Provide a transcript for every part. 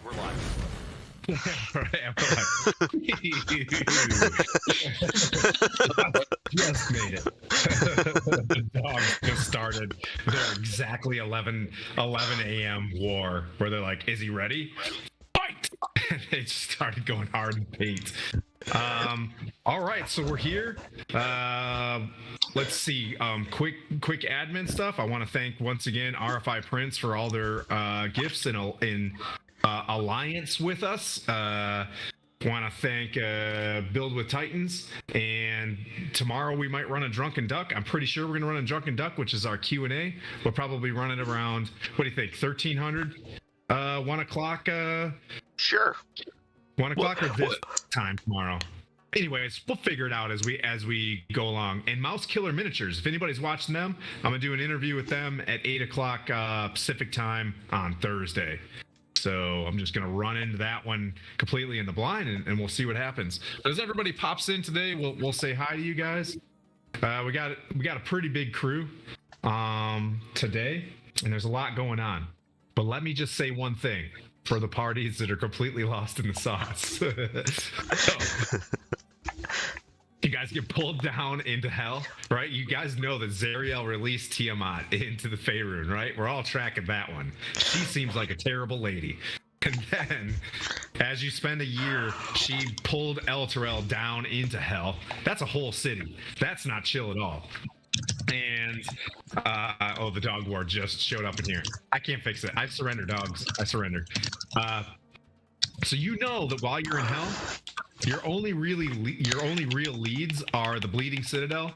We're live. Just made it. The dogs just started their exactly 11 a.m. war where they're like, is he ready? Fight! And they just started going hard in paint. All right, so we're here. Let's see. Quick admin stuff. I want to thank once again RFI Prints for all their gifts in alliance with us. Want to thank Build with Titans, and tomorrow we might run a Drunken Duck. I'm pretty sure we're gonna run a Drunken Duck, which is our Q&A. We'll probably run it around, what do you think, 1300, 1 o'clock? Sure. 1 o'clock or this time tomorrow. Anyways, we'll figure it out as we go along. And Mouse Killer Miniatures, if anybody's watching them, I'm gonna do an interview with them at 8 o'clock Pacific time on Thursday. So I'm just gonna run into that one completely in the blind, and we'll see what happens. But as everybody pops in today, we'll say hi to you guys. We got a pretty big crew today, and there's a lot going on. But let me just say one thing for the parties that are completely lost in the sauce. So, you guys get pulled down into hell, right? You guys know that Zariel released Tiamat into the Faerun, right? We're all tracking that one. She seems like a terrible lady. And then, as you spend a year, she pulled Elturel down into hell. That's a whole city. That's not chill at all. And, oh, the dog war just showed up in here. I can't fix it. I surrender, dogs. I surrender. So you know that while you're in hell, your only real leads are the Bleeding Citadel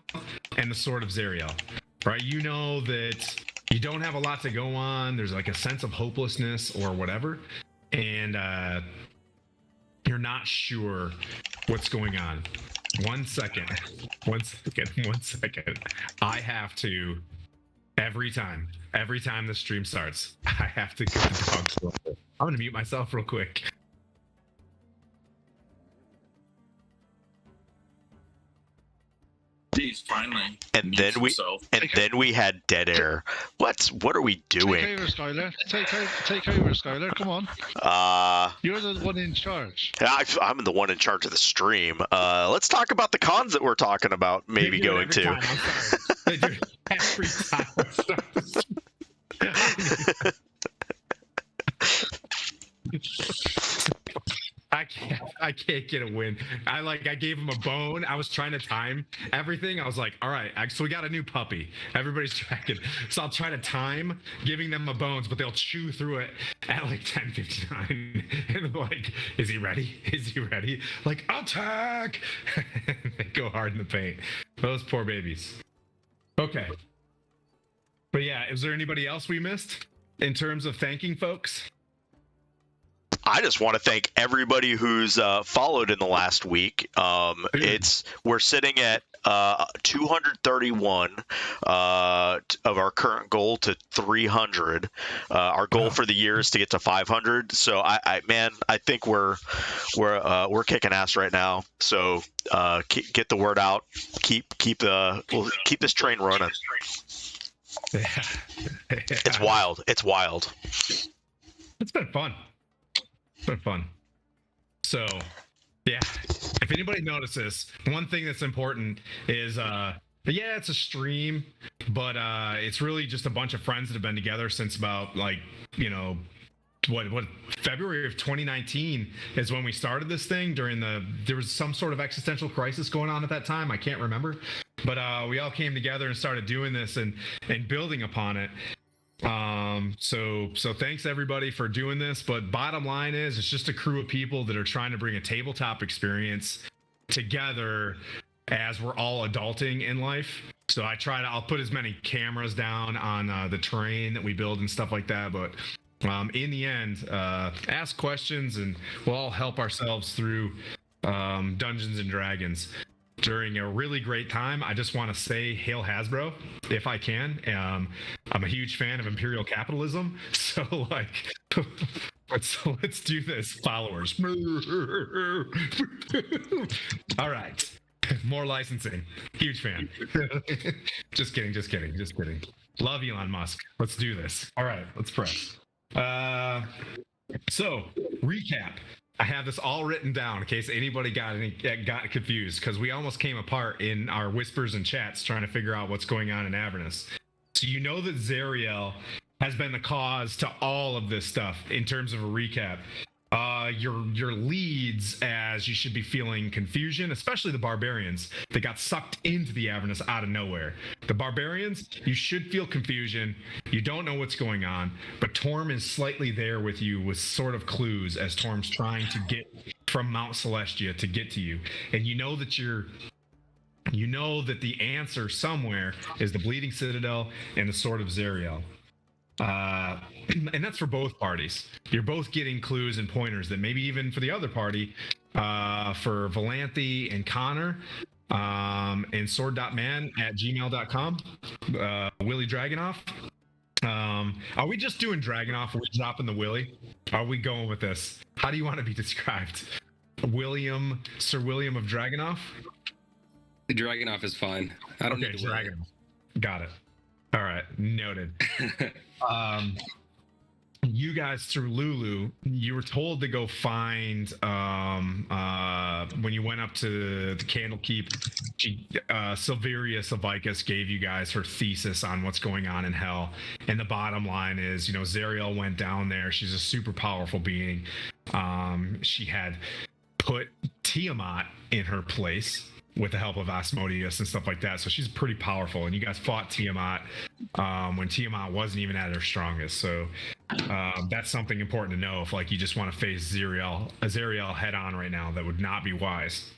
and the Sword of Zariel, right? You know that you don't have a lot to go on. There's like a sense of hopelessness or whatever, and you're not sure what's going on. One second. I have to, every time the stream starts, I have to go to the dog. I'm gonna mute myself real quick. He's finally. And then we had dead air. What are we doing? Take over, Skylar. Take over, Skylar. Come on. You're the one in charge. I'm the one in charge of the stream. Let's talk about the cons that we're talking about maybe going to. They do it every time I start the stream. I can't get a win. I gave him a bone. I was trying to time everything. I was like, all right, so we got a new puppy. Everybody's tracking. So I'll try to time giving them my bones, but they'll chew through it at like 10:59. And they're like, is he ready? Is he ready? Like, attack! They go hard in the paint. Those poor babies. Okay. But yeah, is there anybody else we missed in terms of thanking folks? I just want to thank everybody who's followed in the last week. We're sitting at 231 of our current goal to 300. Our goal for the year is to get to 500. So I think we're kicking ass right now. So get the word out. Keep this train running. Yeah. It's wild. It's wild. It's been fun. So, yeah, if anybody notices, one thing that's important is, yeah, it's a stream, but it's really just a bunch of friends that have been together since about, like, you know, what February of 2019 is when we started this thing. There was some sort of existential crisis going on at that time. I can't remember, but we all came together and started doing this and building upon it. So thanks everybody for doing this, but bottom line is it's just a crew of people that are trying to bring a tabletop experience together as we're all adulting in life. So I'll put as many cameras down on the terrain that we build and stuff like that, but in the end, ask questions and we'll all help ourselves through Dungeons and Dragons during a really great time. I just want to say hail Hasbro if I can. I'm a huge fan of imperial capitalism, so like let's do this, followers. All right, more licensing. Huge fan. Just kidding. Love Elon Musk. Let's do this. All right, let's press. So, recap. I have this all written down in case anybody got confused, because we almost came apart in our whispers and chats trying to figure out what's going on in Avernus. So you know that Zariel has been the cause to all of this stuff in terms of a recap. Your leads, as you should be feeling confusion, especially the barbarians that got sucked into the Avernus out of nowhere. The barbarians, you should feel confusion. You don't know what's going on, but Torm is slightly there with you with sort of clues as Torm's trying to get from Mount Celestia to get to you. And you know that the answer somewhere is the Bleeding Citadel and the Sword of Zariel. And that's for both parties. You're both getting clues and pointers that maybe even for the other party, for Valanthe and Connor, and sword.man@gmail.com, Willie Dragonoff. Are we just doing Dragonoff? Are we dropping the Willie? Are we going with this? How do you want to be described? Sir William of Dragonoff? Dragonoff is fine. I don't need the Willie. Dragonoff. Got it. All right, noted. You guys, through Lulu, you were told to go find, when you went up to the Candlekeep, Silveria Silvicus gave you guys her thesis on what's going on in Hell. And the bottom line is, Zariel went down there. She's a super powerful being. She had put Tiamat in her place with the help of Asmodeus and stuff like that. So she's pretty powerful. And you guys fought Tiamat when Tiamat wasn't even at her strongest. So that's something important to know if you just want to face Zariel head on right now. That would not be wise.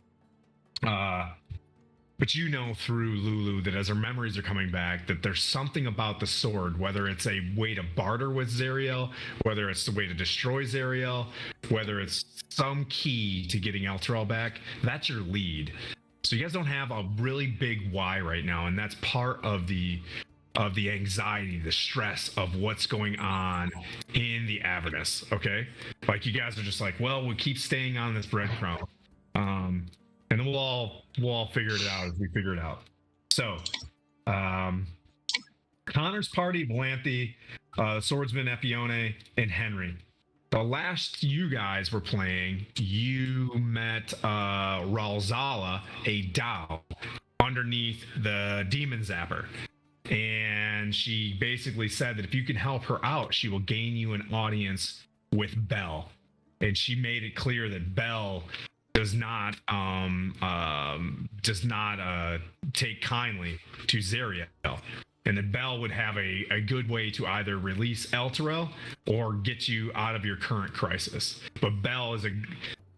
But through Lulu that as her memories are coming back, that there's something about the sword, whether it's a way to barter with Zariel, whether it's the way to destroy Zariel, whether it's some key to getting Elturel back, that's your lead. So you guys don't have a really big why right now, and that's part of the anxiety, the stress of what's going on in the Avernus. Okay, you guys are just we'll keep staying on this breadcrumb, and then we'll all figure it out as we figure it out. So, Connor's party, Valanthe, swordsman Epione, and Henry. The last you guys were playing, you met Ralzala, a Dao, underneath the Demon Zapper. And she basically said that if you can help her out, she will gain you an audience with Bell. And she made it clear that Bell does not take kindly to Zariel. And then Bell would have a good way to either release Elturel or get you out of your current crisis. But Bell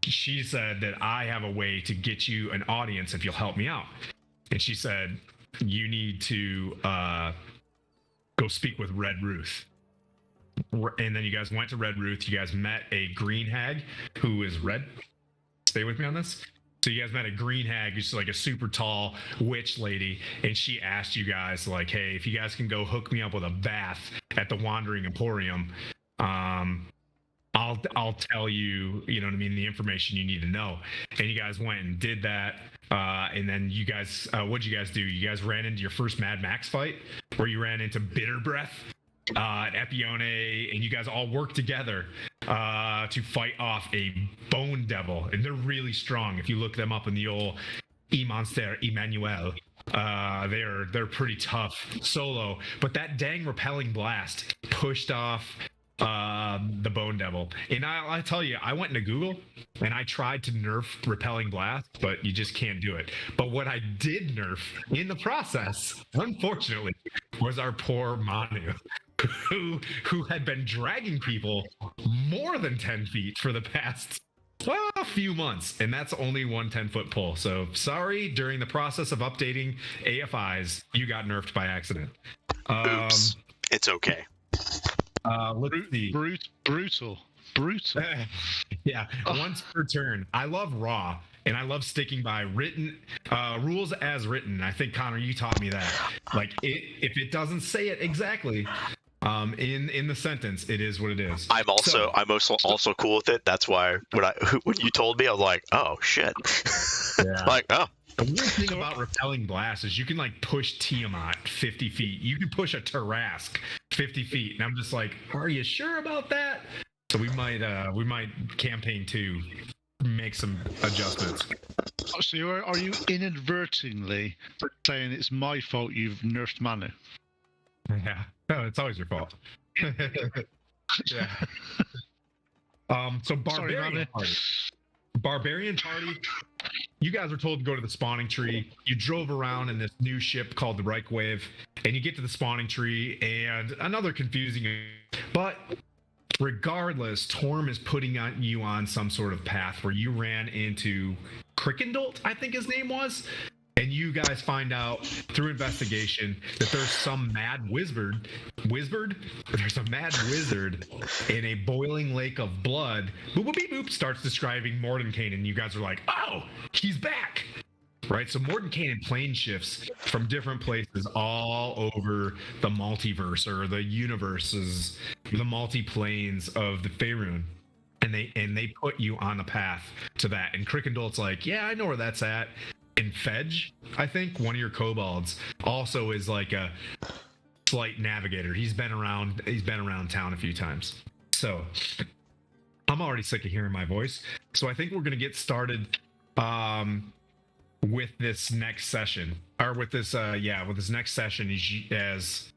she said that I have a way to get you an audience if you'll help me out. And she said, you need to go speak with Red Ruth. And then you guys went to Red Ruth. You guys met a green hag who is red. Stay with me on this. So you guys met a green hag who's a super tall witch lady, and she asked you guys hey, if you guys can go hook me up with a bath at the Wandering Emporium, I'll tell you, the information you need to know. And you guys went and did that, and then you guys, what'd you guys do? You guys ran into your first Mad Max fight, where you ran into Bitter Breath at Epione, and you guys all worked together to fight off a bone devil, and they're really strong. If you look them up in the old E-Monster Emmanuel, they're pretty tough solo. But that dang repelling blast pushed off the bone devil. And I tell you, I went into Google and I tried to nerf repelling blast, but you just can't do it. But what I did nerf in the process, unfortunately, was our poor Manu, who had been dragging people more than 10 feet for the past a few months, and that's only one 10-foot pull. So sorry, during the process of updating AFIs, you got nerfed by accident. Oops. It's okay. Let's see. Brutal. Yeah, once per turn. I love raw, and I love sticking by written rules as written. I think, Connor, you taught me that. If it doesn't say it exactly in the sentence, it is what it is. I'm also cool with it. That's why when you told me, I was like, oh shit. Yeah. Oh. The weird thing about repelling blast is you can push Tiamat 50 feet. You can push a Tarask 50 feet. And I'm just are you sure about that? So we might campaign 2 make some adjustments. So are you inadvertently saying it's my fault you've nerfed Manu? Yeah. No, it's always your fault. Yeah. So Barbarian Party. You guys were told to go to the spawning tree. You drove around in this new ship called the Reichwave, and you get to the spawning tree, and another confusing. But regardless, Torm is putting you on some sort of path where you ran into Crickendolt, I think his name was. And you guys find out through investigation that there's some mad wizard. There's a mad wizard in a boiling lake of blood. Boop, boop, beep, boop, starts describing Mordenkainen. And you guys are like, oh, he's back. Right? So Mordenkainen plane shifts from different places all over the multiverse or the universes, the multi-planes of the Faerun. And they put you on the path to that. And Crickendolt's like, yeah, I know where that's at. And Fedge, I think, one of your kobolds, also is like a slight navigator. He's been around town a few times. So I'm already sick of hearing my voice. So I think we're gonna get started with this next session. Or with this next session as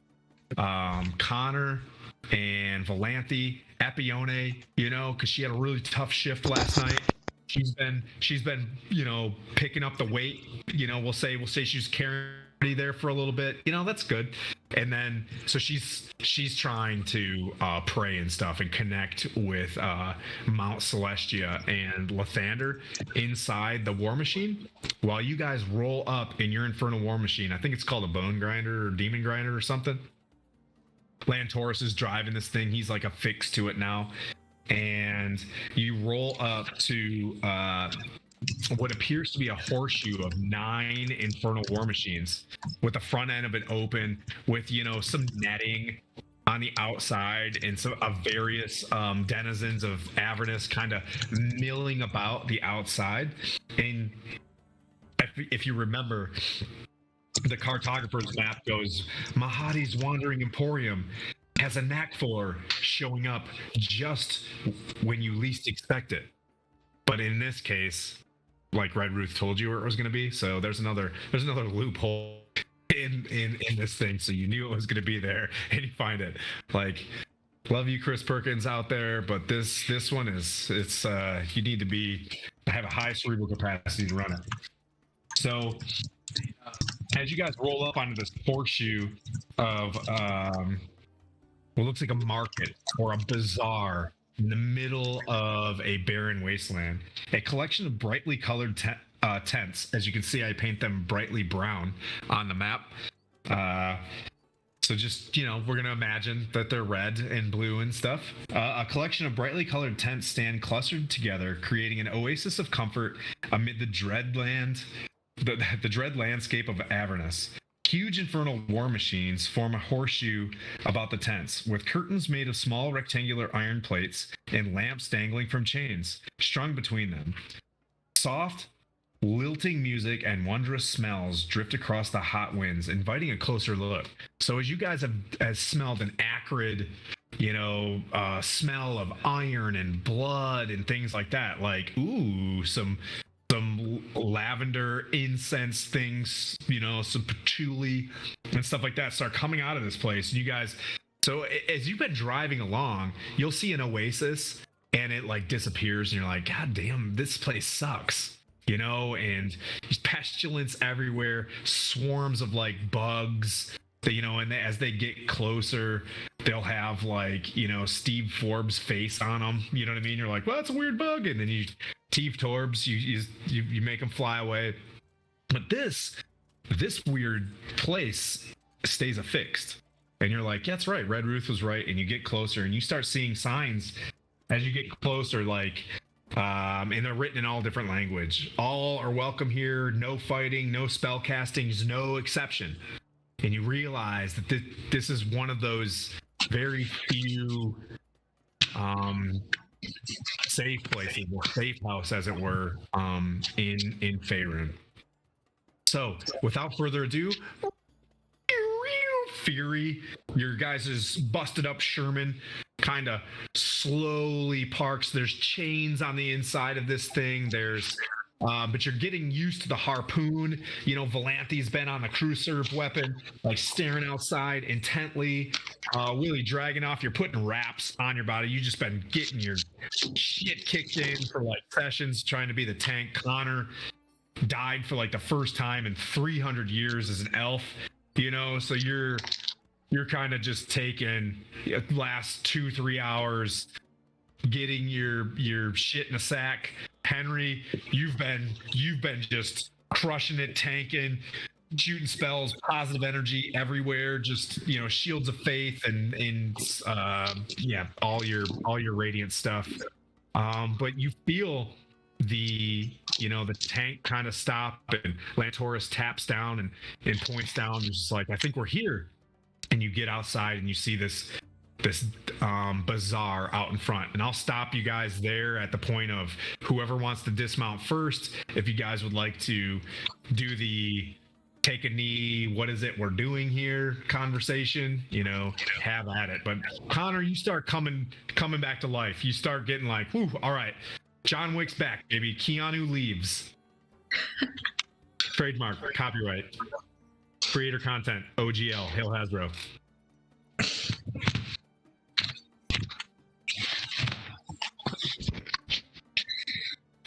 Connor and Valanthe, Epione, because she had a really tough shift last night. She's been, picking up the weight. We'll say she's carrying there for a little bit. That's good. And then so she's trying to pray and stuff and connect with Mount Celestia and Lathander inside the War Machine. While you guys roll up in your Infernal War Machine, I think it's called a Bone Grinder or Demon Grinder or something. Lantaurus is driving this thing. He's like affixed to it now. And you roll up to what appears to be a horseshoe of 9 Infernal War Machines with the front end of it open with, some netting on the outside and some various denizens of Avernus kind of milling about the outside. And if you remember, the cartographer's map goes, Mahadi's Wandering Emporium has a knack for showing up just when you least expect it. But in this case, like Red Ruth told you where it was going to be, so there's another loophole in this thing, so you knew it was going to be there, and you find it. Like, love you, Chris Perkins out there, but this one is you need to have a high cerebral capacity to run it. So as you guys roll up onto this horseshoe of what looks like a market or a bazaar in the middle of a barren wasteland, a collection of brightly colored tents. As you can see, I paint them brightly brown on the map. So just, we're going to imagine that they're red and blue and stuff. A collection of brightly colored tents stand clustered together, creating an oasis of comfort amid the dread landscape of Avernus. Huge infernal war machines form a horseshoe about the tents, with curtains made of small rectangular iron plates and lamps dangling from chains, strung between them. Soft, lilting music and wondrous smells drift across the hot winds, inviting a closer look. So as you guys have smelled an acrid, smell of iron and blood and things like that, like, ooh, some lavender incense things, some patchouli and stuff like that start coming out of this place. And you guys, so as you've been driving along, you'll see an oasis and it like disappears and you're like, God damn, this place sucks, and there's pestilence everywhere, swarms of like bugs. And as they get closer, they'll have like, Steve Forbes' face on them. You know what I mean? You're like, well, that's a weird bug. And then Steve Forbes, you make them fly away. But this weird place stays affixed. And you're like, yeah, that's right. Red Ruth was right. And you get closer and you start seeing signs as you get closer, like, and they're written in all different language. All are welcome here. No fighting, no spell casting, is no exception. And you realize that this is one of those very few safe places, or safe house, as it were, in Faerun. So, without further ado, Fury, your guys' busted up Sherman, kind of slowly parks. There's chains on the inside of this thing. But you're getting used to the harpoon. You know, Volante's been on the crew serve weapon, like staring outside intently. Willie Dragunov, you're putting wraps on your body. You've just been getting your shit kicked in for like sessions trying to be the tank. Connor died for like the first time in 300 years as an elf, you know, so you're kind of just taking the last 2-3 hours getting your shit in a sack. Henry, you've been just crushing it, tanking, shooting spells, positive energy everywhere, just, you know, shields of faith and all your radiant stuff. But you feel the tank kind of stop, and Lantoris taps down and points down, and just like, I think we're here. And you get outside and you see this bazaar out in front, and I'll stop you guys there at the point of whoever wants to dismount first. If you guys would like to do the take a knee, what is it we're doing here conversation, you know, have at it. But Connor, you start coming back to life. You start getting like, whoo, all right, John Wick's back, maybe Keanu leaves. Trademark, copyright, creator content, OGL, Hail Hasbro.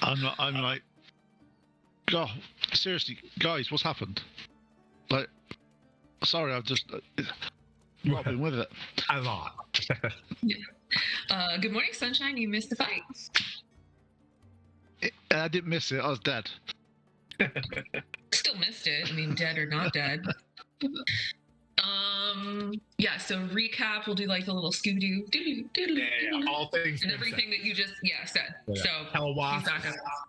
I'm like, God, seriously, guys, what's happened? Like, sorry, I've just not been with it. A lot. Good morning, sunshine. You missed the fight. I didn't miss it. I was dead. Still missed it. I mean, dead or not dead. So recap, we'll do like a little Scooby-Doo. All things and everything that you just said. Yeah. So Hell Wasp,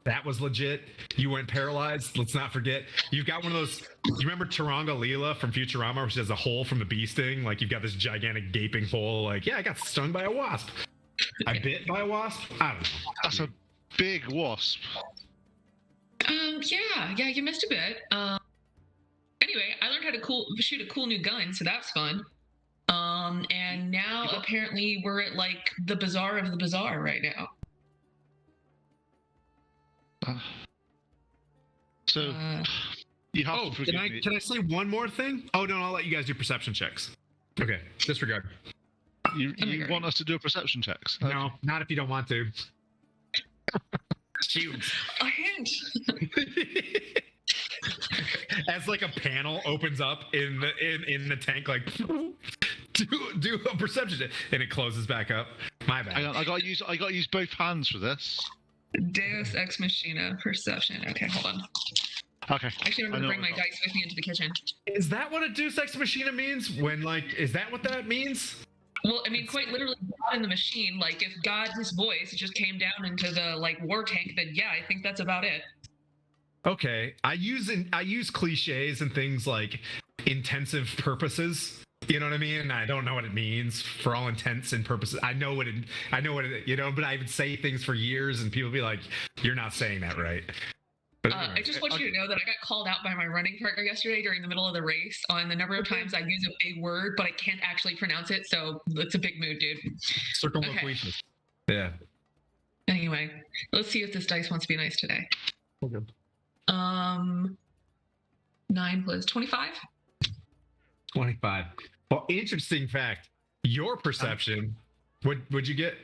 that was legit. You went paralyzed. Let's not forget. You've got one of those. You remember Taranga Leela from Futurama, where she has a hole from the bee sting? Like, you've got this gigantic gaping hole. Like, yeah, I got stung by a wasp. I bit by a wasp. I don't know. That's a big wasp. Yeah, you missed a bit. Anyway, I learned how to shoot a cool new gun, so that's fun. And now apparently we're at like the bazaar of the bazaar right now. You have to forgive me. Can I say one more thing? Oh no, I'll let you guys do perception checks. Okay, disregard. You want us to do a perception checks? No, not if you don't want to. Shoot. A hint. As like a panel opens up in the tank, like do a perception check, and it closes back up. My bad. I got to use both hands for this. Deus Ex Machina perception. Okay, hold on. Okay. Actually, I'm gonna bring my dice with me into the kitchen. Is that what a Deus Ex Machina means? Is that what that means? Well, I mean, quite literally, God in the machine. Like, if God's voice just came down into the war tank, then yeah, I think that's about it. Okay, I use cliches and things like intensive purposes. You know what I mean? I don't know what it means for all intents and purposes. I know what it, you know, but I would say things for years and people be like, "You're not saying that right." But anyway, I just want you to know that I got called out by my running partner yesterday during the middle of the race on the number of times I use a big word, but I can't actually pronounce it. So it's a big mood, dude. Circumlocution. Okay. Yeah. Anyway, let's see if this dice wants to be nice today. Okay. 9 plus 25. 25. Well, interesting fact. Your perception, what'd you get?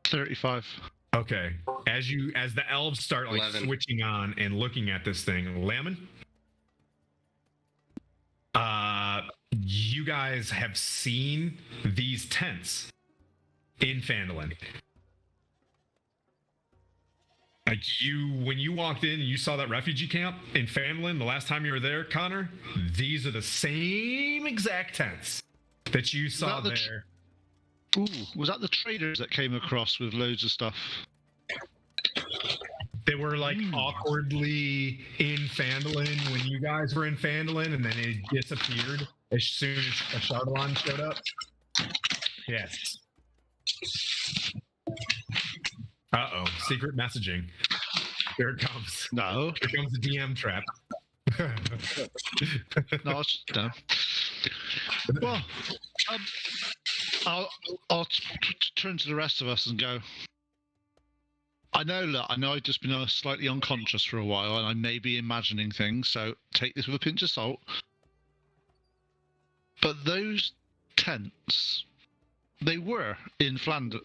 35. Okay. As the elves start like 11. switching on and looking at this thing, Lemon, you guys have seen these tents in Phandalin. Like, when you walked in and you saw that refugee camp in Phandalin the last time you were there, Connor, these are the same exact tents that you saw there. Was that the traders that came across with loads of stuff? They were like awkwardly in Phandalin when you guys were in Phandalin, and then it disappeared as soon as Chardalon showed up. Yes. Uh-oh, secret messaging. Here it comes. No. Here comes the DM trap. No. Well, I'll turn to the rest of us and go. I know I've just been slightly unconscious for a while, and I may be imagining things. So take this with a pinch of salt. But those tents, they were in Flanders,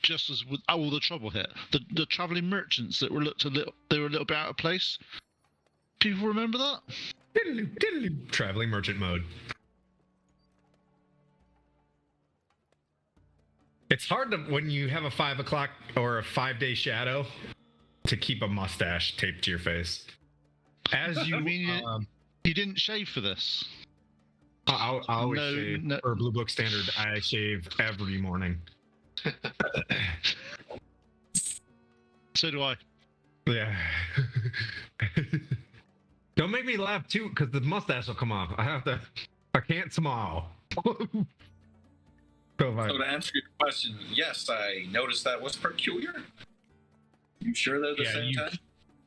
just as with all the trouble hit. The travelling merchants that were they were a little bit out of place. People remember that? Traveling merchant mode. It's hard to, when you have a 5 o'clock or a 5-day shadow, to keep a mustache taped to your face. As you, I mean, you didn't shave for this. I always shave. No. For Blue Book standard, I shave every morning. So do I. Yeah. Don't make me laugh too, because the mustache will come off. I can't smile. So to answer your question, yes, I noticed that was peculiar. You sure they're the same tent?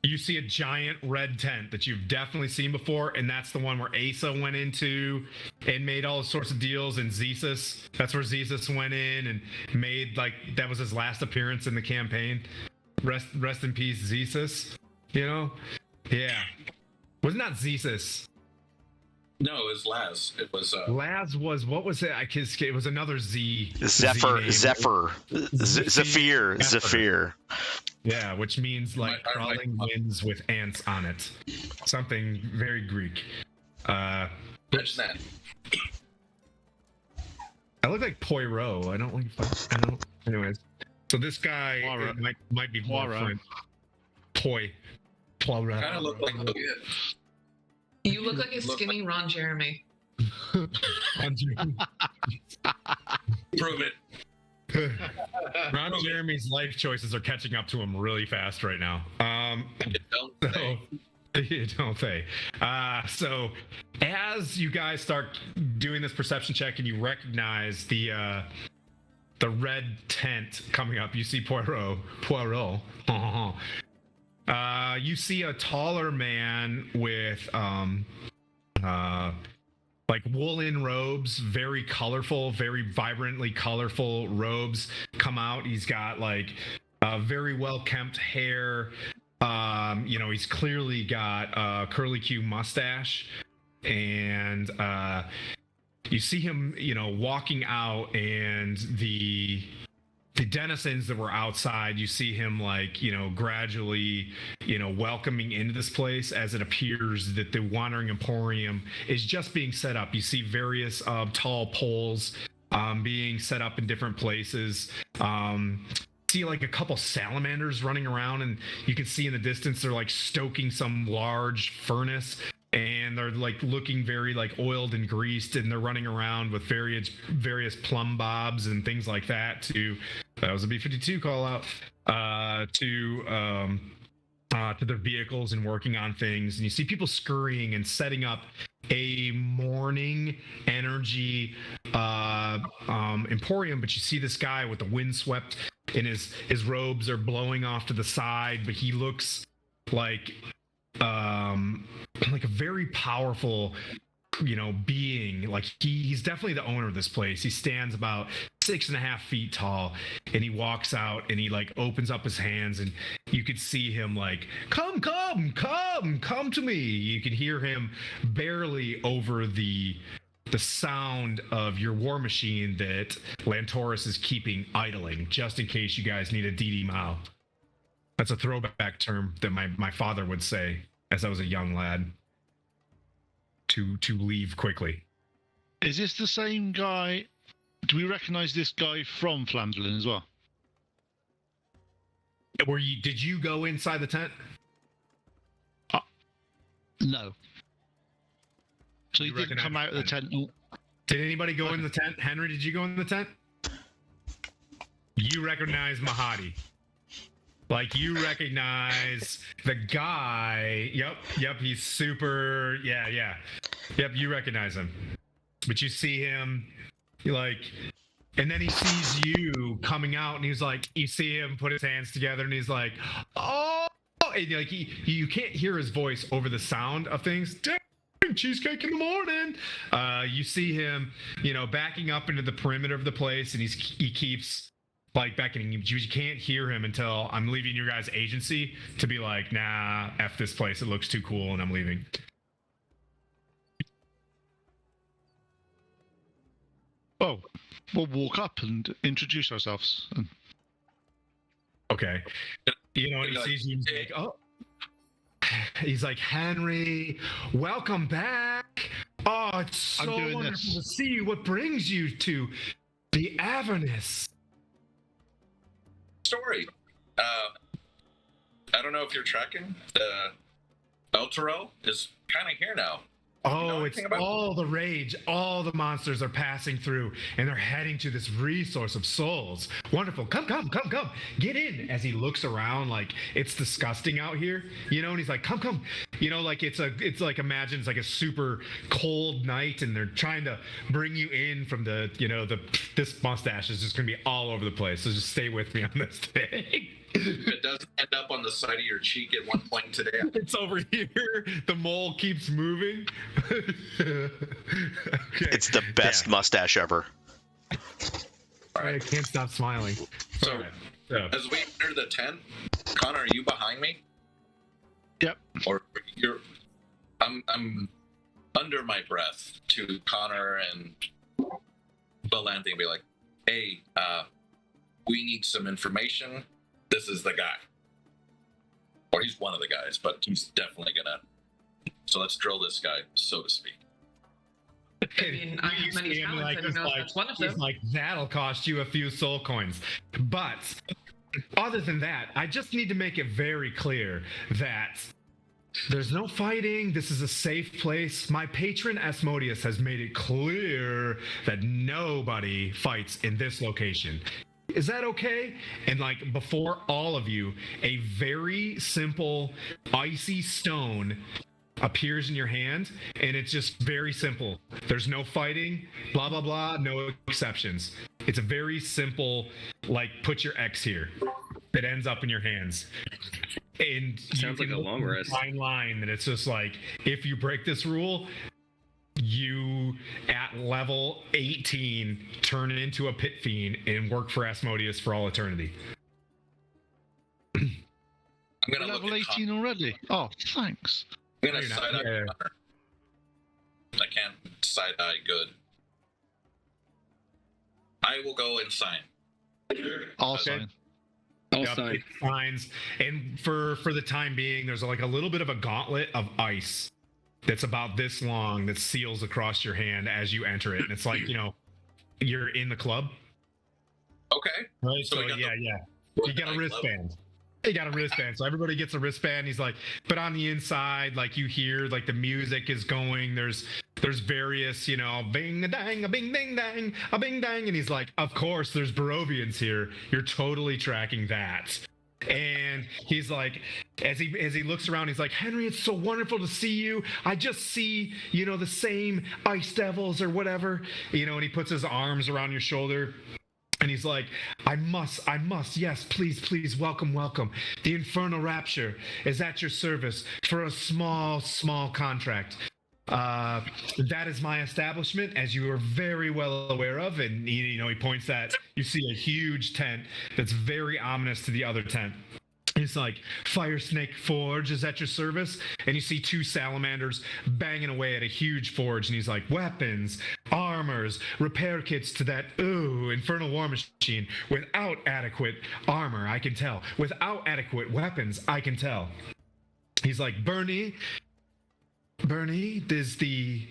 You see a giant red tent that you've definitely seen before, and that's the one where Asa went into and made all sorts of deals, and Zesus, that's where Zesus went in and made, like, that was his last appearance in the campaign. Rest in peace, Zesus. You know? Yeah. Was not Zesus. No, it was Laz. It was Laz was, what was it? It was another Z. Zephyr. Yeah, which means like crawling winds with ants on it. Something very Greek. Mention that. I look like Poirot. I don't. Anyways, so this guy might be more French. Poirot. Kind of look like You look like a skinny Ron Jeremy. Prove it. Ron Jeremy's life choices are catching up to him really fast right now. Don't they? So as you guys start doing this perception check and you recognize the red tent coming up, you see Poirot. You see a taller man with like woolen robes, very colorful, very vibrantly colorful robes come out. He's got like very well kempt hair. He's clearly got a curly Q mustache, and you see him, walking out, and the denizens that were outside, you see him gradually, welcoming into this place, as it appears that the Wandering Emporium is just being set up. You see various tall poles being set up in different places. See like a couple salamanders running around, and you can see in the distance they're like stoking some large furnace, and they're like looking very like oiled and greased, and they're running around with various plumb bobs and things like that that was a B-52 call out to their vehicles and working on things. And you see people scurrying and setting up a morning energy emporium, but you see this guy with the windswept, and his robes are blowing off to the side, but he looks like a very powerful being. Like he's definitely the owner of this place. He stands about 6.5 feet tall, and he walks out and he like opens up his hands, and you could see him like, come to me. You can hear him barely over the sound of your war machine that Lantoris is keeping idling, just in case you guys need a DD Mao. That's a throwback term that my father would say as I was a young lad, to leave quickly. Is this the same guy? Do we recognize this guy from Flandlin as well? Did you go inside the tent? No. So he didn't come out of the tent. Did anybody go in the tent? Henry, did you go in the tent? You recognize Mahadi. Like, you recognize the guy. Yep, he's super. Yeah. Yep, you recognize him. But you see him, and then he sees you coming out, and he's like, you see him put his hands together, and he's like, oh, and like you can't hear his voice over the sound of things. cheesecake in the morning. You see him, backing up into the perimeter of the place, and he keeps like beckoning. You can't hear him until I'm leaving your guys' agency to be like, nah, F this place. It looks too cool, and I'm leaving. Oh, we'll walk up and introduce ourselves. Okay. He sees you like, oh. He's like, Henry, welcome back. Oh, it's so wonderful to see you. What brings you to the Avernus? Story. I don't know if you're tracking. Elturel is kind of here now. Oh, it's all the rage. All the monsters are passing through, and they're heading to this resource of souls. Wonderful. Come. Get in. As he looks around, like, it's disgusting out here, and he's like, come. Like it's like, imagine it's like a super cold night, and they're trying to bring you in from this mustache is just going to be all over the place. So just stay with me on this thing. It doesn't end up on the side of your cheek at one point today. It's over here. The mole keeps moving. Okay. It's the best mustache ever. I can't stop smiling. So, as we enter the tent, Connor, are you behind me? Yep. Or I'm under my breath to Connor and Valente and be like, hey, we need some information. This is the guy. Or he's one of the guys, but he's definitely gonna. So let's drill this guy, so to speak. I mean, I have many talents. I don't know if that's one of them. He's like, that'll cost you a few soul coins. But other than that, I just need to make it very clear that there's no fighting. This is a safe place. My patron Asmodeus has made it clear that nobody fights in this location. Is that okay? And like, before all of you, a very simple icy stone appears in your hand, and it's just very simple. There's no fighting, blah blah blah, no exceptions. It's a very simple, like, put your X here. It ends up in your hands. And sounds like a long rest. Fine line that it's just like, if you break this rule, you at level 18 turn into a pit fiend and work for Asmodeus for all eternity. I'm gonna level look at 18 already. Oh, thanks. I'm gonna side eye Connor. I can't side eye good. I will go and sign. I'll Okay. sign. I'll sign. It signs, and for the time being, there's like a little bit of a gauntlet of ice that's about this long that seals across your hand as you enter it, and it's like, you're in the club. Okay. Right. So So we got you got a wristband. He got a wristband, so everybody gets a wristband. He's like, but on the inside, like, you hear like the music is going. There's various, bing a dang, a bing ding dang, a bing dang, and he's like, of course, there's Barovians here. You're totally tracking that. And he's like, as he looks around, he's like, Henry, it's so wonderful to see you. I just see, the same ice devils or whatever, and he puts his arms around your shoulder. And he's like, I must, yes, please, welcome. The Infernal Rapture is at your service for a small contract. That is my establishment, as you are very well aware of. And, he points that you see a huge tent that's very ominous to the other tent. He's like, Fire Snake Forge is at your service. And you see two salamanders banging away at a huge forge. And he's like, weapons, armors, repair kits to that, infernal war machine. Without adequate armor, I can tell. Without adequate weapons, I can tell. He's like, Bernie, there's the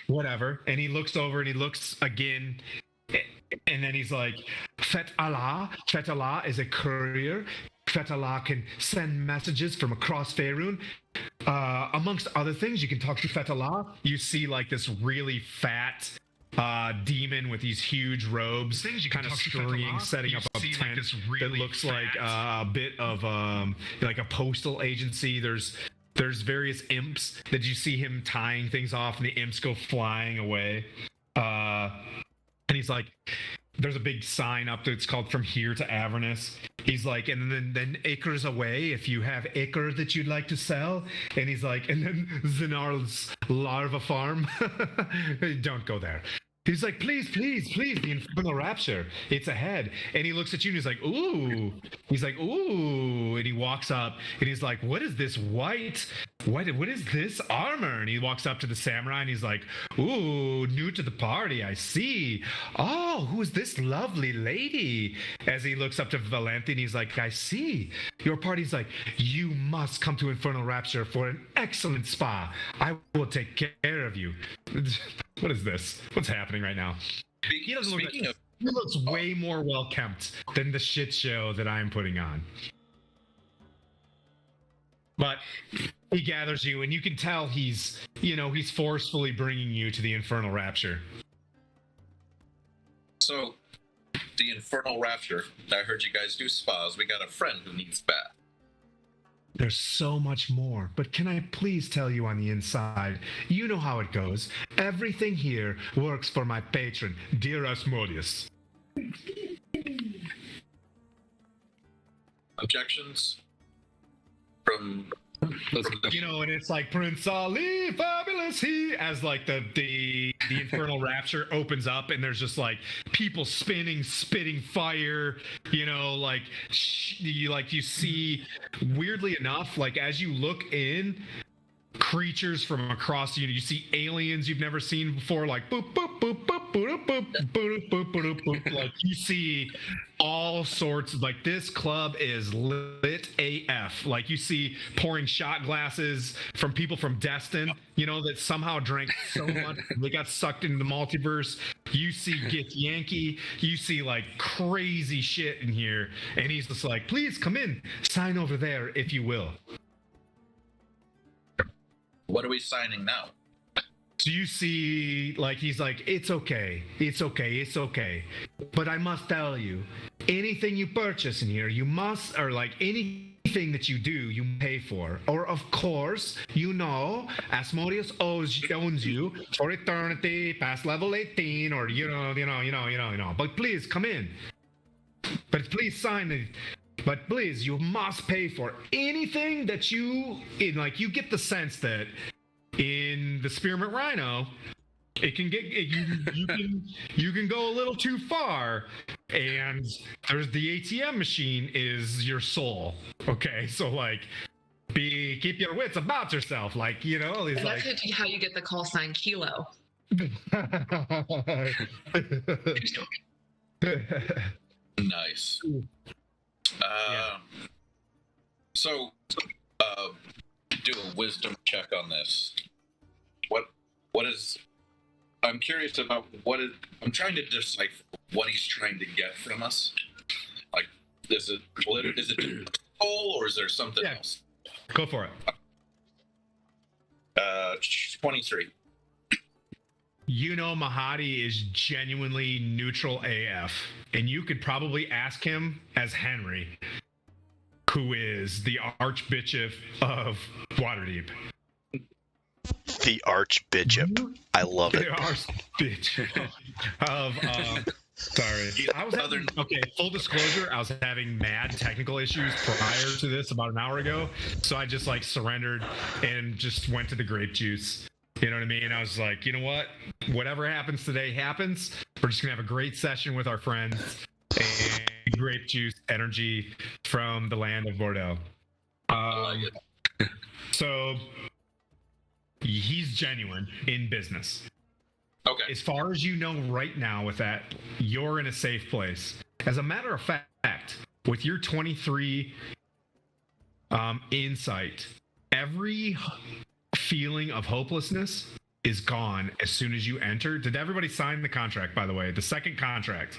whatever. And he looks over and he looks again. And then he's like, Fet Allah is a courier. Fet Allah can send messages from across Faerun. Amongst other things, you can talk to Fet Allah. You see like this really fat demon with these huge robes, kind of scurrying, setting up a tent that looks like a bit of like a postal agency. There's various imps that you see him tying things off, and the imps go flying away. And he's like, there's a big sign up that's called "From Here to Avernus." He's like, and then acres away, if you have acre that you'd like to sell. And he's like, and then Zenar's larva farm. Don't go there. He's like, please, please, please, the infernal rapture. It's ahead. And he looks at you and he's like, ooh. He's like, ooh. And he walks up and he's like, what is this white? What is this armor? And he walks up to the samurai and he's like, ooh, new to the party, I see. Oh, who is this lovely lady? As he looks up to Valente and he's like, I see. Your party's like, you must come to Infernal Rapture for an excellent spa. I will take care of you. What is this? What's happening right now? He doesn't look Speaking of, he looks way more well kept than the shit show that I'm putting on. But he gathers you, and you can tell he's forcefully bringing you to the Infernal Rapture. so the Infernal Rapture. I heard you guys do spas. We got a friend who needs bath. There's so much more, but can I please tell you on the inside, you know how it goes. Everything here works for my patron, dear Asmodeus. Objections from You know, and it's like Prince Ali, fabulous he, as like the Infernal Rapture opens up, and there's just like people spinning, spitting fire. You know, like you see, weirdly enough, like as you look in, creatures from across you see aliens you've never seen before, like boop boop boop boop boop boop boop boop boop boop boop. Like you see all sorts of, like, this club is lit AF. Like you see pouring shot glasses from people from Destin, you know, that somehow drank so much they got sucked into the multiverse. You see Gith Yankee, you see like crazy shit in here, and he's just like, please come in, sign over there if you will. What are we signing now? So you see, like, he's like, it's okay. But I must tell you, anything you purchase in here, you must, or like anything that you do, you pay for. Or of course, you know, Asmodeus owns you for eternity, past level 18, or you know. But please come in. But please sign it. But please, you must pay for anything that you get the sense that in the Spearmint Rhino, it can get you can go a little too far, and there's the ATM machine is your soul. Okay, so like, keep your wits about yourself, like, you know. He's And like, that's how you get the call sign Kilo. Nice. So, do a wisdom check on this. What is? I'm curious about I'm trying to decipher what he's trying to get from us. Like, is it soul, or is there something else? Go for it. 23. You know, Mahadi is genuinely neutral AF, and you could probably ask him as Henry, who is the Archbishop of Waterdeep. The Archbishop. I love it. The Archbishop of. Sorry. Okay, full disclosure, I was having mad technical issues prior to this about an hour ago, so I just like surrendered and just went to the grape juice. You know what I mean? I was like, you know what? Whatever happens today happens. We're just going to have a great session with our friends and grape juice energy from the land of Bordeaux. I like it. So he's genuine in business. Okay. As far as you know right now with that, you're in a safe place. As a matter of fact, with your 23 insight, every feeling of hopelessness is gone as soon as you enter. Did everybody sign the contract, by the way? The second contract.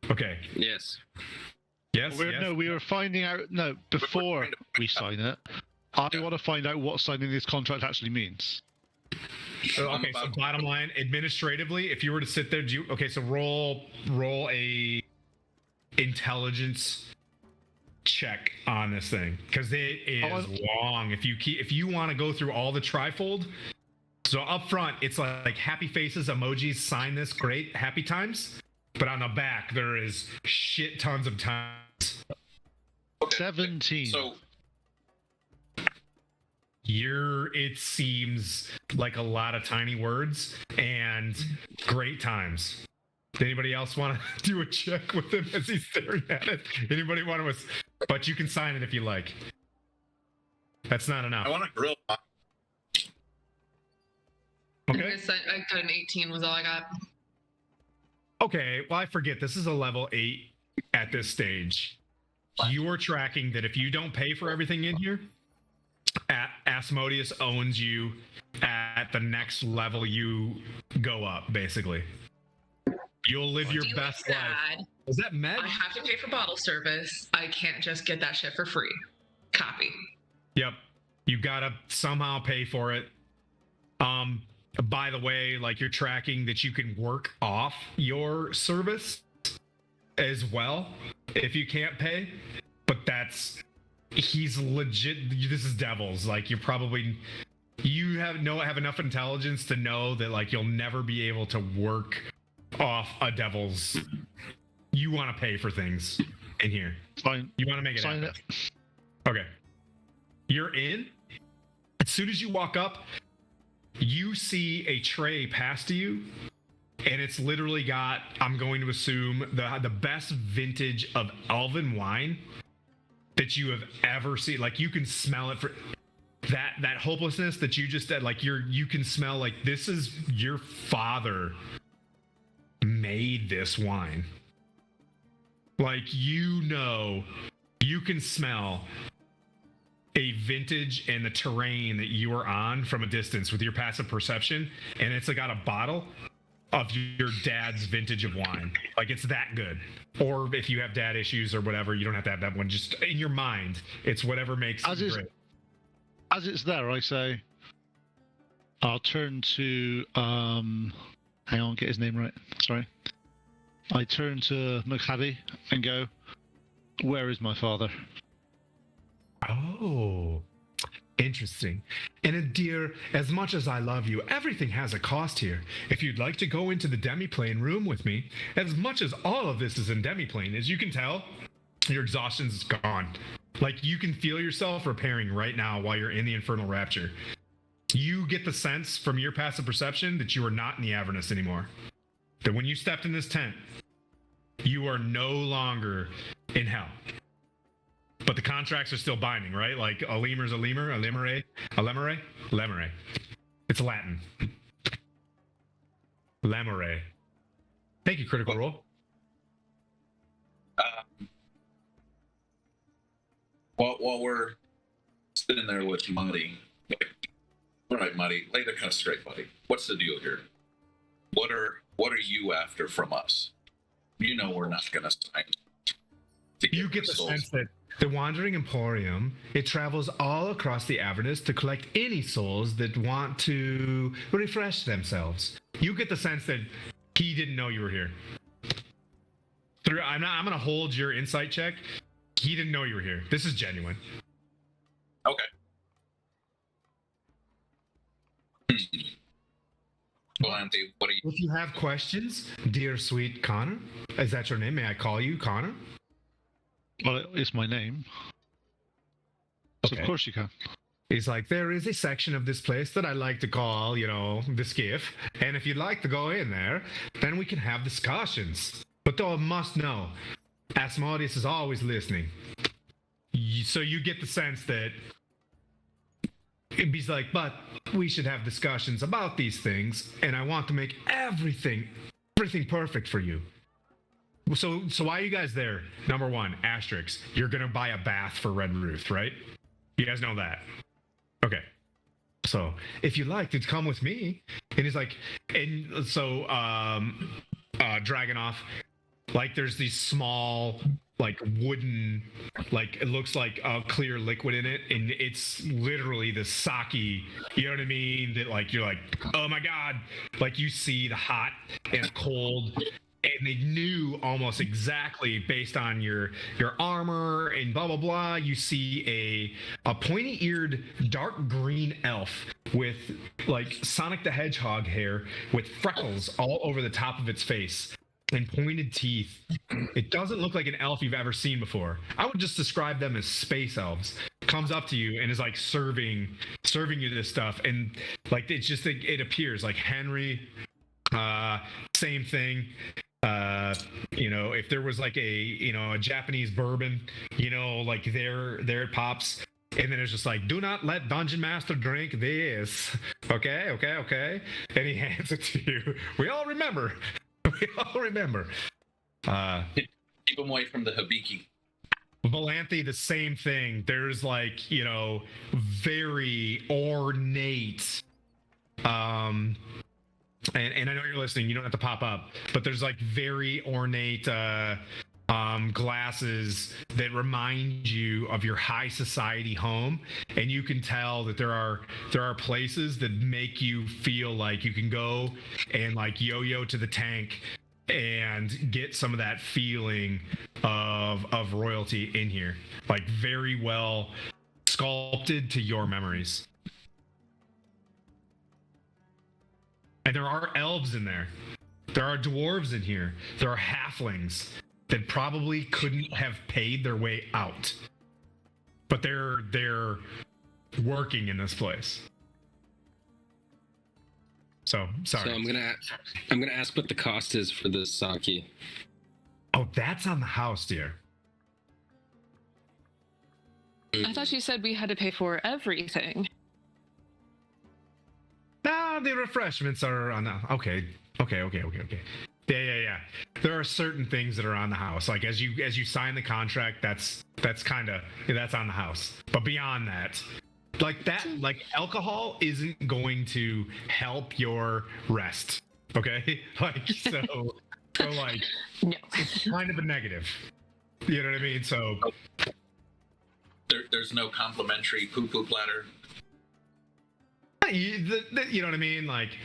Okay. Yes. Yes. No, we were finding out. No, before we sign it, I want to find out what signing this contract actually means. Okay, so bottom line, administratively, if you were to sit there, so roll a intelligence check on this thing, because it is long. If you want to go through all the trifold, so up front it's like happy faces, emojis, sign this, great, happy times. but on the back there is shit tons of times. Okay. 17. So It seems like a lot of tiny words and great times. Anybody else want to do a check with him as he's staring at it? Anybody want to? But you can sign it if you like. That's not enough. I want to grill. Okay. I got an 18 was all I got. Okay. Well, I forget. This is a level 8 at this stage. You are tracking that if you don't pay for everything in here, Asmodeus owns you at the next level you go up, basically. You'll live your Deal best with life. that. Is that med? I have to pay for bottle service. I can't just get that shit for free. Copy. Yep. You gotta somehow pay for it. By the way, like you're tracking that you can work off your service as well if you can't pay. But he's legit. This is devils. Like you have enough intelligence to know that like you'll never be able to work off a devil's. You want to pay for things in here. Fine. You want to make it Sign happen. Okay. You're in. As soon as you walk up, you see a tray pass to you, and it's literally got, I'm going to assume, the best vintage of elven wine that you have ever seen. Like you can smell it for that hopelessness that you just said. Like you can smell like this is your father made this wine. Like you can smell a vintage and the terrain that you are on from a distance with your passive perception, and it's got a bottle of your dad's vintage of wine. Like it's that good. Or if you have dad issues or whatever, you don't have to have that one. Just in your mind, it's whatever makes it great. As it's there, I say, I'll turn to hang on, get his name right. Sorry. I turn to McHaddy and go, "Where is my father?" Oh, interesting. And dear, as much as I love you, everything has a cost here. If you'd like to go into the demiplane room with me, as much as all of this is in demiplane, as you can tell, your exhaustion's gone. Like you can feel yourself repairing right now while you're in the Infernal Rapture. You get the sense from your passive perception that you are not in the Avernus anymore. That when you stepped in this tent, you are no longer in hell. But the contracts are still binding, right? Like a lemur's a lemur, a lemure. It's Latin. Lemure. Thank you, Critical Role. While we're sitting there with Muddy, all right, Muddy, lay the cut straight, buddy. What's the deal here? What are you after from us? You know we're not gonna sign. You get the sense that the Wandering Emporium, it travels all across the Avernus to collect any souls that want to refresh themselves. You get the sense that he didn't know you were here. I'm going to hold your insight check. He didn't know you were here. This is genuine. Okay. Well, Andy, what are you? If you have questions, dear sweet Connor, is that your name? May I call you Connor? Well, it's my name. So Okay. of course you can. He's like, there is a section of this place that I like to call, the skiff. And if you'd like to go in there, then we can have discussions. But though I must know, Asmodeus is always listening. So you get the sense that he's like, but we should have discussions about these things. And I want to make everything perfect for you. So why are you guys there? Number one, asterisk. You're going to buy a bath for Red Ruth, right? You guys know that. Okay. So if you'd like to come with me, and he's like, and so Dragonoff, like there's these small, like wooden, like it looks like a clear liquid in it, and it's literally the sake, you know what I mean? That like you're like, oh my god, like you see the hot and cold. And they knew almost exactly based on your armor and blah blah blah. You see a pointy-eared dark green elf with like Sonic the Hedgehog hair with freckles all over the top of its face. and pointed teeth. It doesn't look like an elf you've ever seen before. I would just describe them as space elves. Comes up to you and is like serving you this stuff, and like it's just it appears like Henry. Same thing. If there was like a Japanese bourbon, like there it pops. And then it's just like, do not let Dungeon Master drink this. Okay. And he hands it to you. We all remember. Keep him away from the Hibiki. Valanthe, the same thing. There's like, very ornate. And I know you're listening. You don't have to pop up. But there's like very ornate glasses that remind you of your high society home, and you can tell that there are places that make you feel like you can go and like yo-yo to the tank and get some of that feeling of royalty in here, like very well sculpted to your memories. And there are elves in there. There are dwarves in here. There are halflings that probably couldn't have paid their way out, but they're working in this place. So sorry. So I'm gonna ask what the cost is for this sake. Oh, that's on the house, dear. I thought you said we had to pay for everything. Nah, the refreshments are on the okay. Yeah. There are certain things that are on the house. Like as you sign the contract, that's on the house. But beyond that, like alcohol isn't going to help your rest. Okay? So like No. it's kind of a negative. You know what I mean? So There's no complimentary poo-poo platter. you know what I mean? Like,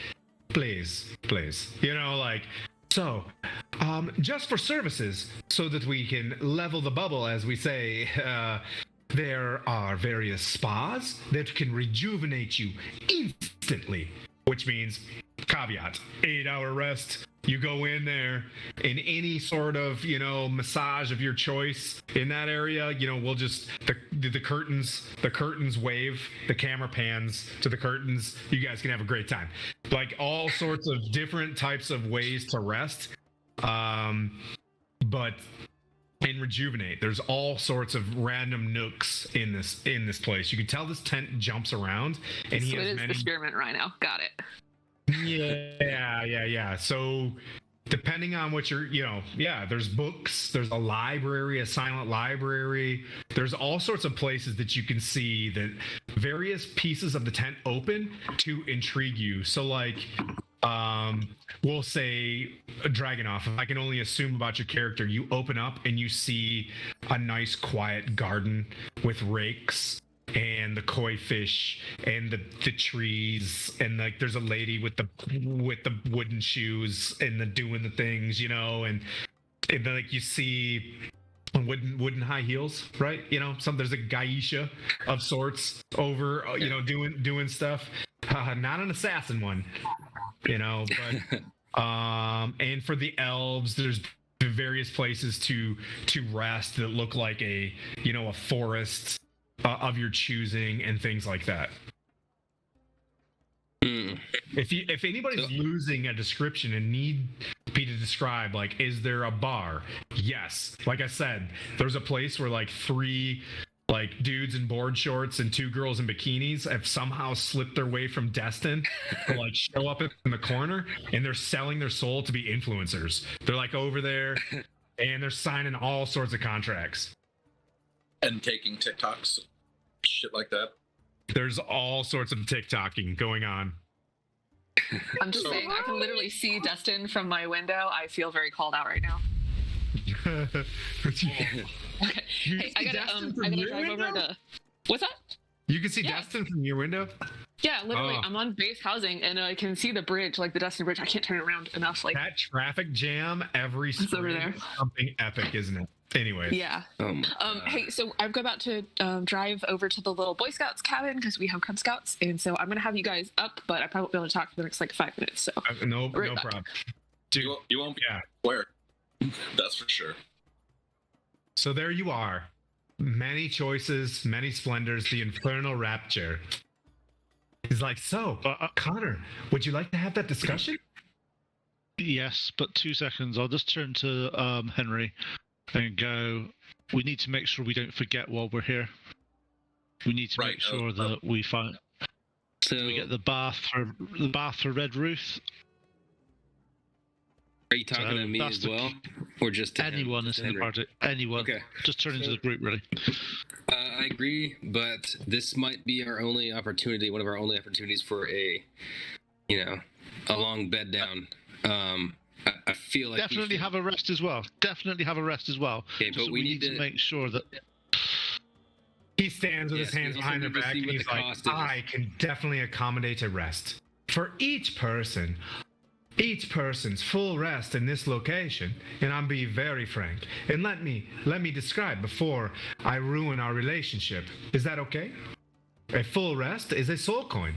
please. So, just for services, so that we can level the bubble, as we say, there are various spas that can rejuvenate you instantly, which means, caveat, 8-hour rest. You go in there in any sort of, massage of your choice in that area, we'll just, the curtains wave, the camera pans to the curtains. You guys can have a great time. Like all sorts of different types of ways to rest. But and rejuvenate. There's all sorts of random nooks in this place. You can tell this tent jumps around, and he So has it is many. the spearmint rhino. Got it. Yeah. So depending on what you're, there's books, there's a library, a silent library. There's all sorts of places that you can see that various pieces of the tent open to intrigue you. So like, we'll say Dragonoff, if I can only assume about your character, you open up and you see a nice quiet garden with rakes and the koi fish and the trees, and like there's a lady with the wooden shoes and the doing the things, and then like you see wooden high heels, right? There's a geisha of sorts over, doing stuff. Not an assassin one, but and for the elves, there's various places to rest that look like a forest of your choosing and things like that. If anybody's losing a description and need me to describe, like, is there a bar? Yes. Like I said, there's a place where like 3 like dudes in board shorts and 2 girls in bikinis have somehow slipped their way from Destin to like show up in the corner, and they're selling their soul to be influencers. They're like over there and they're signing all sorts of contracts. And taking TikToks, shit like that. There's all sorts of TikToking going on. I'm just saying, I can literally see Destin from my window. I feel very called out right now. Okay. Hey, I gotta drive over to. What's that? You can see Destin from your window? Yeah, literally. I'm on base housing and I can see the bridge, like the Destin Bridge. I can't turn it around enough. Like that traffic jam every it's over there. Something epic, isn't it? Anyways. Yeah. Hey, so I'm about to drive over to the little Boy Scouts cabin because we have Cub Scouts, and so I'm gonna have you guys up, but I probably won't be able to talk for the next like 5 minutes. So No problem. Dude, You won't be yeah. where. That's for sure. So there you are. Many choices, many splendors, the infernal rapture. He's like, so, Connor, would you like to have that discussion? Yes, but 2 seconds. I'll just turn to Henry and go, we need to make sure we don't forget while we're here. We need to make sure that we find... So we get the bath for Red Ruth. are you talking to me as well, or just to anyone him, is in the party? Anyone? Okay. Just turn into the group, really. I agree, but this might be our only opportunity, one of our only opportunities for a long bed down. I feel like definitely have a rest as well. Definitely have a rest as well. Okay, but we need to make sure that. He stands with his hands we behind their also back need and to see he's what the like, cost is. I can definitely accommodate a rest. For each person's full rest in this location, and I'm being very frank, and let me describe before I ruin our relationship. Is that okay? A full rest is a soul coin.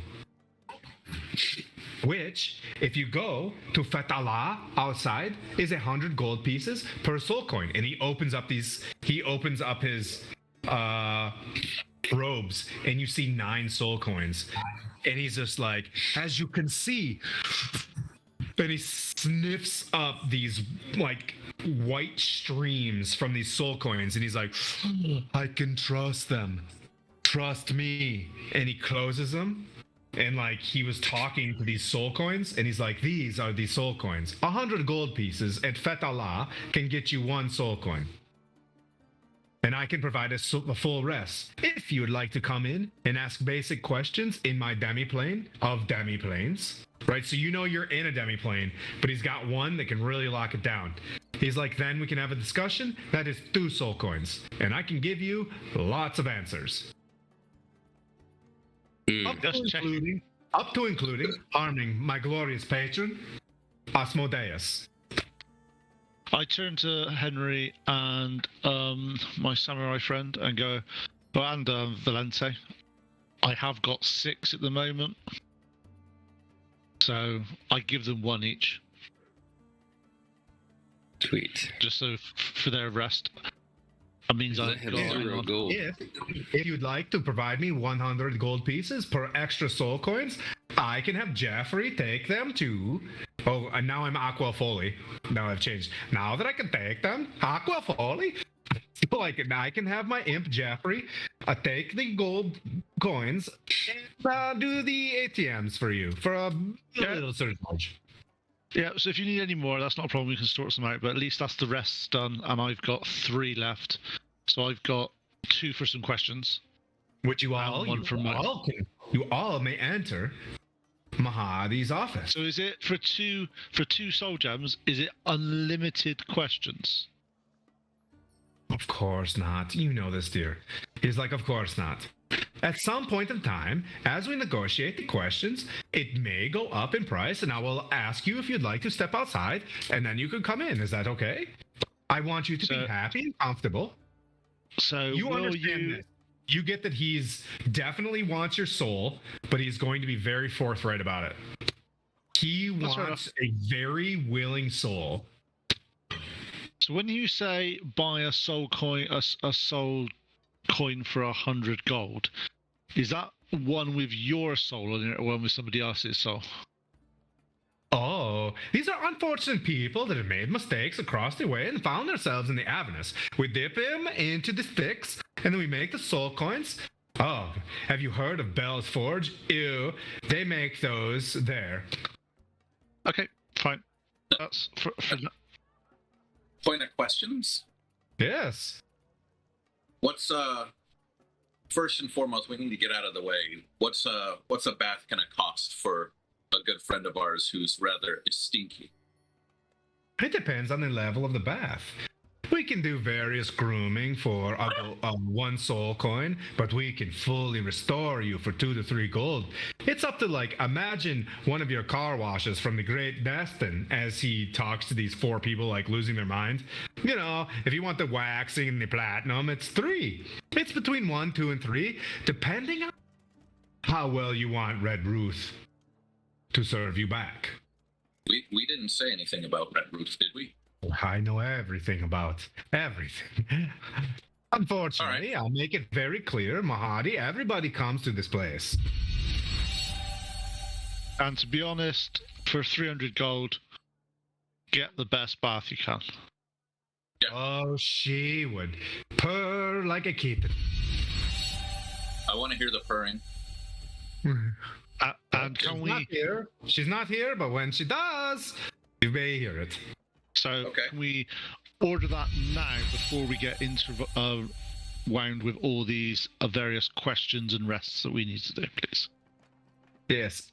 Which, if you go to Fatala outside, is 100 gold pieces per soul coin. And he opens up his robes, and you see 9 soul coins. And he's just like, as you can see, and he sniffs up these like white streams from these soul coins, and he's like, I can trust them. Trust me. And he closes them. And like he was talking to these soul coins, and he's like, these are the soul coins. 100 gold pieces at Fetala can get you 1 soul coin. And I can provide a full rest. If you would like to come in and ask basic questions in my demiplane of demiplanes, right? So you know you're in a demiplane, but he's got one that can really lock it down. He's like, then we can have a discussion. That is 2 soul coins. And I can give you lots of answers. Up to including harming my glorious patron, Asmodeus. I turn to Henry and my samurai friend and go, and Valente. I have got 6 at the moment, so I give them 1 each. Sweet. Just so for their rest. That means I've got gold. If you'd like to provide me 100 gold pieces per extra soul coins, I can have Jeffrey take them to... Oh, and now I'm Aqua Foley. Now I've changed. Now that I can take them, Aqua Foley, so I can have my imp Jeffrey take the gold coins and do the ATMs for you for a little surcharge. Yeah, so if you need any more, that's not a problem. We can sort some out. But at least that's the rest done, and I've got 3 left. So I've got 2 for some questions. Which you all may enter Mahadi's office. So is it for two soul gems? Is it unlimited questions? Of course not. You know this, dear. He's like, of course not. At some point in time, as we negotiate the questions, it may go up in price, and I will ask you if you'd like to step outside, and then you can come in. Is that okay? I want you to be happy and comfortable. So you understand this. You get that he's definitely wants your soul, but he's going to be very forthright about it. He wants a very willing soul. So when you say buy a soul coin, a soul coin for 100 gold, is that one with your soul in it or one with somebody else's soul? Oh, these are unfortunate people that have made mistakes across the way and found themselves in the Avernus. We dip them into the sticks, and then we make the soul coins. Oh, have you heard of Bell's Forge? Ew, they make those there. Okay, fine. That's for Point of questions. Yes. What's first and foremost, we need to get out of the way. What's a bath gonna cost for a good friend of ours who's rather stinky? It depends on the level of the bath. We can do various grooming for a 1 soul coin, but we can fully restore you for 2 to 3 gold. It's up to, like, imagine one of your car washes from the Great Destin as he talks to these 4 people, like, losing their minds. You know, if you want the waxing and the platinum, it's 3. It's between 1, 2, and 3, depending on how well you want Red Ruth to serve you back. We didn't say anything about Red Roof, did we? I know everything about everything. Unfortunately, I'll make it very clear, Mahadi, everybody comes to this place. And to be honest, for 300 gold, get the best bath you can. Yeah. Oh, she would purr like a kitten. I want to hear the purring. And can we... She's not here, but when she does, you may hear it. So can we order that now before we get into wound with all these various questions and rests that we need to do, please? Yes.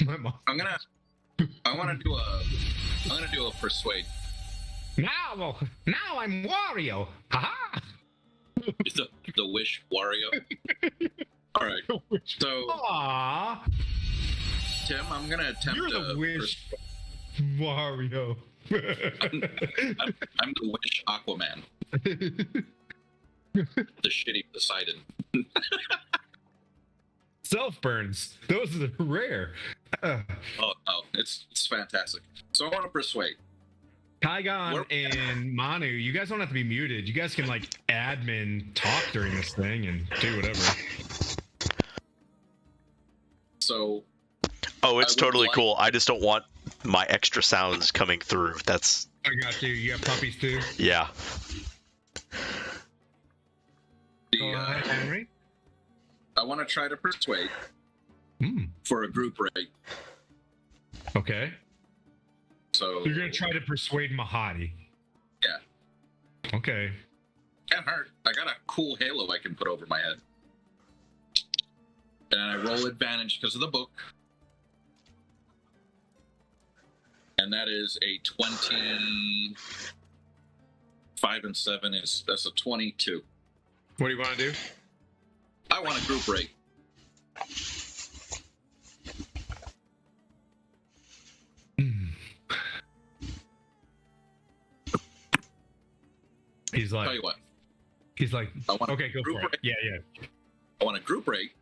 My mom. I'm gonna do a persuade. Now I'm Wario. Haha. the wish Wario. All right. So, Aww. Tim, I'm gonna attempt. You're the wish Wario. I'm the wish Aquaman. The shitty Poseidon. Self burns. Those are rare. Oh, it's fantastic. So I want to persuade. Tygon and Manu, you guys don't have to be muted. You guys can like admin talk during this thing and do whatever. So. Oh, it's totally cool. I just don't want my extra sounds coming through. That's. I got you. You got puppies too. Yeah. Go ahead, Henry. I want to try to persuade for a group rate. Okay. So you're gonna try to persuade Mahadi. Yeah. Okay. Can't hurt. I got a cool halo I can put over my head. And I roll advantage because of the book. And that is a 20. 5 and 7 that's a 22. What do you want to do? I want a group rate. He's like. Tell you what. He's like. Okay, go for it. Rate. Yeah. I want a group rate,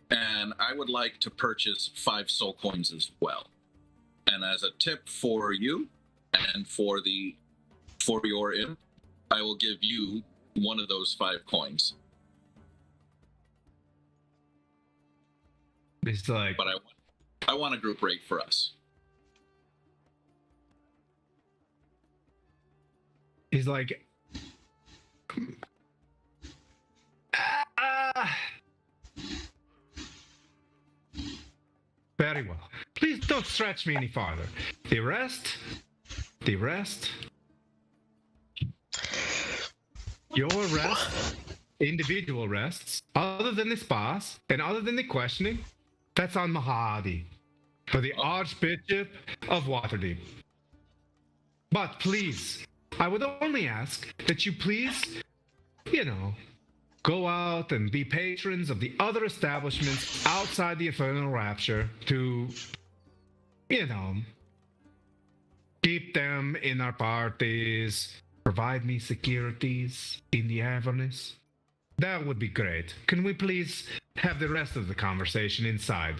and I would like to purchase 5 soul coins as well. And as a tip for you, and for your imp, I will give you one of those 5 coins. It's like. But I want a group rate for us. He's like. Very well. Please don't stretch me any farther. The rest, your rest, individual rests, other than the spas and other than the questioning, that's on Mahadi for the Archbishop of Waterdeep. But please, I would only ask that you please, go out and be patrons of the other establishments outside the Infernal Rapture to, keep them in our parties, provide me securities in the Avernus. That would be great. Can we please have the rest of the conversation inside?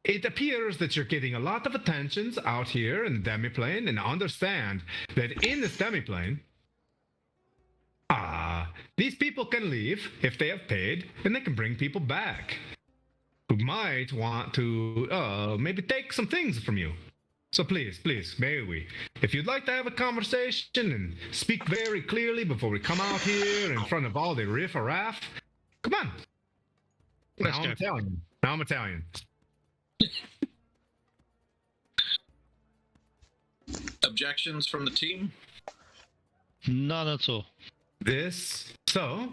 It appears that you're getting a lot of attentions out here in the demiplane, and understand that in this demiplane, these people can leave if they have paid, and they can bring people back who might want to maybe take some things from you. So please, may we? If you'd like to have a conversation and speak very clearly before we come out here in front of all the riff-a-raff, come on. Now I'm Italian. Objections from the team? None at all. So,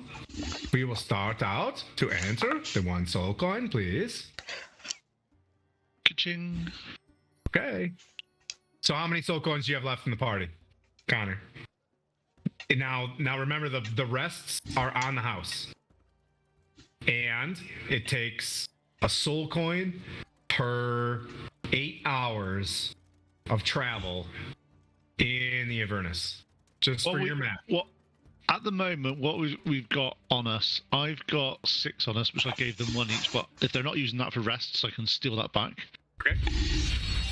we will start out to enter the 1 soul coin, please. Ka-ching. Okay. So how many soul coins do you have left in the party, Connor? And now remember, the rests are on the house. And it takes a soul coin per 8 hours of travel in the Avernus. Just for your map. At the moment, what we've got on us, I've got 6 on us, which I gave them 1 each, but if they're not using that for rests, I can steal that back. Okay.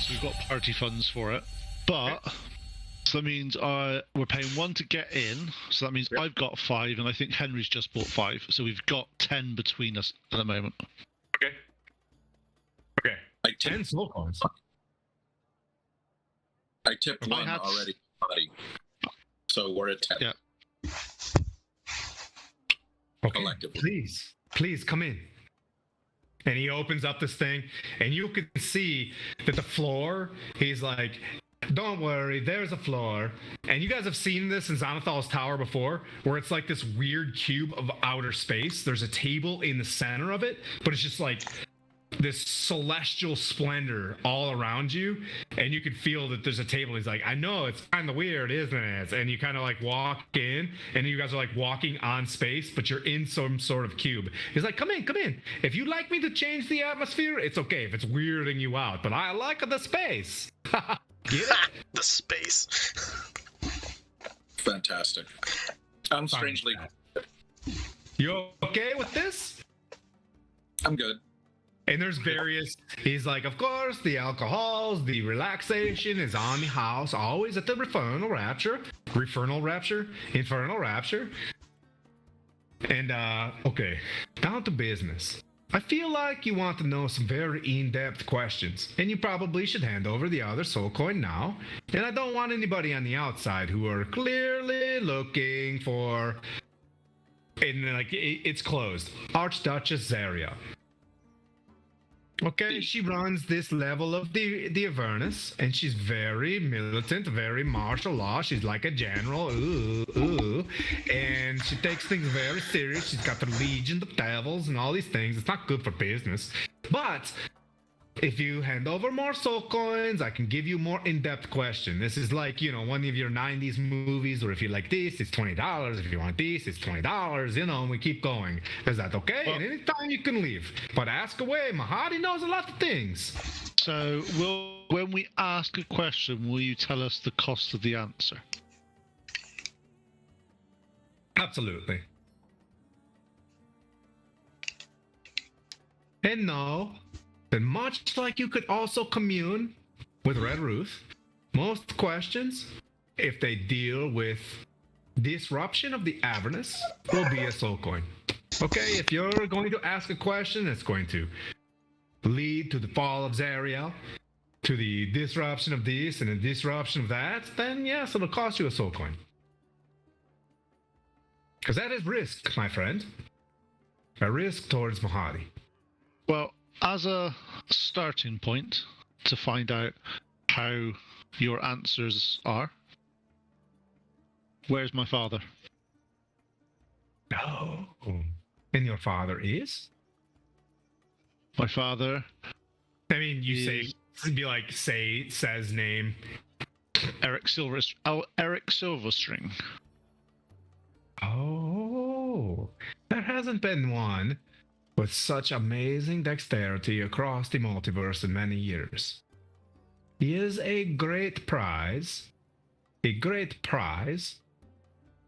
so we've got party funds for it. But so that means we're paying 1 to get in. So that means I've got 5, and I think Henry's just bought 5. So we've got 10 between us at the moment. Okay. Okay. 10 soul coins. I tipped one already, buddy. So we're at 10. Yeah. Okay. Collectively. Please come in. And he opens up this thing, and you can see that the floor, he's like, don't worry, there's a floor. And you guys have seen this in Xanathal's tower before, where it's like this weird cube of outer space. There's a table in the center of it, but it's just like this celestial splendor all around you, and you can feel that there's a table. He's like, I know, it's kind of weird, isn't it? And you kind of like walk in, and you guys are like walking on space, but you're in some sort of cube. He's like, come in. If you'd like me to change the atmosphere, it's okay if it's weirding you out, but I like the space. Get it? The space. Fantastic. I'm strangely. You okay with this? I'm good. And there's various, he's like, of course, the alcohols, the relaxation is on the house, always at the infernal rapture. And, okay, down to business. I feel like you want to know some very in-depth questions, and you probably should hand over the other soul coin now. And I don't want anybody on the outside who are clearly looking for, and like, it's closed. Archduchess Zaria. Okay, she runs this level of the Avernus, and she's very militant, very martial law. She's like a general, and she takes things very serious. She's got the Legion of Devils and all these things. It's not good for business. But if you hand over more soul coins, I can give you more in-depth question. This is like, one of your 90s movies, or if you like this, it's $20. If you want this, it's $20, and we keep going. Is that okay? Well, and anytime you can leave. But ask away. Mahadi knows a lot of things. So, when we ask a question, will you tell us the cost of the answer? Absolutely. And no. And much like you could also commune with Red Ruth, most questions, if they deal with disruption of the Avernus, will be a soul coin. Okay, if you're going to ask a question that's going to lead to the fall of Zariel, to the disruption of this and the disruption of that, then yes, it'll cost you a soul coin. Because that is risk, my friend. A risk towards Mahadi. Well, as a starting point to find out how your answers are, where's my father? Oh. And your father is? My father. I mean, says name. Eric Silverstring. Oh. There hasn't been one with such amazing dexterity across the multiverse in many years. He is a great prize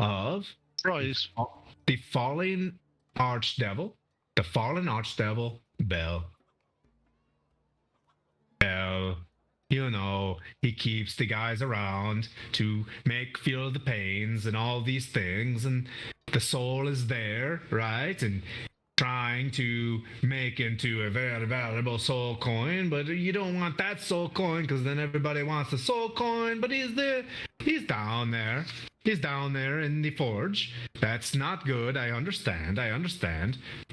of the fallen archdevil, Bell. He keeps the guys around to feel the pains and all these things, and the soul is there, right? And trying to make into a very valuable soul coin, but you don't want that soul coin because then everybody wants the soul coin. But he's down there in the forge. That's not good. I understand,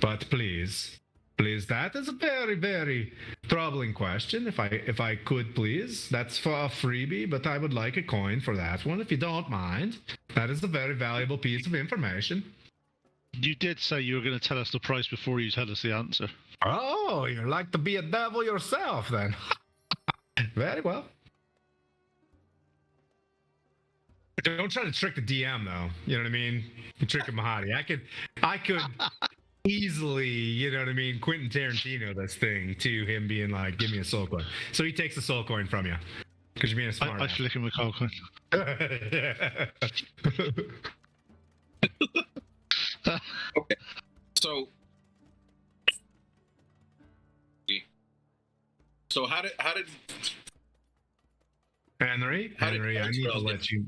but please, that is a very, very troubling question. If I could, please, that's for a freebie, but I would like a coin for that one if you don't mind. That is a very valuable piece of information. You did say you were going to tell us the price before you tell us the answer. Oh, you like to be a devil yourself, then. Very well. Don't try to trick the DM, though. You know what I mean? You're tricking Mahadi. I could easily, Quentin Tarantino this thing to him being like, give me a soul coin. So he takes the soul coin from you. Because you're being a smart I flick him a soul coin. Okay. So how did Henry, How did I need to Elturel let you.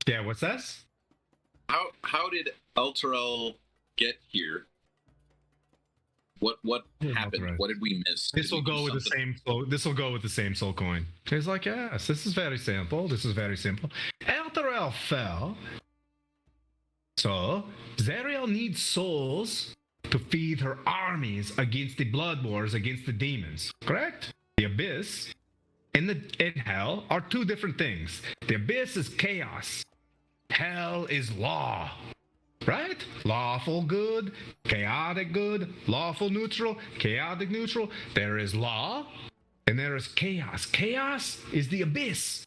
Yeah, what's that? How did Elturel get here? What happened? Elturel. What did we miss? This will Did we do go with the something? same soul. This will go with the same soul coin. He's like, yes, this is very simple. This is very simple. Elturel fell. So Zariel needs souls to feed her armies against the blood wars against the demons. Correct? The abyss and hell are two different things. The abyss is chaos. Hell is law. Right? Lawful good, chaotic good, lawful neutral, chaotic neutral. There is law and there is chaos. Chaos is the abyss.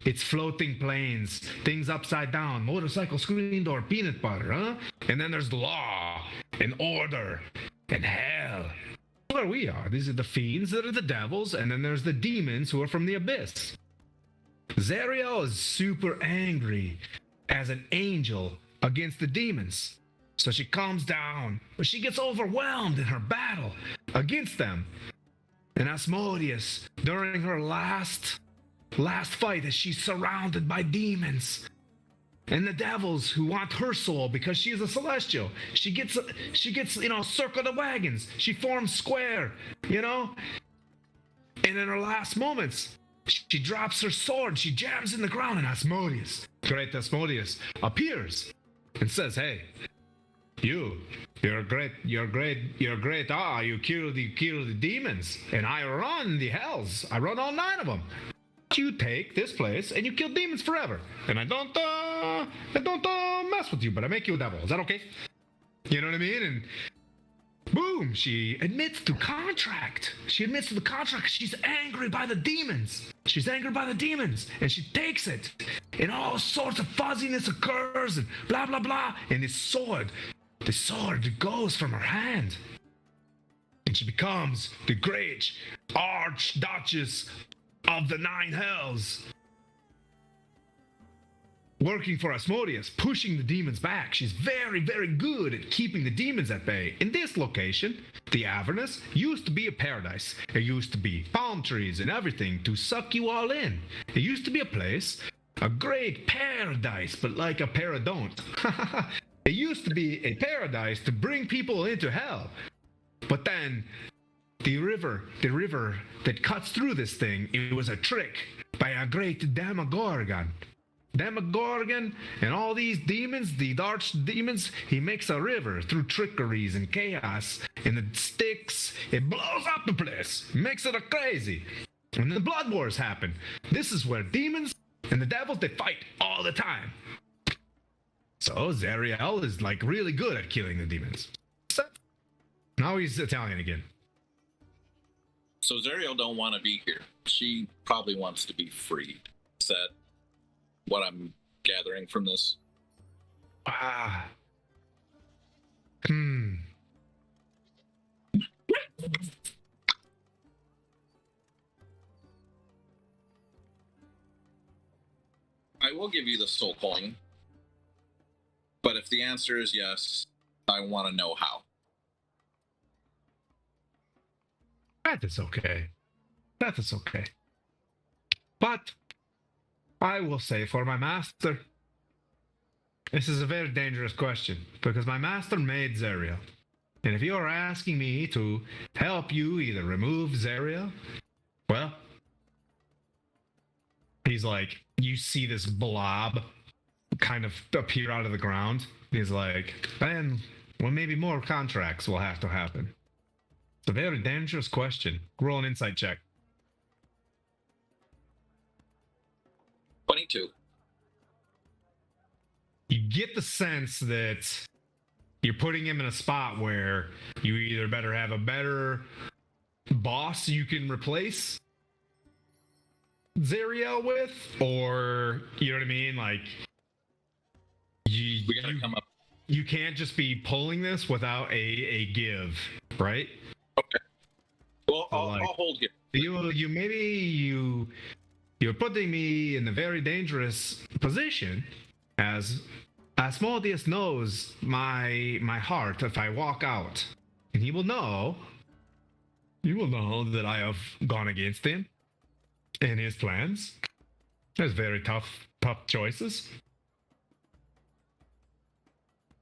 It's floating planes, things upside down, motorcycle screen door, peanut butter, huh? And then there's law and order and hell. Where we are, these are the fiends that are the devils, and then there's the demons who are from the abyss. Zariel is super angry as an angel against the demons. So she calms down, but she gets overwhelmed in her battle against them. And Asmodeus, during her last fight, as she's surrounded by demons and the devils who want her soul because she is a celestial, she gets circle the wagons. She forms square, and in her last moments, she drops her sword. She jams in the ground, and Asmodeus, great Asmodeus, appears and says, "Hey, you're great. You kill the demons, and I run the hells. I run all 9 of them. You take this place and you kill demons forever, and I don't mess with you, but I make you a devil. Is that okay?" You know what I mean? And boom, she admits to contract. She's angry by the demons. And she takes it, and all sorts of fuzziness occurs, and blah blah blah. And the sword goes from her hand, and she becomes the great Archduchess of the 9 hells, working for Asmodeus, pushing the demons back. She's very, very good at keeping the demons at bay. In this location, the Avernus used to be a paradise. There used to be palm trees and everything to suck you all in. It used to be a place, a great paradise, but like a paradont. It used to be a paradise to bring people into hell. But then the river that cuts through this thing, it was a trick by a great Demogorgon. Demogorgon and all these demons, the arch demons, he makes a river through trickeries and chaos, and it sticks, it blows up the place, makes it a crazy. And the blood wars happen. This is where demons and the devils, they fight all the time. So Zariel is like really good at killing the demons. Now he's Italian again. So Zariel don't want to be here. She probably wants to be freed. Is that what I'm gathering from this? I will give you the soul coin, but if the answer is yes, I want to know how. That is okay. But I will say for my master, this is a very dangerous question, because my master made Zariel. And if you are asking me to help you either remove Zariel, well, he's like, you see this blob kind of appear out of the ground. He's like, then, well, maybe more contracts will have to happen. It's a very dangerous question. Roll an insight check. 22. You get the sense that you're putting him in a spot where you either better have a better boss you can replace Zariel with, or, you know what I mean? Like, We gotta come up. You can't just be pulling this without a give, right? Okay. Well, So, I'll hold here. You're putting me in a very dangerous position, as Asmodeus knows my heart if I walk out, and he will know that I have gone against him and his plans, There's very tough choices.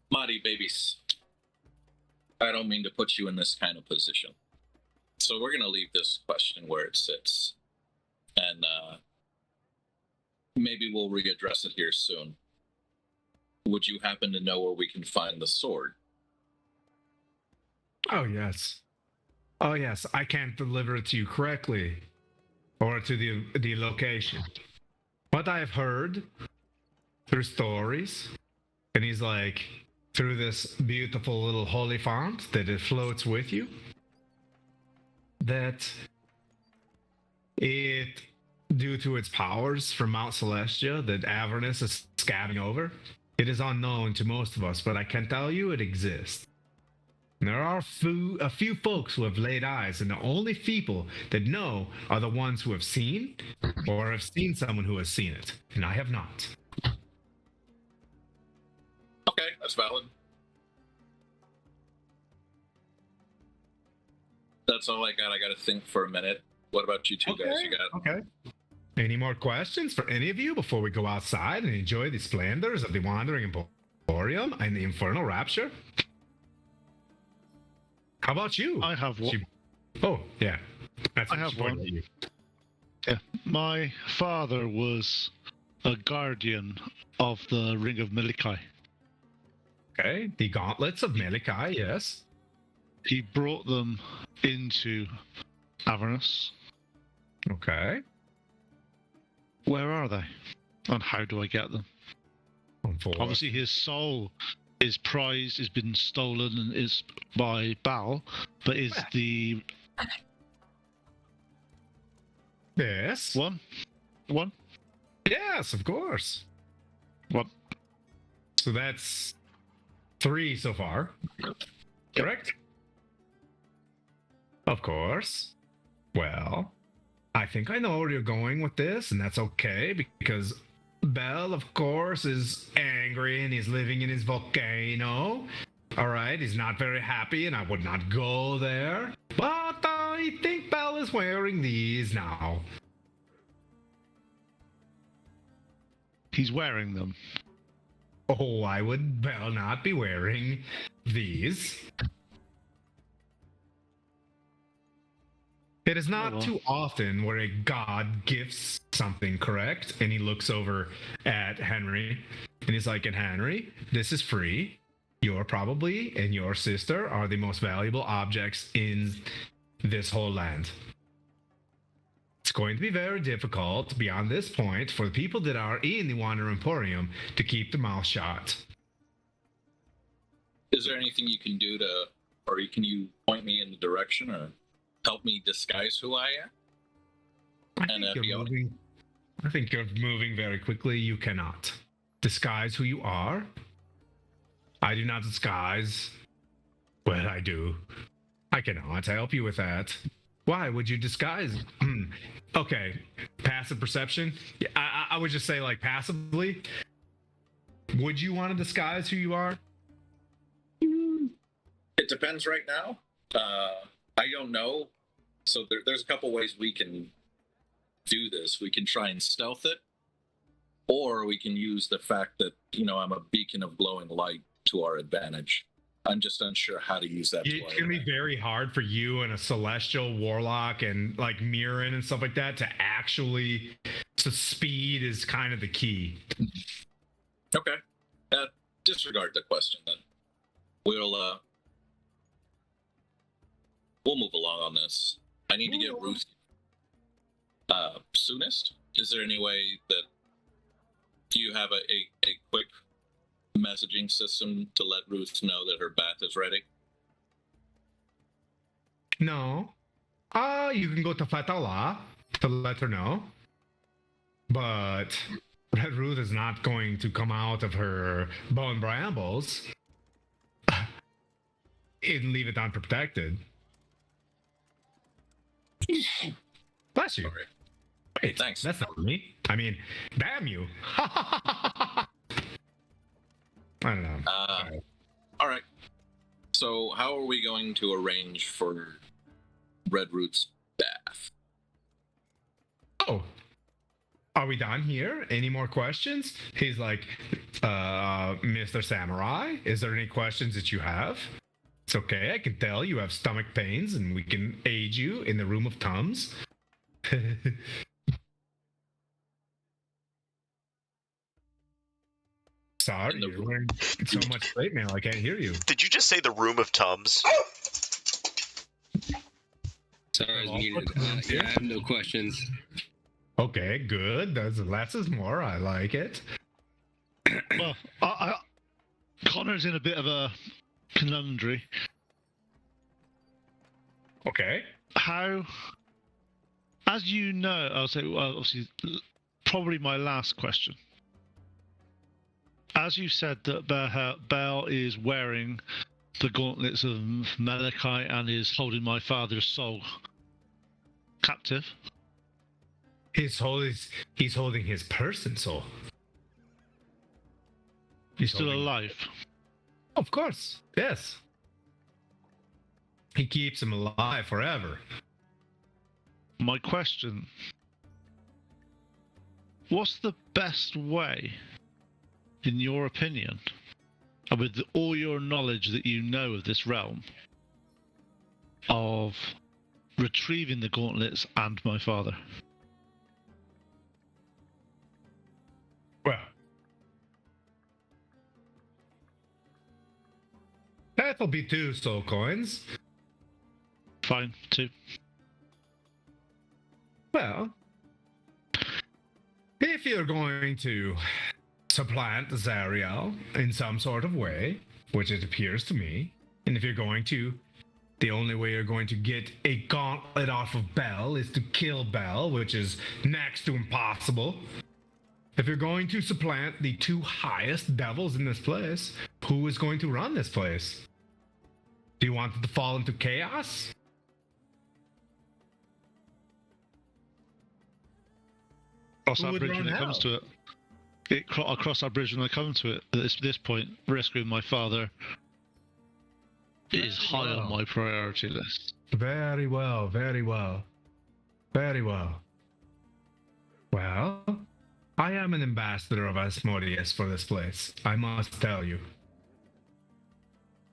Marty, babies. I don't mean to put you in this kind of position. So we're going to leave this question where it sits. And maybe we'll readdress it here soon. Would you happen to know where we can find the sword? Oh, yes. Oh, yes. I can't deliver it to you correctly. Or to the location. What I have heard through stories, and he's like, through this beautiful little holy font that it floats with you, that it, due to its powers from Mount Celestia that Avernus is scouting over, it is unknown to most of us, but I can tell you it exists. And there are a few folks who have laid eyes, and the only people that know are the ones who have seen, or have seen someone who has seen it, and I have not. Okay, that's valid. That's all I got. I got to think for a minute. What about you two guys? You got? Okay. Any more questions for any of you before we go outside and enjoy the splendors of the Wandering Emporium and the Infernal Rapture? How about you? I have one. Oh, yeah. That's I have one. You. Yeah. My father was a guardian of the Ring of Milikai. Okay. The Gauntlets of Milikai, yes. He brought them into Avernus. Okay. Where are they? And how do I get them? Obviously, his soul, his prize, has been stolen and is by Baal, but is the yes one? Yes, of course. What? So that's 3 so far. Correct? Of course. Well, I think I know where you're going with this, and that's okay, because Bell, of course, is angry and he's living in his volcano. Alright, he's not very happy, and I would not go there. But I think Bell is wearing these now. He's wearing them. Oh, I would Bell not be wearing these. It is not too often where a god gifts something, correct? And he looks over at Henry, and he's like, and Henry, this is free. You're probably, and your sister are the most valuable objects in this whole land. It's going to be very difficult beyond this point for the people that are in the Wandering Emporium to keep their mouth shut. Is there anything you can do to, or can you point me in the direction, or help me disguise who I am? I think you're moving very quickly. You cannot disguise who you are. I do not disguise. Well, I do. I cannot help you with that. Why would you disguise? Okay, passive perception. Yeah, I would just say, like, passively. Would you want to disguise who you are? It depends right now. I don't know. So there's a couple ways we can do this. We can try and stealth it, or we can use the fact that, I'm a beacon of glowing light to our advantage. I'm just unsure how to use that. It's going to be very hard for you and a celestial warlock and like Mirren and stuff like that to actually. So speed is kind of the key. Okay. Disregard the question then. We'll move along on this. I need to get Ruth soonest. Is there any way that you have a quick messaging system to let Ruth know that her bath is ready? No. You can go to Fatala to let her know. But Red Ruth is not going to come out of her bone brambles and leave it unprotected. Bless you. Sorry. Wait, thanks. That's not me. I mean, damn you. I don't know. All right. So how are we going to arrange for Red Root's bath? Oh. are we done here? Any more questions? He's like, Mr. Samurai, is there any questions that you have? It's okay, I can tell you have stomach pains and we can aid you in the room of Tums. Sorry, you're wearing so much plate mail, I can't hear you. Did you just say the room of Tums? Sorry, I was muted. Yeah, I have no questions. Okay, good. That's less is more. I like it. Well, Connor's in a bit of a conundrum. Okay. How, as you know, I'll say, well, obviously, probably my last question. As you said that Bell is wearing the gauntlets of Malachi and is holding my father's soul captive. He's holding his person soul. He's still alive. Of course, yes. He keeps him alive forever. My question: what's the best way, in your opinion, and with all your knowledge that you know of this realm, of retrieving the gauntlets and my father? Well, that'll be 2 soul coins. Fine, 2. Well, if you're going to supplant Zariel in some sort of way, which it appears to me, and if you're going to, the only way you're going to get a gauntlet off of Bell is to kill Bell, which is next to impossible. If you're going to supplant the 2 highest devils in this place, who is going to run this place? Do you want it to fall into chaos? Cross that bridge when it comes to it. I'll cross that bridge when I come to it. At this point, rescuing my father is high on my priority list. Very well, very well. Very well. Well, I am an ambassador of Asmodeus for this place, I must tell you.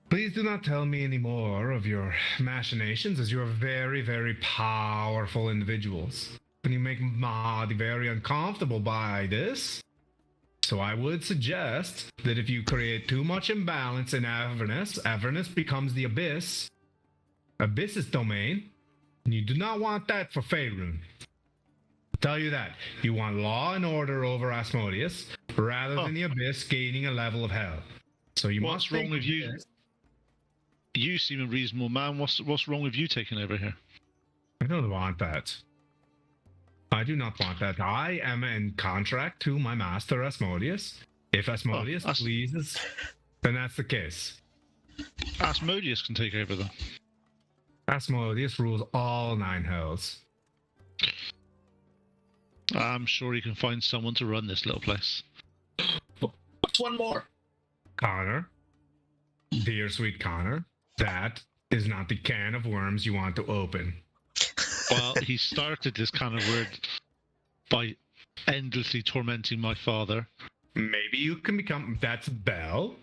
Please do not tell me any more of your machinations, as you are very, very powerful individuals. And you make Mahdi very uncomfortable by this. So I would suggest that if you create too much imbalance in Avernus, Avernus becomes the Abyss. Abyss's domain. And you do not want that for Faerun. I'll tell you that. You want law and order over Asmodeus, rather than the Abyss gaining a level of hell. So you What's wrong with you? You seem a reasonable man. What's wrong with you taking over here? I don't want that. I do not want that. I am in contract to my master Asmodeus. If Asmodeus pleases, then that's the case. Asmodeus can take over then. Asmodeus rules all 9 hells. I'm sure he can find someone to run this little place. What's one more? Connor, dear sweet Connor, that is not the can of worms you want to open. Well, he started this kind of word by endlessly tormenting my father. Maybe you can become... That's Bell.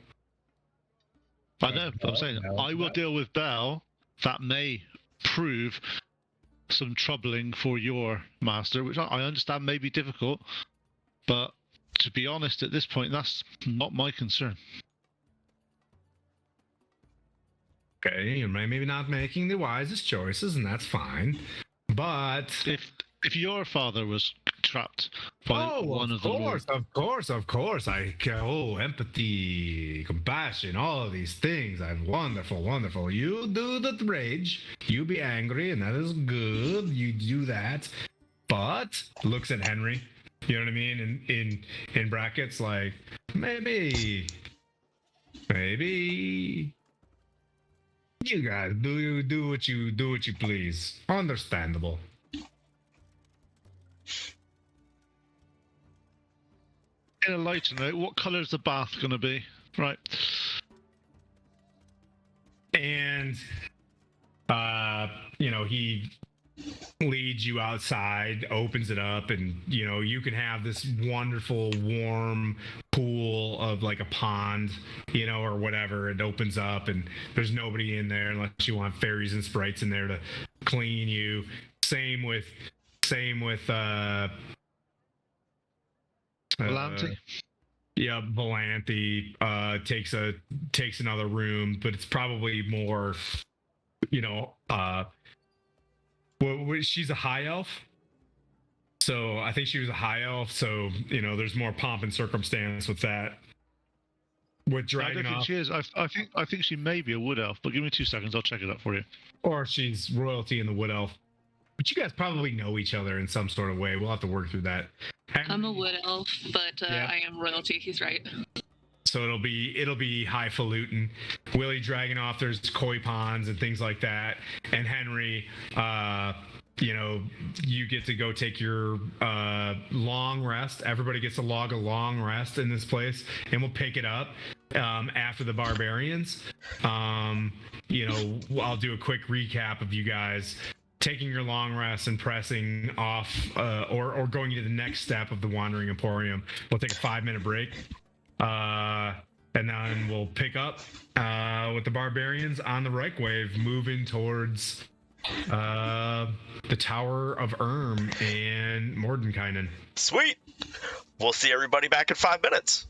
I know, but I'm saying I will deal with Bell. That may prove some troubling for your master, which I understand may be difficult, but to be honest, at this point, that's not my concern. Okay, you're maybe not making the wisest choices, and that's fine. But if your father was trapped by one of the Lord... Of course. Empathy, compassion, all of these things. I'm wonderful. You do the rage. You be angry, and that is good. You do that. But looks at Henry. You know what I mean? In brackets, like maybe. You guys do what you please. Understandable. In a lighter note, what color is the bath going to be? Right. And he leads you outside, opens it up, and you can have this wonderful warm pool of like a pond, or whatever. It opens up and there's nobody in there unless you want fairies and sprites in there to clean you. Same with Volante? Yeah, Volanthe takes another room, but it's probably more, she's a high elf. So I think she was a high elf. So, there's more pomp and circumstance with that. With Dragonoff. I don't think she is. I think she may be a wood elf, but give me 2 seconds. I'll check it up for you. Or she's royalty in the wood elf. But you guys probably know each other in some sort of way. We'll have to work through that. I'm a wood elf, but Yeah. I am royalty. He's right. So it'll be highfalutin. Willie Dragonoff, there's koi ponds and things like that. And Henry, you get to go take your long rest. Everybody gets to log a long rest in this place, and we'll pick it up after the barbarians. I'll do a quick recap of you guys taking your long rest and pressing off or going to the next step of the Wandering Emporium. We'll take a 5-minute break. And then we'll pick up with the barbarians on the Reichwave, moving towards the Tower of and Mordenkainen. Sweet. We'll see everybody back in 5 minutes.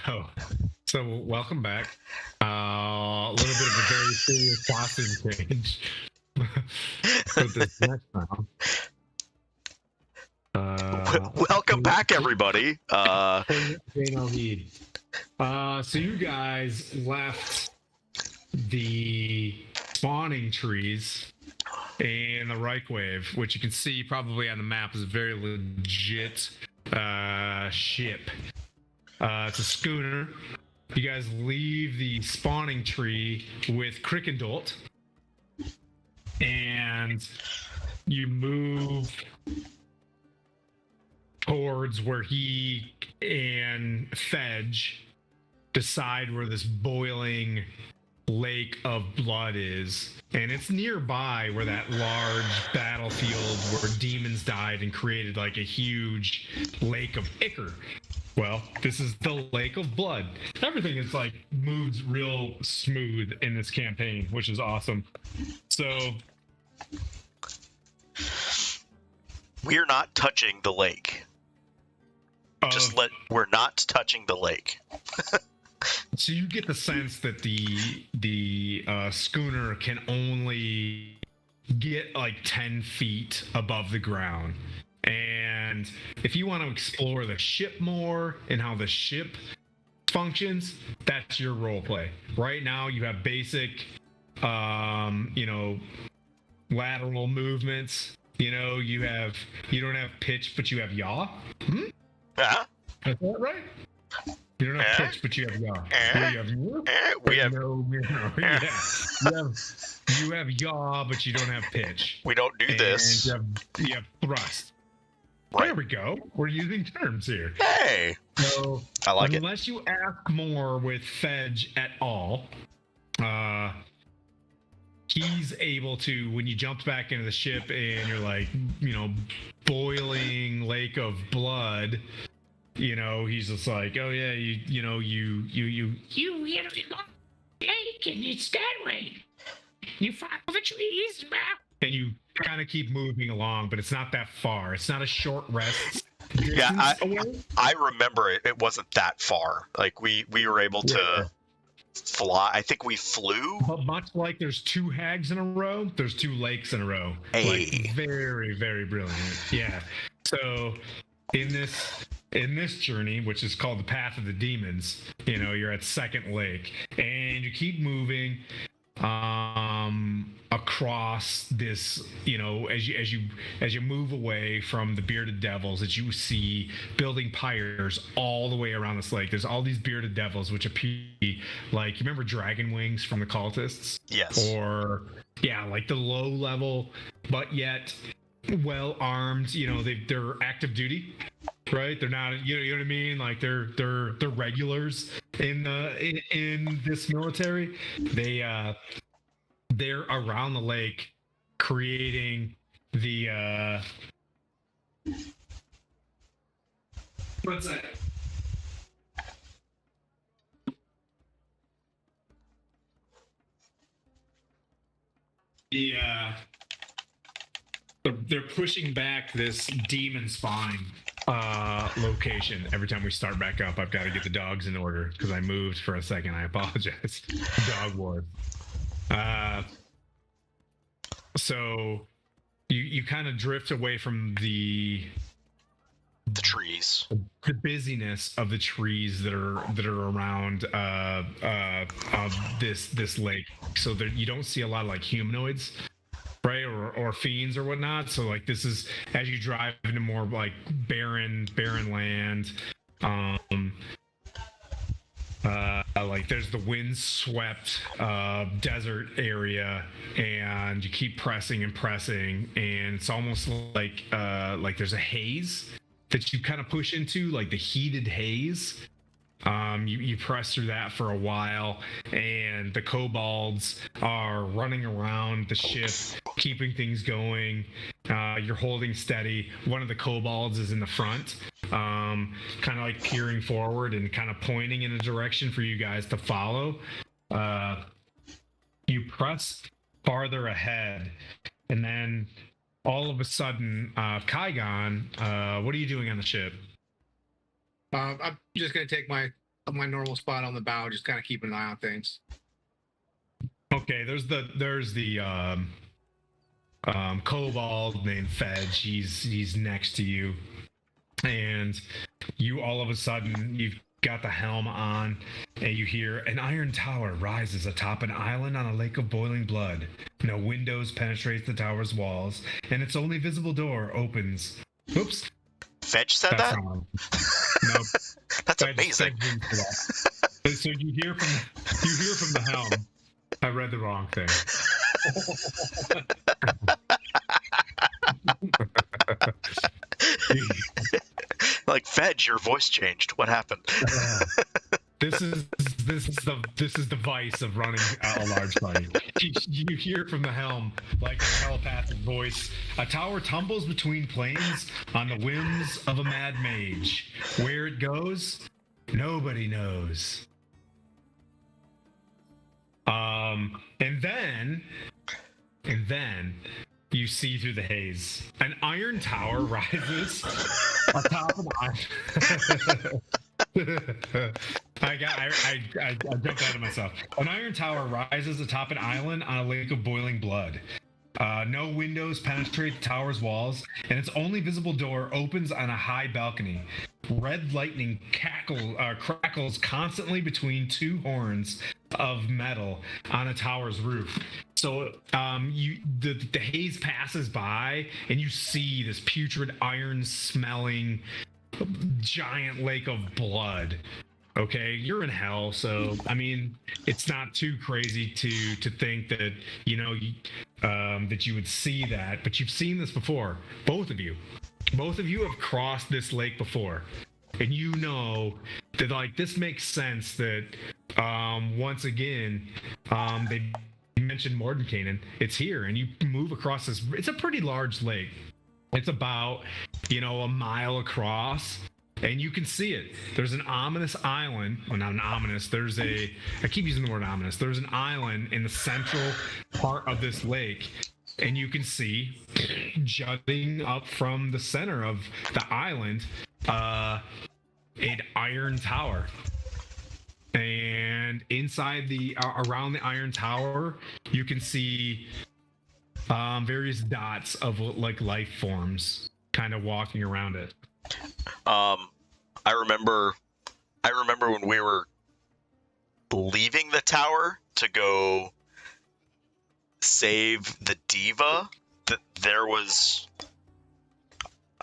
So welcome back. A little bit of a very serious costume change. With this next round. Welcome back, everybody. So you guys left the spawning trees in the Reichwave, which you can see probably on the map is a very legit ship. It's a schooner. You guys leave the spawning tree with Crickendolt, and you move towards where he and Fedge decide where this boiling lake of blood is, and it's nearby where that large battlefield where demons died and created like a huge lake of ichor. Well, this is the lake of blood. Everything is like moves real smooth in this campaign, which is awesome. So we're not touching the lake. We're not touching the lake. So you get the sense that the schooner can only get like 10 feet above the ground. And if you want to explore the ship more and how the ship functions, that's your role play. Right now you have basic, lateral movements. You don't have pitch, but you have yaw. Yeah. Is that right? You don't have pitch, but you have yaw. You have yaw, but you don't have pitch. We don't do this. You have thrust. Right. There we go. We're using terms here. Hey. So I like it. Unless you ask more with Fedge at all, he's able to, when you jump back into the ship and you're like, boiling lake of blood, he's just like, oh yeah, you lake and it's that way. You follow the trees, and you kind of keep moving along, but it's not that far. It's not a short rest. Yeah, I remember it. It wasn't that far. Like we were able to fly. I think we flew. But much like there's two hags in a row, there's two lakes in a row. Hey. Like very, very brilliant. Yeah. So in this journey, which is called the Path of the Demons, you're at Second Lake, and you keep moving across this, as you move away from the bearded devils that you see building pyres all the way around this lake. There's all these bearded devils which appear like, you remember dragon wings from the cultists? Yes. Or like the low level but yet well armed, they're active duty, right? They're not, you know what I mean? Like they're regulars in this military. They're around the lake creating the what's that? They're pushing back this demon spawning location. Every time we start back up, I've got to get the dogs in order because I moved for a second. I apologize. Dog ward. So you kind of drift away from the trees, the busyness of the trees that are around this lake. So there, you don't see a lot of like humanoids, right, or fiends or whatnot. So like this is as you drive into more like barren land. Like there's the windswept desert area, and you keep pressing and it's almost like there's a haze that you kind of push into, like the heated haze. You press through that for a while, and the kobolds are running around the ship, keeping things going. You're holding steady. One of the kobolds is in the front, kind of like peering forward and kind of pointing in a direction for you guys to follow. You press farther ahead, and then all of a sudden, Kaigon, what are you doing on the ship? I'm just going to take my my normal spot on the bow, just kind of keeping an eye on things. Okay, there's the kobold named Fedge. He's next to you, and you all of a sudden you've got the helm on, and you hear an iron tower rises atop an island on a lake of boiling blood. No windows penetrate the tower's walls, and its only visible door opens. Oops. Fetch said that? Nope. That's Fedge amazing. didn't say that. So you hear from the helm. I read the wrong thing. Like, Fedge, your voice changed. What happened? This is the vice of running a large party. You hear from the helm like a telepathic voice. A tower tumbles between planes on the whims of a mad mage. Where it goes, nobody knows. And then you see through the haze an iron tower rises atop an island. I jumped out of myself. An iron tower rises atop an island on a lake of boiling blood. No windows penetrate the tower's walls, and its only visible door opens on a high balcony. Red lightning crackles constantly between two horns of metal on a tower's roof. So the haze passes by, and you see this putrid iron-smelling giant lake of blood. Okay, you're in hell, so I mean, it's not too crazy to think that that you would see that, but you've seen this before. Both of you have crossed this lake before, and you know that like this makes sense. That once again, they mentioned Mordenkainen. It's here, and you move across this. It's a pretty large lake. It's about a mile across. And you can see it. There's an ominous island. Well, not an ominous. I keep using the word ominous. There's an island in the central part of this lake. And you can see, jutting up from the center of the island, an iron tower. And inside around the iron tower, you can see various dots of like life forms kind of walking around it. I remember when we were leaving the tower to go save the diva, that there was,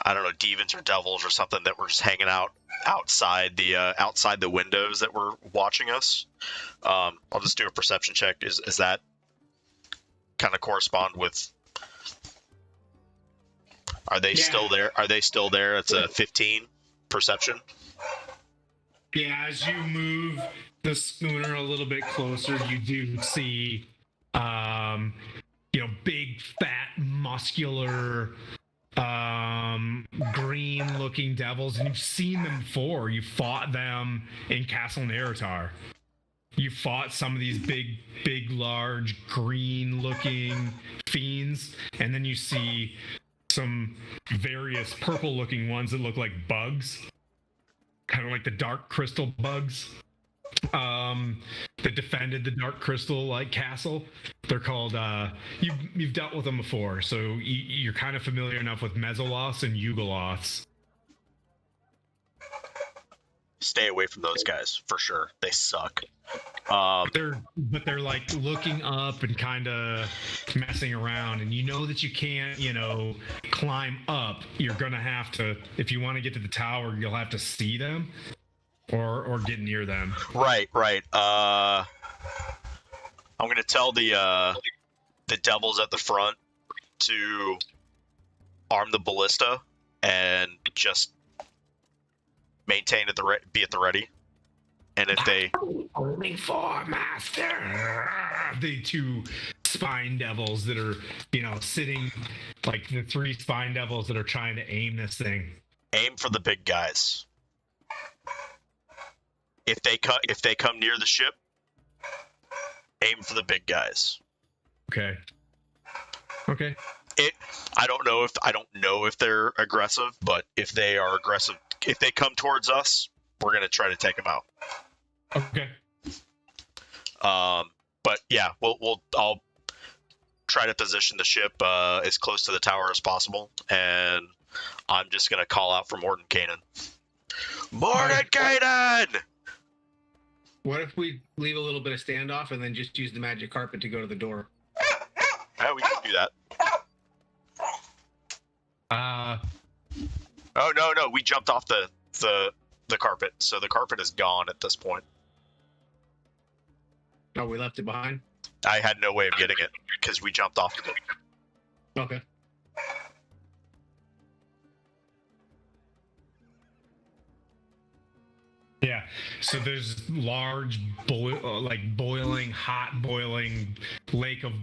I don't know, demons or devils or something that were just hanging out outside the windows that were watching us. I'll just do a perception check. Is that kind of correspond with? Are they still there? Are they still there? It's a 15 perception. Yeah, as you move the schooner a little bit closer, you do see, big, fat, muscular, green-looking devils, and you've seen them before. You fought them in Castle Neratar. You fought some of these big, large, green-looking fiends, and then you see some various purple-looking ones that look like bugs, kind of like the dark crystal bugs that defended the dark crystal like castle. They're called you've dealt with them before, so you're kind of familiar enough with Mesoloths and Yugoloths. Stay away from those guys for sure. They suck. They're like looking up and kind of messing around, and you know that you can't climb up. You're gonna have to, if you want to get to the tower, you'll have to see them or get near them. Right. I'm gonna tell the devils at the front to arm the ballista and just maintain be at the ready. And if they only for master, the two spine devils that are sitting, like the three spine devils that are trying to aim this thing. Aim for the big guys. If they come near the ship, aim for the big guys. Okay. I don't know if they're aggressive, but if they are aggressive, if they come towards us, we're gonna try to take them out. Okay. But yeah, I'll try to position the ship as close to the tower as possible, and I'm just gonna call out for Mordenkainen. Mordenkainen! What if we leave a little bit of standoff and then just use the magic carpet to go to the door? Yeah, we can do that. Oh no, we jumped off the carpet, so the carpet is gone at this point. Oh, we left it behind? I had no way of getting it because we jumped off of it. Okay. Yeah. So there's large, boiling, hot, boiling lake of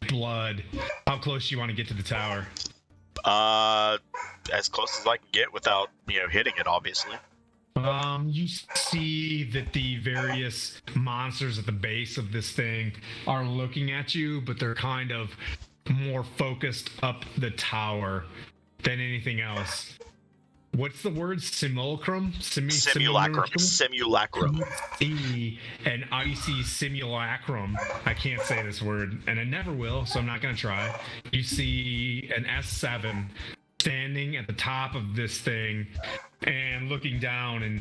blood. How close do you want to get to the tower? As close as I can get without, hitting it, obviously. You see that the various monsters at the base of this thing are looking at you, but they're kind of more focused up the tower than anything else. What's the word? Simulacrum? Simulacrum. Simulacrum. See an icy simulacrum. I can't say this word, and I never will, so I'm not going to try. You see an S7 standing at the top of this thing and looking down, and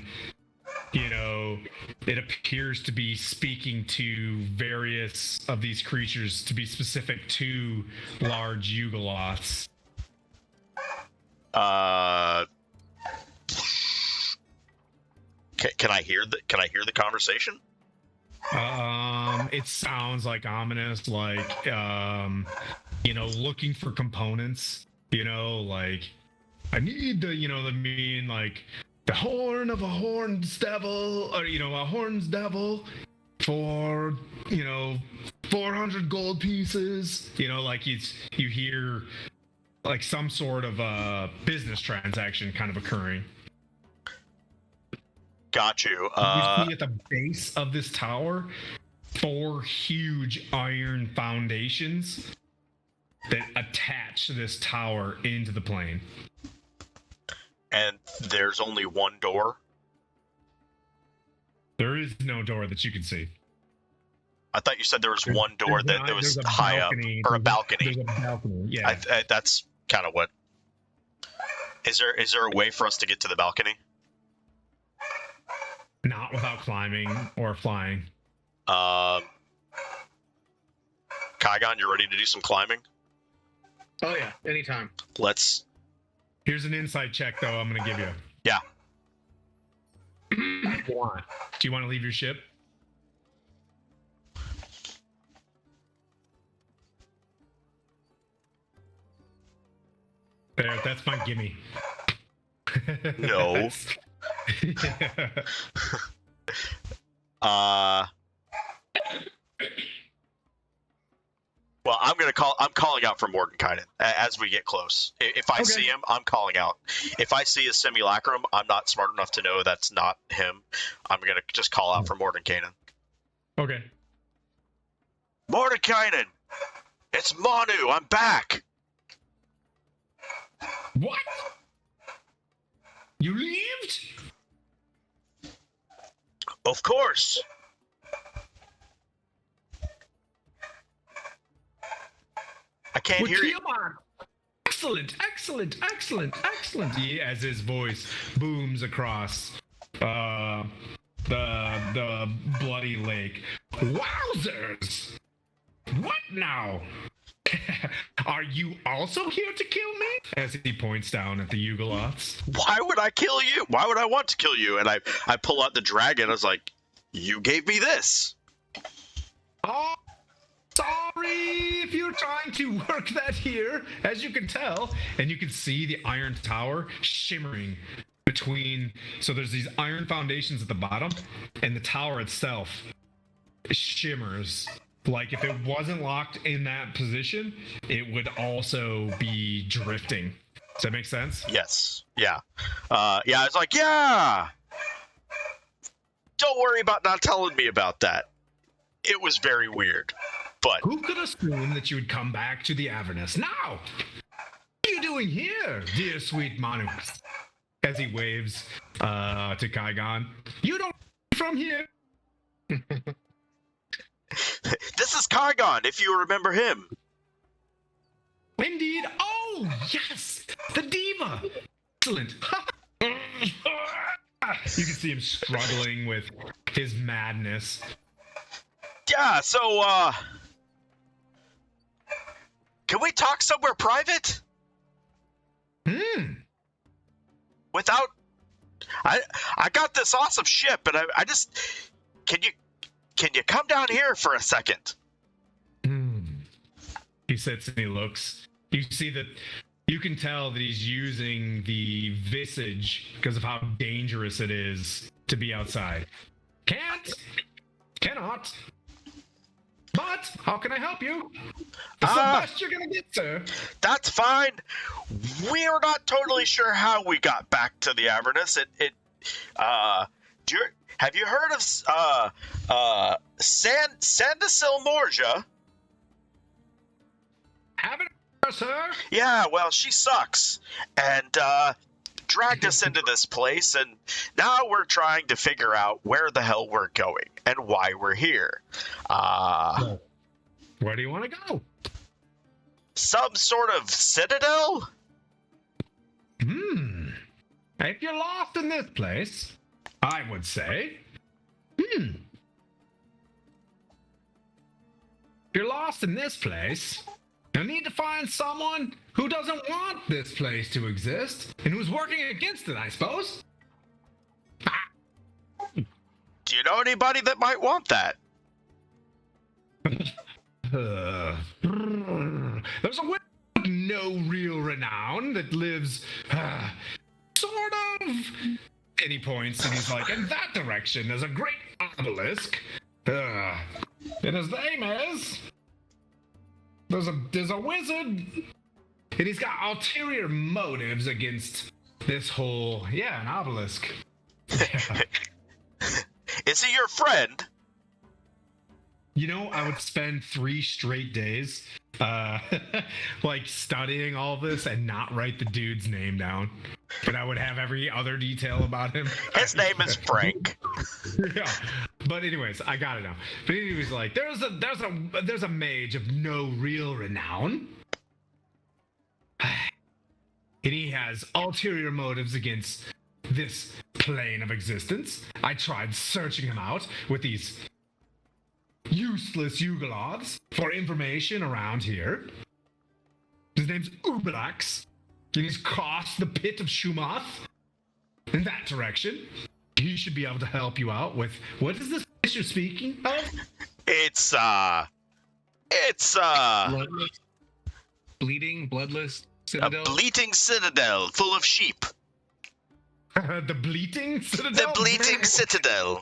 it appears to be speaking to various of these creatures, to be specific to large Yugoloths. Can I hear the conversation? It sounds like ominous, like looking for components. Like I need the horn of a horn's devil, or a horn's devil for 400 gold pieces. Like you hear like some sort of a business transaction kind of occurring. Got you. You see at the base of this tower 4 huge iron foundations that attach this tower into the plane. And there's only one door? There is no door that you can see. I thought you said there was one door that was high up, or a balcony. There's a balcony, yeah. That's kind of what... Is there a way for us to get to the balcony? Not without climbing or flying. Kaigon, you ready to do some climbing? Oh yeah, anytime. Here's an insight check, though, I'm going to give you. Yeah. Do you want to leave your ship? There, that's my gimme. No. Well, I'm calling out for Mordenkainen as we get close. If I see him, I'm calling out. If I see a simulacrum, I'm not smart enough to know that's not him. I'm gonna just call out for Mordenkainen. Okay. Mordenkainen! It's Manu! I'm back! What? You leaved? Of course! I can't hear you. Excellent, excellent, excellent, excellent. As his voice booms across the bloody lake. Wowzers! What now? Are you also here to kill me? As he points down at the Yugoloths. Why would I kill you? Why would I want to kill you? And I pull out the dragon. I was like, you gave me this. Oh, sorry if you're trying to work that here, as you can tell. And you can see the iron tower shimmering between. So there's these iron foundations at the bottom, and the tower itself shimmers. Like if it wasn't locked in that position, it would also be drifting. Does that make sense? Yes. Yeah. I was like, yeah. Don't worry about not telling me about that. It was very weird. But who could assume that you would come back to the Avernus now? What are you doing here, dear sweet Manu? As he waves to Kaigon. You don't from here. This is Kygon, if you remember him. Indeed. Oh, yes! The diva! Excellent. You can see him struggling with his madness. Yeah, so, can we talk somewhere private? Without... I got this awesome ship, and I just... Can you come down here for a second? He sits and he looks. You see that you can tell that he's using the visage because of how dangerous it is to be outside. Cannot. But how can I help you? It's the best you're gonna get, sir. That's fine. We're not totally sure how we got back to the Avernus. Have you heard of Sandasil Morja? Haven't heard, sir. Yeah, well, she sucks, and dragged us into this place, and now we're trying to figure out where the hell we're going and why we're here. Where do you want to go? Some sort of citadel? If you're lost in this place, I would say, if you're lost in this place, you'll need to find someone who doesn't want this place to exist and who's working against it, I suppose. Do you know anybody that might want that? There's a wizard with no real renown that lives, sort of. And he points and he's like, in that direction, there's a great obelisk. And his name is. There's a wizard, and he's got ulterior motives against this whole, an obelisk. Is he your friend? You know, I would spend 3 straight days, like studying all this and not write the dude's name down, but I would have every other detail about him. His name is Frank. Yeah, but anyways, I got it now. But he was like, there's a mage of no real renown, and he has ulterior motives against this plane of existence. I tried searching him out with these useless Yugoloths for information around here. His name's Ublax, and he's crossed the pit of Shumath in that direction. He should be able to help you out with, what is this place you're speaking of? Bloodless, bleeding, bloodless citadel. A bleating citadel full of sheep. The bleating citadel? The bleating citadel.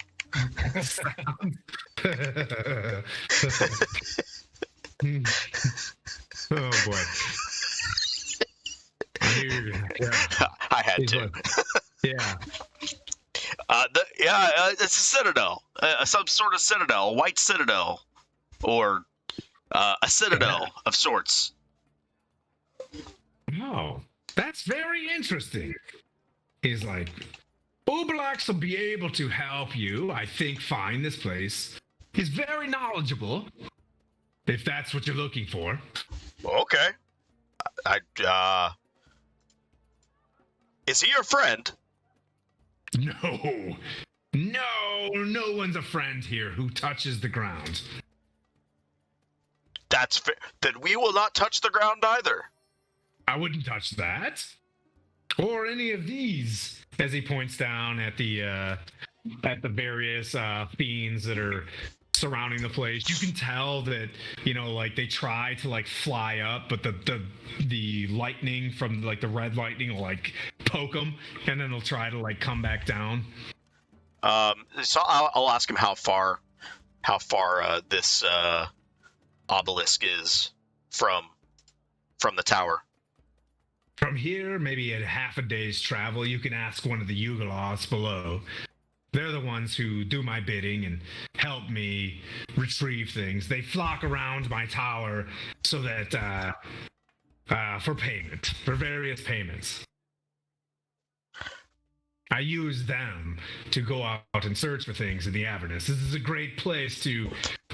Oh boy. I had to. Yeah. It's a citadel. Some sort of citadel, a white citadel, or a citadel of sorts. Oh, that's very interesting. He's like, Ublax will be able to help you, I think, find this place. He's very knowledgeable, if that's what you're looking for. Okay. Is he your friend? No, no one's a friend here who touches the ground. That's fair. Then we will not touch the ground either. I wouldn't touch that. Or any of these, as he points down at the various fiends that are surrounding the place. You can tell that, like they try to like fly up, but the lightning from like the red lightning will like poke them, and then they'll try to like come back down. So I'll ask him how far this obelisk is from the tower. From here, maybe a half a day's travel. You can ask one of the Yugoloths below. They're the ones who do my bidding and help me retrieve things. They flock around my tower so that for various payments. I use them to go out and search for things in the Avernus. This is a great place to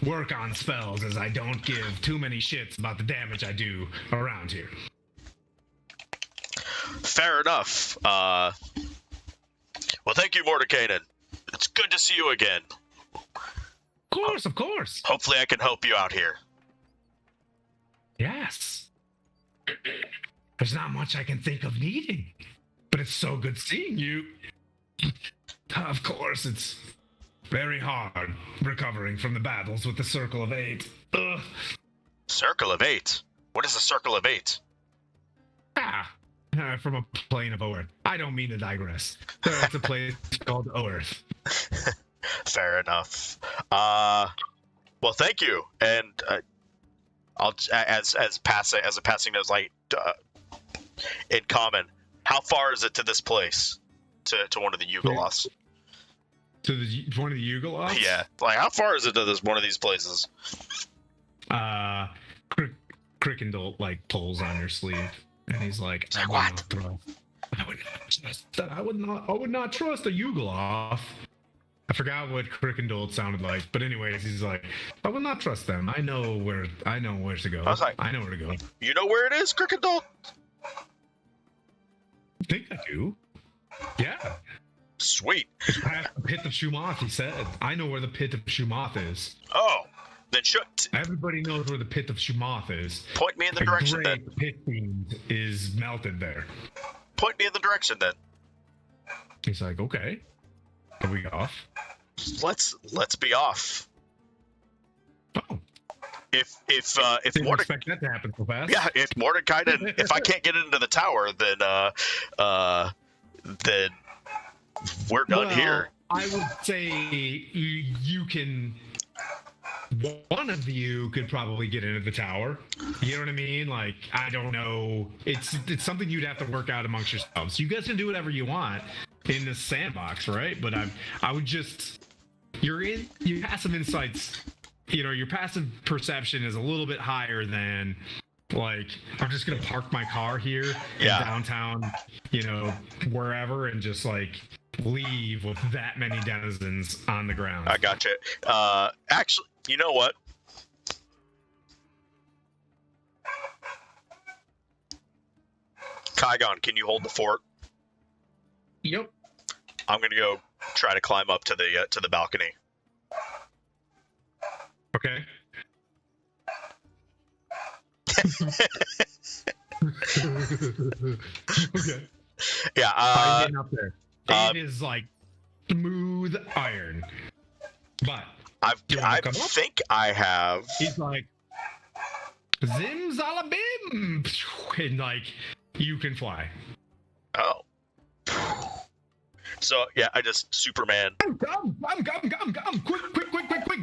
work on spells, as I don't give too many shits about the damage I do around here. Fair enough. Well, thank you, Mordenkainen. It's good to see you again. Of course. Hopefully I can help you out here. Yes. There's not much I can think of needing, but it's so good seeing you. Of course, it's very hard recovering from the battles with the Circle of Eight. Ugh. Circle of Eight? What is the Circle of Eight? From a plane of Earth. I don't mean to digress. It's a place called Earth. Fair enough. Well, thank you. And I'll as a passing note, like in common, how far is it to this place? To one of the Yugoloths? To one of the Yugoloths? Yeah. Like, how far is it to one of these places? Crickendalt like pulls on your sleeve, and he's like, I would not trust a Yugoloth. I forgot what Crickendalt sounded like, but anyways, he's like, I will not trust them. I know where to go. I know where to go. You know where it is, Crickendalt? I think I do. Yeah. Sweet. It's past the Pit of Shumath, he said. I know where the Pit of Shumath is. Oh, then everybody knows where the Pit of Shumath is. Point me in the direction then. The pit fiend is melted there. Point me in the direction then. He's like, okay. Are we off? Let's be off. Oh. If Didn't expect that to happen so fast. Yeah, if Mordenkainen, if I can't get into the tower, then we're done here. I would say you can. One of you could probably get into the tower. You know what I mean? Like, I don't know. It's something you'd have to work out amongst yourselves. You guys can do whatever you want in this sandbox, right? But I would just. You have some insights. You know, your passive perception is a little bit higher than, like, I'm just gonna park my car here in downtown, you know, wherever, and just like leave with that many denizens on the ground. I gotcha. Actually, you know what? Kygon, can you hold the fort? Yep. I'm gonna go try to climb up to the balcony. Okay. Okay. Yeah. Getting up there. It is like smooth iron. But I think I have. He's like, Zimzalabim, and like you can fly. Oh. So yeah, I just Superman. Come! Quick!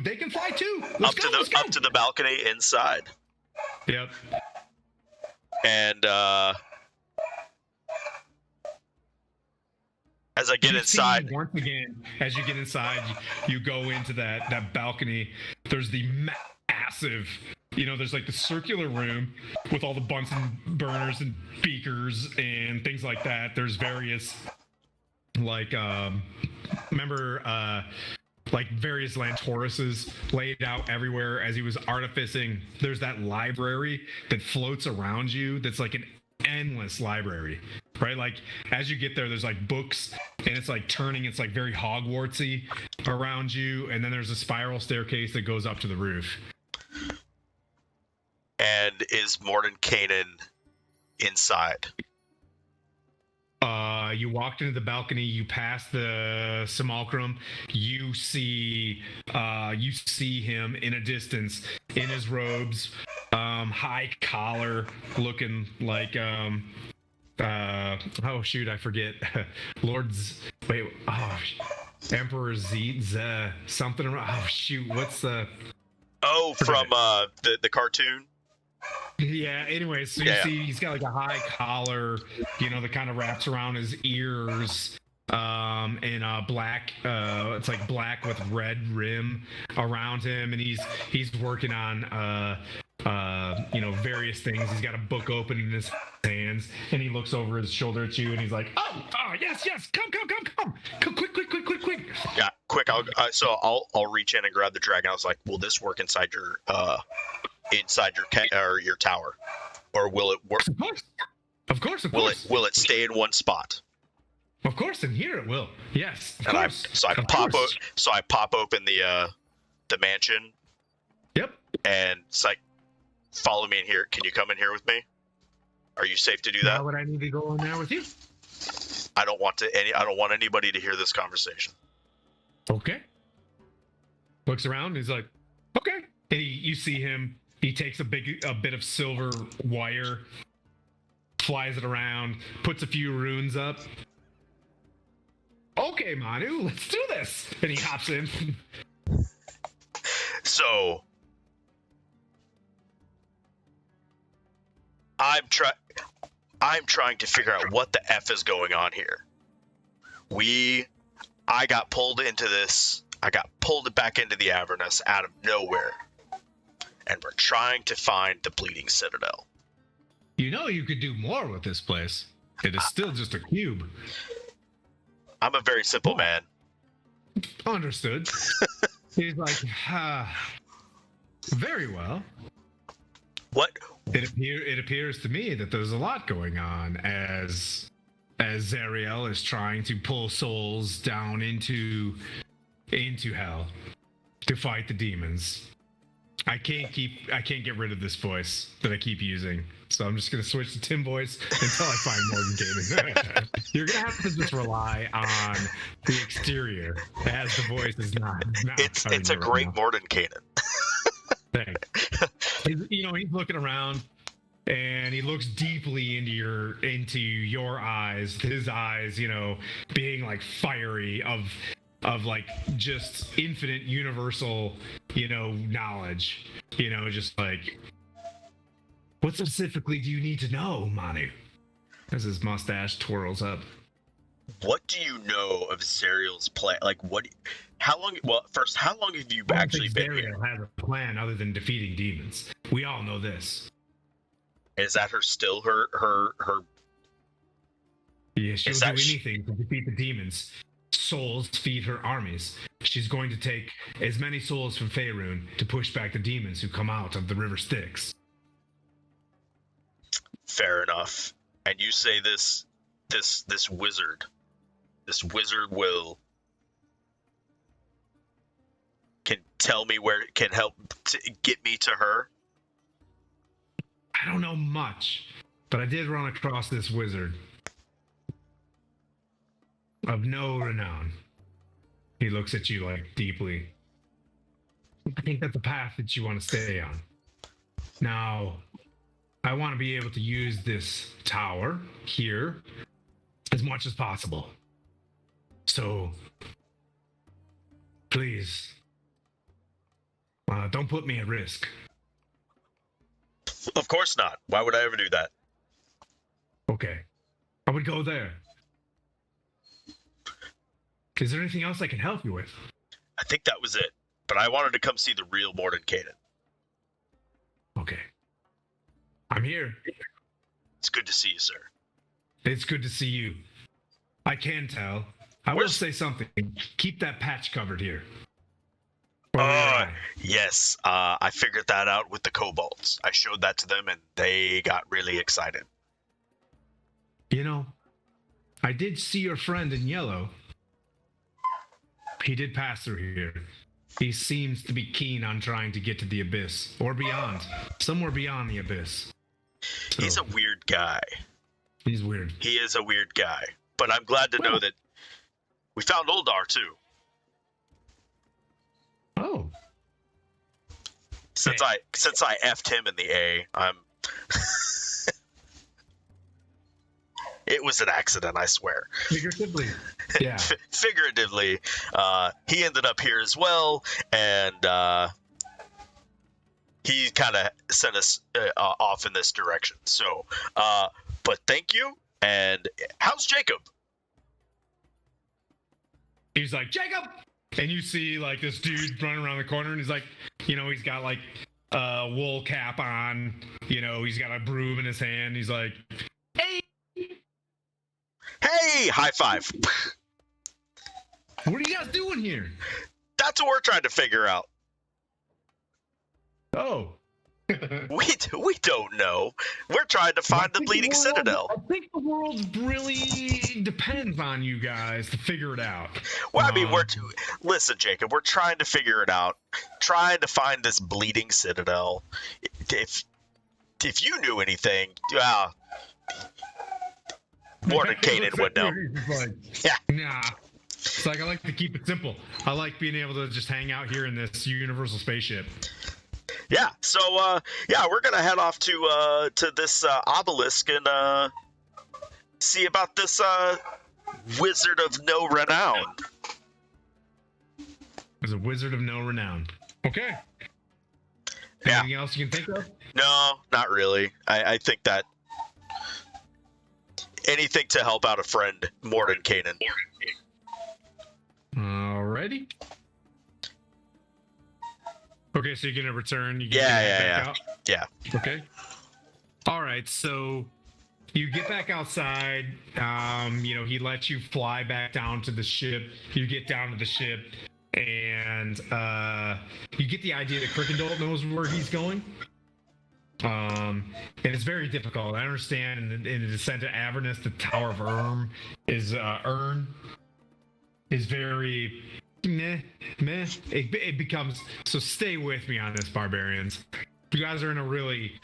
They can fly too. Let's go. Up to the balcony inside. Yep. And as I get inside, once again, as you get inside, you go into that balcony. There's the massive. You know, there's like the circular room with all the Bunsen burners and beakers and things like that. There's various. Like, remember, like various Lantauruses laid out everywhere as he was artificing. There's that library that floats around you. That's like an endless library, right? Like as you get there, there's like books, and it's like turning. It's like very Hogwartsy around you, and then there's a spiral staircase that goes up to the roof. And is Mordenkainen inside? You walked into the balcony, you passed the simulacrum, you see him in a distance in his robes, high collar, looking like oh shoot, I forget. Emperor Z something around. Oh shoot, what's the from the cartoon? Yeah, anyways, so you see he's got like a high collar, you know, that kind of wraps around his ears, and black, it's like black with red rim around him, and he's working on various things. He's got a book open in his hands, and he looks over his shoulder at you, and he's like, "Oh, yes, come, quick!" Yeah, quick. I'll reach in and grab the dragon. I was like, "Will this work inside your or your tower, or will it work? Of course. Will it stay in one spot?" Of course, and here it will. Yes, of and course. I pop open the mansion. Yep. And it's like, follow me in here. Can you come in here with me? Are you safe to do that? Why would I need to go in there with you? I don't want anybody to hear this conversation. Okay. Looks around. He's like, okay. And you see him. He takes a bit of silver wire, flies it around, puts a few runes up. Okay, Manu, let's do this. And he hops in. So I'm trying to figure out what the F is going on here. I got pulled into this. I got pulled back into the Avernus out of nowhere. And we're trying to find the Bleeding Citadel. You could do more with this place. It is still just a cube. I'm a very simple man. Understood. He's like, very well. What? It appears to me that there's a lot going on as Zariel is trying to pull souls down into hell to fight the demons. I can't get rid of this voice that I keep using, so I'm just gonna switch to Tim voice until I find Mordenkainen. You're gonna have to just rely on the exterior, as the voice is not. It's a great Mordenkainen. Thanks. He's looking around, and he looks deeply into your eyes. His eyes, being like fiery of like just infinite universal, knowledge. Just like, what specifically do you need to know, Manu? As his mustache twirls up. What do you know of Zariel's plan? Like, how long have you actually been here? Zariel has a plan other than defeating demons. We all know this. Is that her? Yeah, she'll do anything to defeat the demons. Souls feed her armies. She's going to take as many souls from Faerun to push back the demons who come out of the River Styx. Fair enough. And you say this wizard can tell me where it can help to get me to her? I don't know much, but I did run across this wizard of no renown. He looks at you like deeply. I think that's the path that you want to stay on. Now, I want to be able to use this tower here as much as possible. So, please, don't put me at risk. Of course not. Why would I ever do that? Okay. I would go there. Is there anything else I can help you with? I think that was it. But I wanted to come see the real Mordenkainen. Okay. I'm here. It's good to see you, sir. It's good to see you. I can tell. I will say something. Keep that patch covered here. Yes. I figured that out with the kobolds. I showed that to them, and they got really excited. I did see your friend in yellow. He did pass through here. He seems to be keen on trying to get to the abyss, or beyond. Somewhere beyond the abyss. So, he's a weird guy. He's weird. He is a weird guy. But I'm glad to know that we found Oldar, too. Oh. Since I effed him in the A, I'm... It was an accident, I swear. Figuratively. Yeah. Figuratively. He ended up here as well, and he kind of sent us off in this direction. So, but thank you, and how's Jacob? He's like, Jacob! And you see, like, this dude running around the corner, and he's like, he's got, like, wool cap on. You know, he's got a broom in his hand. He's like, "Hey, Hey, high five. what are you guys doing here?" That's what we're trying to figure out. Oh, We don't know. We're trying to find the Bleeding Citadel. I think the world really depends on you guys to figure it out. Well, I mean, listen, Jacob. We're trying to figure it out. Trying to find this Bleeding Citadel. If you knew anything, Mordenkainen would know. Yeah. Nah. It's like I like to keep it simple. I like being able to just hang out here in this universal spaceship. Yeah. So, we're gonna head off to this obelisk and see about this wizard of no renown. There's a wizard of no renown. Okay. Yeah. Anything else you can think of? No, not really. I think that anything to help out a friend, Mordenkainen. Alrighty. Okay, so you're gonna return. You Yeah. Okay. All right, so you get back outside. He lets you fly back down to the ship. You get down to the ship, and you get the idea that Crickendalt knows where he's going. And it's very difficult. I understand in the descent to Avernus, the Tower of Urn is very meh. It becomes so. Stay with me on this, barbarians. You guys are in a really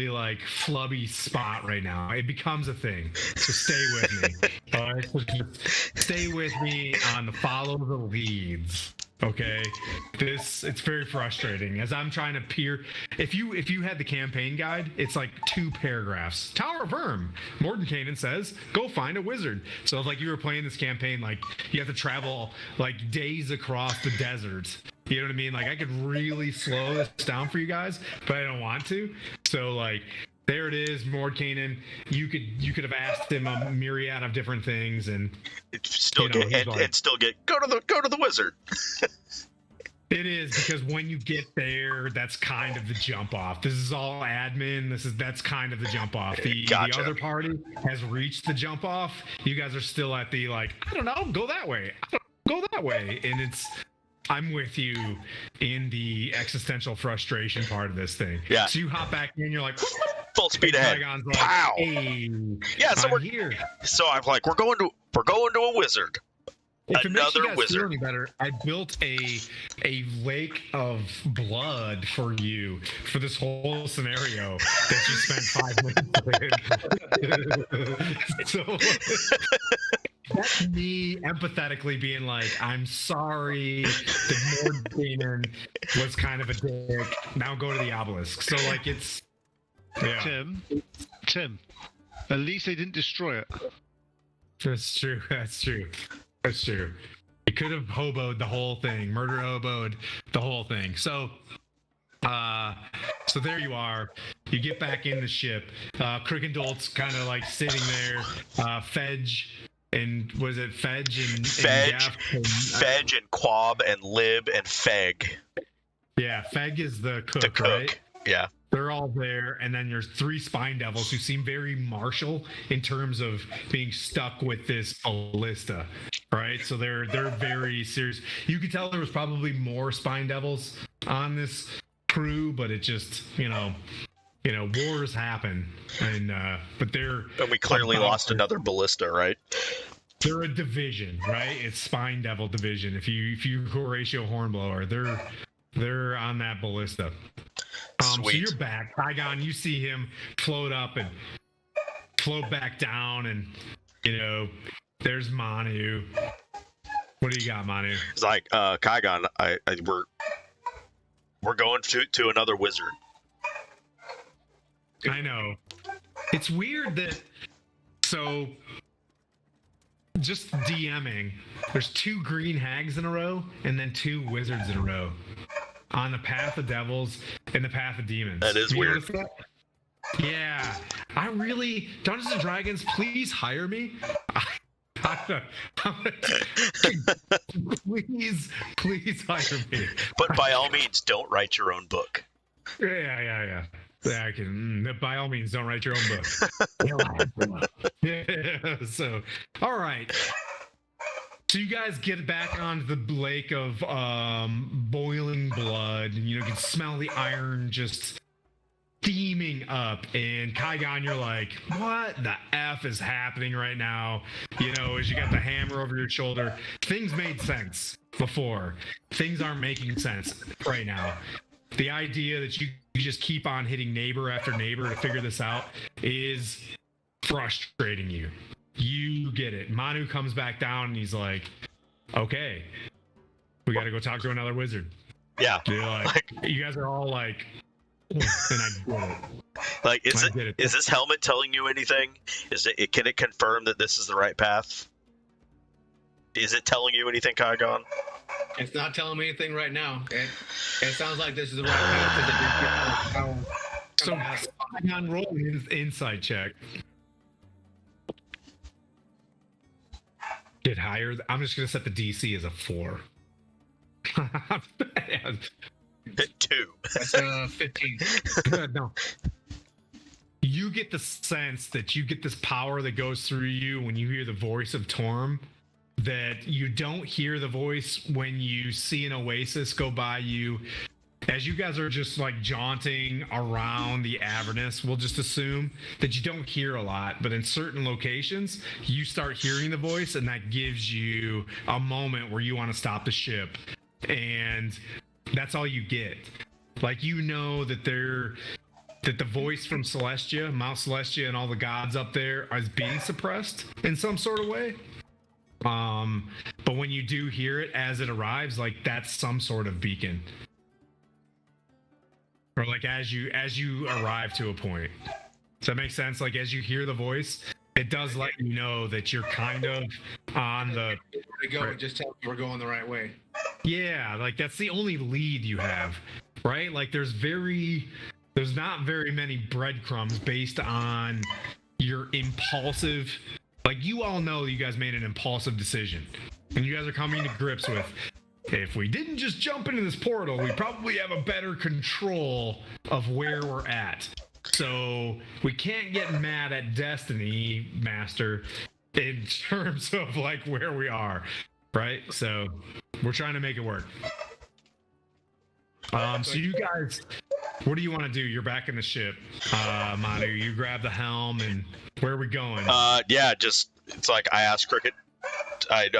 like flubby spot right now. It becomes a thing. So stay with me. All right. So just stay with me on the follow the leads. Okay. It's very frustrating as I'm trying to peer. If you had the campaign guide, it's like 2 paragraphs. Tower of Urn. Mordenkainen says, go find a wizard. So if like you were playing this campaign, like you have to travel like days across the desert. You know what I mean? Like I could really slow this down for you guys, but I don't want to. So like there it is, Mordenkainen. You could have asked him a myriad of different things and still go to the wizard. It is because when you get there, that's kind of the jump off. This is all admin. That's kind of the jump off. The other party has reached the jump off. You guys are still at the like, I don't know, go that way. Go that way. And I'm with you in the existential frustration part of this thing. Yeah. So you hop back in, you're like, full speed ahead. Like, Pow. Hey, Yeah. So we're here. So I'm like, we're going to a wizard. If it makes you Another guys feel wizard. any better, I built a lake of blood for you for this whole scenario that you spent 5 minutes with. So that's me empathetically being like, I'm sorry that Mordenkainen was kind of a dick. Now go to the obelisk. So like it's Tim, at least they didn't destroy it. That's true. You could have hoboed the whole thing, murder hoboed the whole thing. So there you are. You get back in the ship. Crickendalt's kind of like sitting there. Fedge and was it Fedge and Fedge and Quab and Lib and Feg. Yeah, Feg is the cook. The cook. Right? Yeah. They're all there, and then there's 3 spine devils who seem very martial in terms of being stuck with this ballista, right? So they're very serious. You could tell there was probably more spine devils on this crew, but it just wars happen, and we clearly lost another ballista, right? They're a division, right? It's spine devil division. If you Horatio Hornblower, they're on that ballista. So you're back. Tygon, you see him float up and float back down, and there's Manu. What do you got, Manu? It's like Kygon, we're going to another wizard. I know. It's weird that just DMing, there's 2 green hags in a row and then 2 wizards in a row. On the path of devils and the path of demons. That is weird. That? Yeah. I really, Dungeons & Dragons, please hire me. Please hire me. But by all means, don't write your own book. Yeah. I can. By all means, don't write your own book. Yeah. So, all right. So you guys get back onto the lake of boiling blood, and you can smell the iron just steaming up. And Kaigon, you're like, what the F is happening right now? As you got the hammer over your shoulder. Things made sense before. Things aren't making sense right now. The idea that you just keep on hitting neighbor after neighbor to figure this out is frustrating you. You get it. Manu comes back down and he's like, okay, we got to go talk to another wizard. Yeah. You guys are all like, and I get it. Like, is this helmet telling you anything? Can it confirm that this is the right path? Is it telling you anything, Kaigon? It's not telling me anything right now. It sounds like this is the right path. So Kaigon, roll his insight check. Get higher. I'm just gonna set the DC as a 4. 2. That's 15. No. You get the sense that you get this power that goes through you when you hear the voice of Torm, that you don't hear the voice when you see an oasis go by you. As you guys are just like jaunting around the Avernus, we'll just assume that you don't hear a lot, but in certain locations, you start hearing the voice, and that gives you a moment where you want to stop the ship. And that's all you get. Like, that the voice from Celestia, Mount Celestia, and all the gods up there is being suppressed in some sort of way. But when you do hear it as it arrives, like, that's some sort of beacon. Or like as you arrive to a point. Does that make sense? Like, as you hear the voice, it does let you know that you're kind of on the to go. Right. Just tell me we're going the right way. Yeah, like that's the only lead you have, right? Like there's not very many breadcrumbs based on your impulsive. Like, you all know you guys made an impulsive decision, and you guys are coming to grips with, if we didn't just jump into this portal, we probably have a better control of where we're at. So we can't get mad at Destiny, Master, in terms of like where we are, right? So we're trying to make it work. So you guys, what do you want to do? You're back in the ship, Manu. You grab the helm, and where are we going? Yeah, it's like I asked Cricket. I'd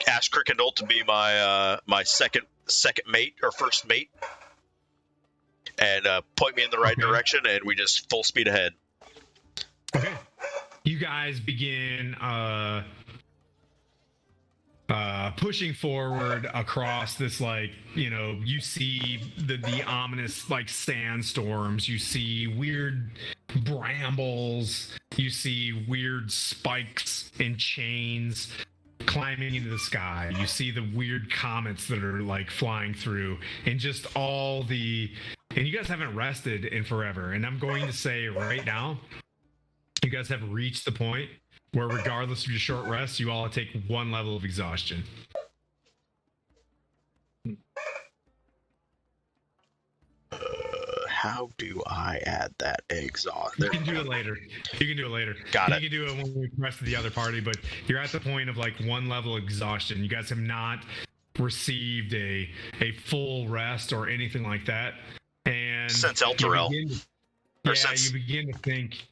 ask Crickendall to be my second mate or first mate, and point me in the right direction, and we just full speed ahead. Okay. You guys begin pushing forward across this, like, you see the ominous like sandstorms, you see weird brambles, you see weird spikes and chains climbing into the sky, you see the weird comets that are like flying through, and just and you guys haven't rested in forever, and I'm going to say right now, you guys have reached the point where regardless of your short rest, you all take 1 level of exhaustion. How do I add that exhaust? You can do it later. Got it. You can do it when we rest of the other party, but you're at the point of like 1 level exhaustion. You guys have not received a full rest or anything like that. And since Elturel. You begin to think,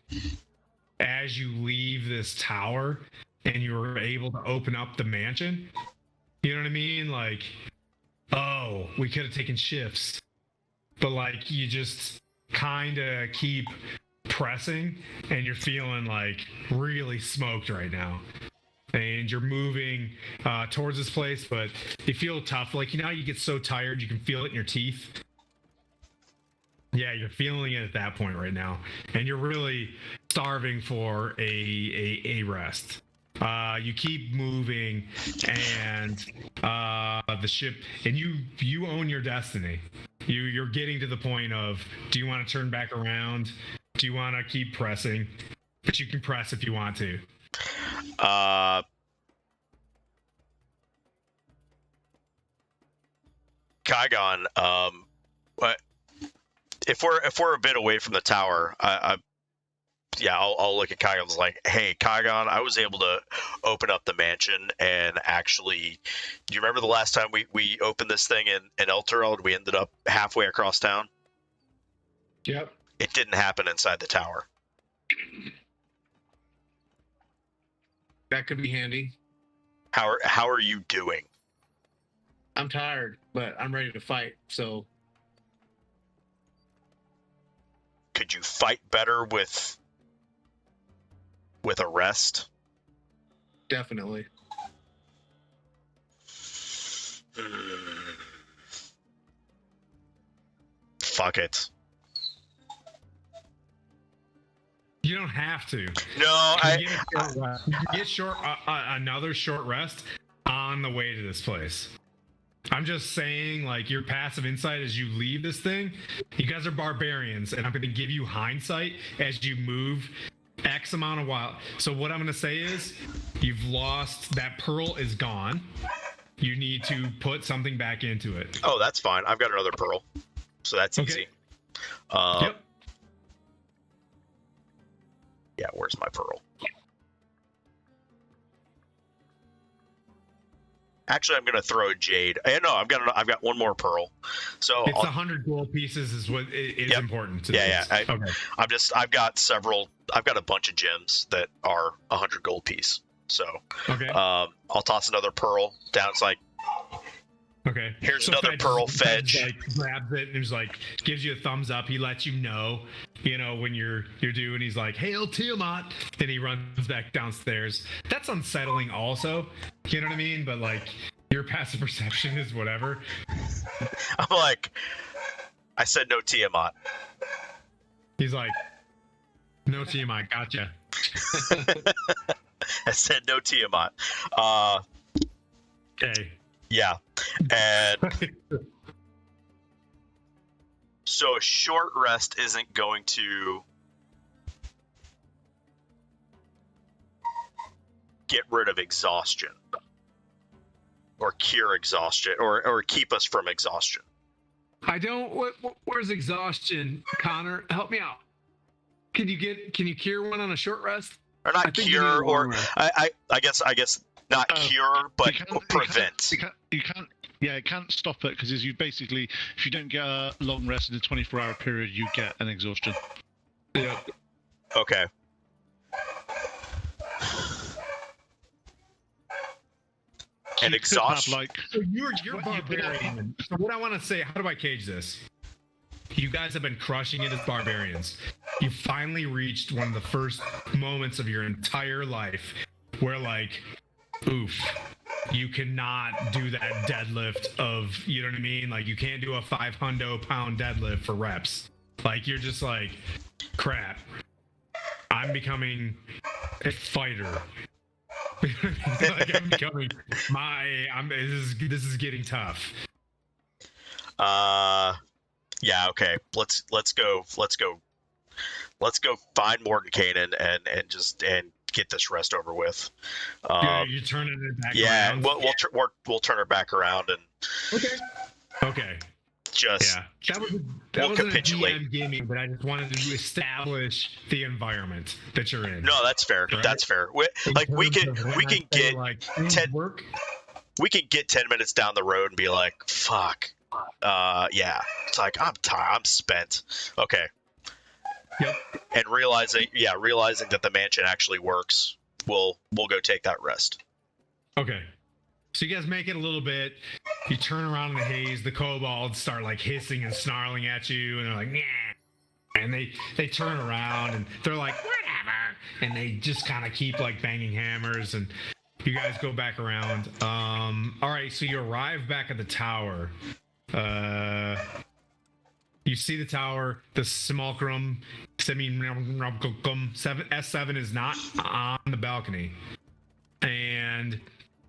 as you leave this tower and you were able to open up the mansion, you know what I mean? Like, oh, we could have taken shifts, but like you just kind of keep pressing, and you're feeling like really smoked right now, and you're moving towards this place, but you feel tough. Like, you get so tired you can feel it in your teeth. Yeah, you're feeling it at that point right now, and you're really starving for a rest. You keep moving, and the ship, and you own your destiny. You're getting to the point of, do you want to turn back around? Do you want to keep pressing? But you can press if you want to. Kaigon, but if we're a bit away from the tower, I'll look at Kaigon and was like, hey, Kaigon, I was able to open up the mansion and actually, do you remember the last time we opened this thing in Eltureld? We ended up halfway across town. Yep. It didn't happen inside the tower. That could be handy. How are you doing? I'm tired, but I'm ready to fight. So could you fight better with a rest? Definitely. Fuck it. You don't have to. No, You get another short rest on the way to this place. I'm just saying, like, your passive insight as you leave this thing, you guys are barbarians, and I'm going to give you hindsight as you move X amount of while. So what I'm going to say is, you've lost, that pearl is gone. You need to put something back into it. Oh, that's fine. I've got another pearl. So that's easy. Yep. Yeah, where's my pearl? Actually, I'm gonna throw a jade. No, I've got one more pearl. So it's 100 gold pieces is what is important to this. Okay. I've got a bunch of gems that are 100 gold piece. So okay. I'll toss another pearl down. It's like, okay, here's another pearl. Fetch. Like, grabs it and he's like, gives you a thumbs up. He lets you know when you're due, and he's like, "Hail Tiamat!" Then he runs back downstairs. That's unsettling, also. You know what I mean? But like, your passive perception is whatever. I'm like, I said no Tiamat. He's like, no Tiamat, gotcha. I said no Tiamat. Okay. Yeah, and so a short rest isn't going to get rid of exhaustion or cure exhaustion or keep us from exhaustion. I don't. Where's exhaustion, Connor? Help me out. Can you cure one on a short rest? Or not cure, or I guess not cure, but prevent. You can't. Yeah, it can't stop it because you basically, if you don't get a long rest in a 24-hour period, you get an exhaustion. Yeah. Okay. And exhaustion. So you're barbarian. So what I want to say, how do I cage this? You guys have been crushing it as barbarians. You finally reached one of the first moments of your entire life where, like, oof, you cannot do that deadlift of, you know what I mean? Like, you can't do a 500-pound deadlift for reps. Like, you're just like, crap, I'm becoming a fighter. Like, I'm becoming this is getting tough. Yeah, okay. Let's go find Mordenkainen and get this rest over with. You're turning it back around. Yeah, we'll turn it back around and okay. Just that wasn't a DM gaming, but I just wanted to establish the environment that you're in. No, that's fair. Right? That's fair. We can get like 10 work. We can get 10 minutes down the road and be like, fuck. Yeah. It's like, I'm tired. I'm spent. Okay. Yep. And realizing that the mansion actually works, we'll go take that rest. Okay. So you guys make it a little bit. You turn around in the haze. The kobolds start like hissing and snarling at you, and they're like, "Nah." And they turn around and they're like, "Whatever." And they just kind of keep like banging hammers, and you guys go back around. All right. So you arrive back at the tower. You see the tower, the simulacrum, S7 is not on the balcony. And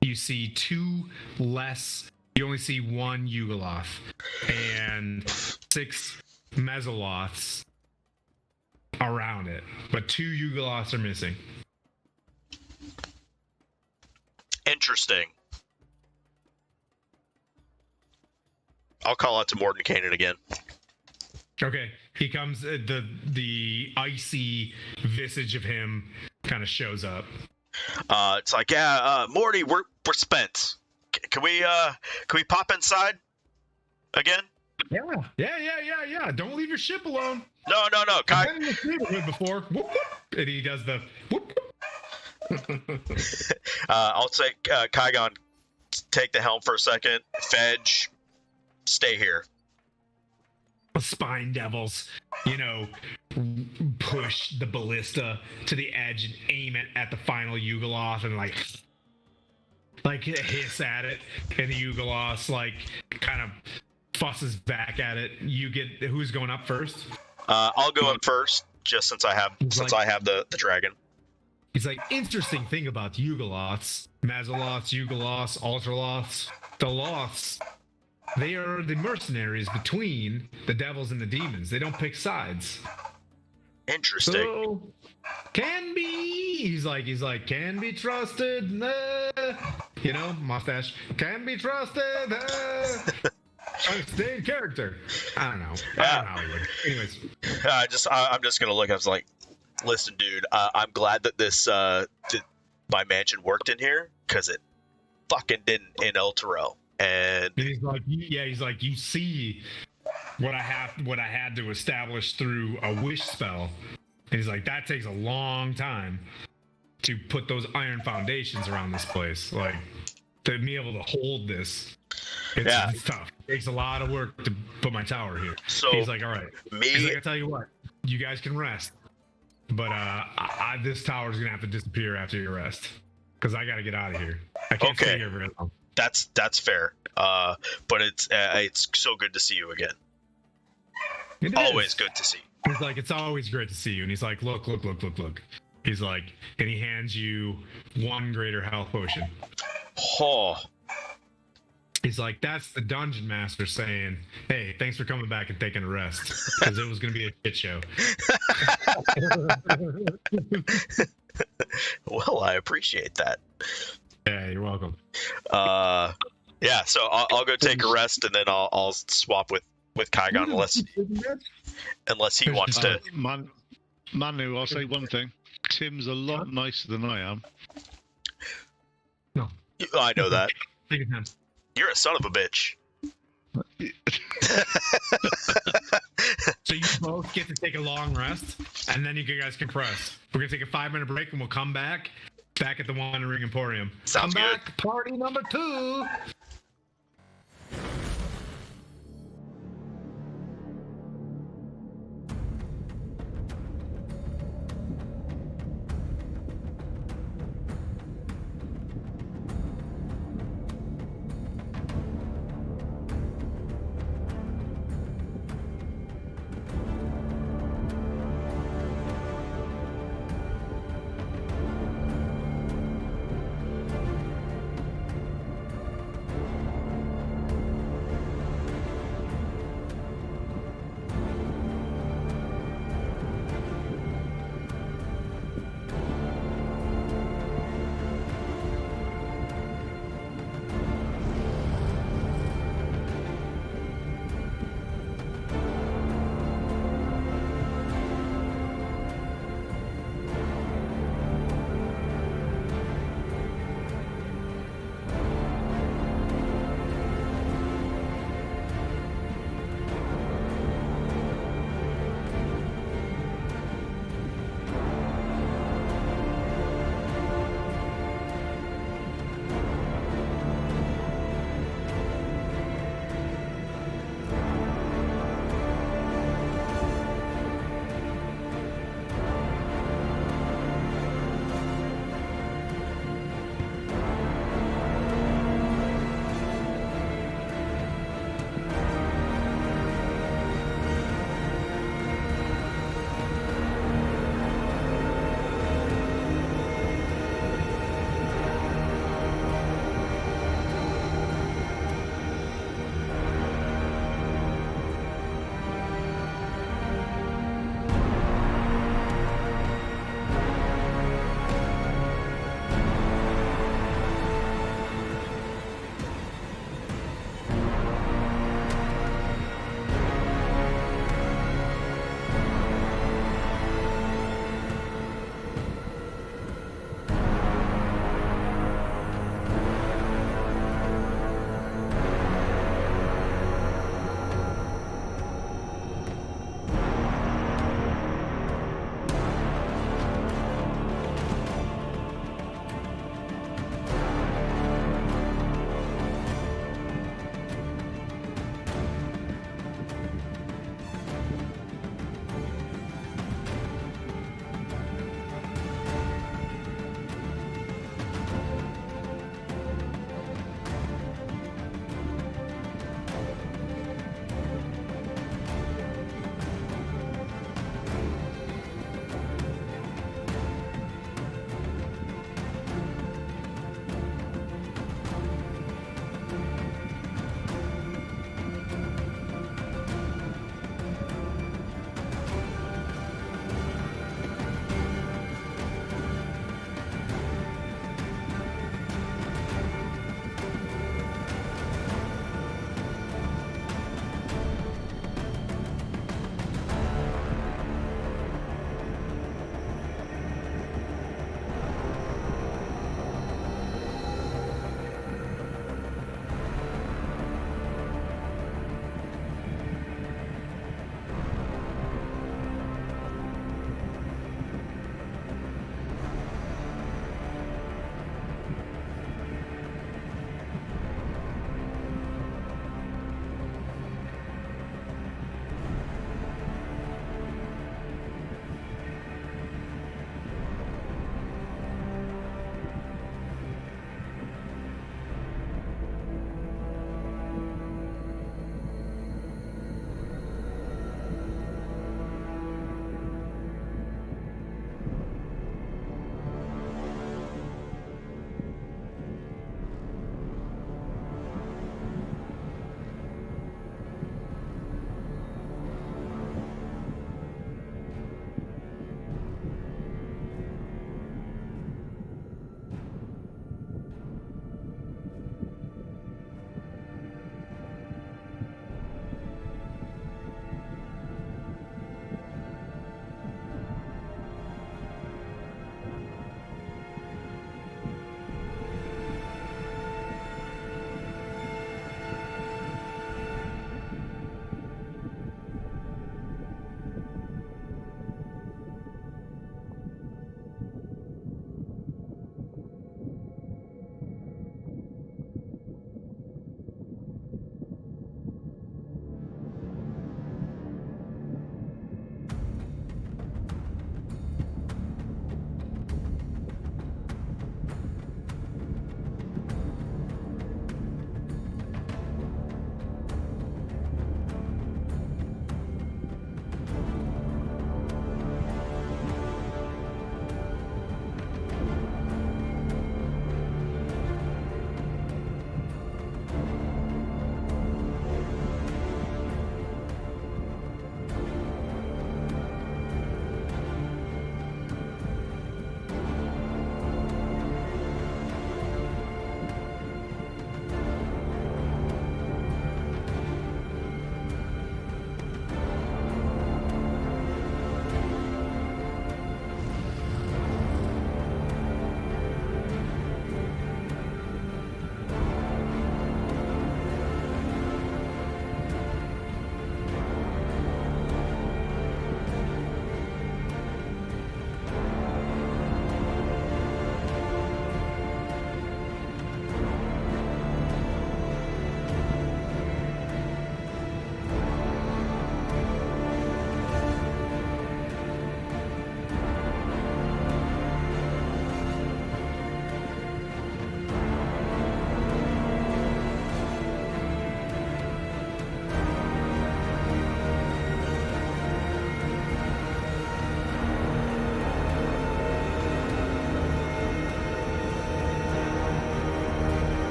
you see two less, you only see one Yugoloth and 6 Mesoloths around it. But 2 Yugoloths are missing. Interesting. I'll call out to Mordenkainen again. Okay, he comes. The icy visage of him kind of shows up. It's like, yeah, Morty, we're spent. Can we pop inside again? Yeah. Don't leave your ship alone. No. I've been in this neighborhood before. Whoop, whoop. And he does the whoop. I'll take Kaigon. Take the helm for a second. Fedge, stay here. Spine devils, push the ballista to the edge and aim it at the final Yugoloth and like hiss at it, and the Yugoloth kind of fusses back at it. You get who's going up first? I'll go up first, just since I have the dragon. He's like, interesting thing about Yugoloths, Mazaloths, Yugoloths, Ultraloths, the Loths. They are the mercenaries between the devils and the demons. They don't pick sides. Interesting. So, can be. He's like, can be trusted. Mustache. Can be trusted. Trying to stay in character. I don't know. I don't know how he would. Anyways. I'm just gonna look. I was like, listen, dude. I'm glad that this my mansion worked in here, because it fucking didn't in El Terrell. And he's like, you see what I had to establish through a wish spell. And he's like, that takes a long time to put those iron foundations around this place. Like, to be able to hold this, it's tough. It takes a lot of work to put my tower here. So he's like, all right. He's like, I tell you what, you guys can rest, but this tower's gonna have to disappear after your rest, because I gotta get out of here. I can't stay here very long. That's fair. But it's so good to see you again. Always good to see you. He's like, it's always great to see you. And he's like, look. He's like, and he hands you 1 greater health potion. Oh. He's like, that's the dungeon master saying, hey, thanks for coming back and taking a rest, because it was going to be a shit show. Well, I appreciate that. Yeah, you're welcome. Yeah, so I'll go take a rest, and then I'll swap with Kaigon unless he wants to. Manu, I'll say one thing. Tim's a lot nicer than I am. No. I know that. Take your time. You're a son of a bitch. So you both get to take a long rest, and then you guys can press. We're going to take a 5-minute break, and we'll come back at the Wandering Emporium. Sounds come good. Back, party number 2.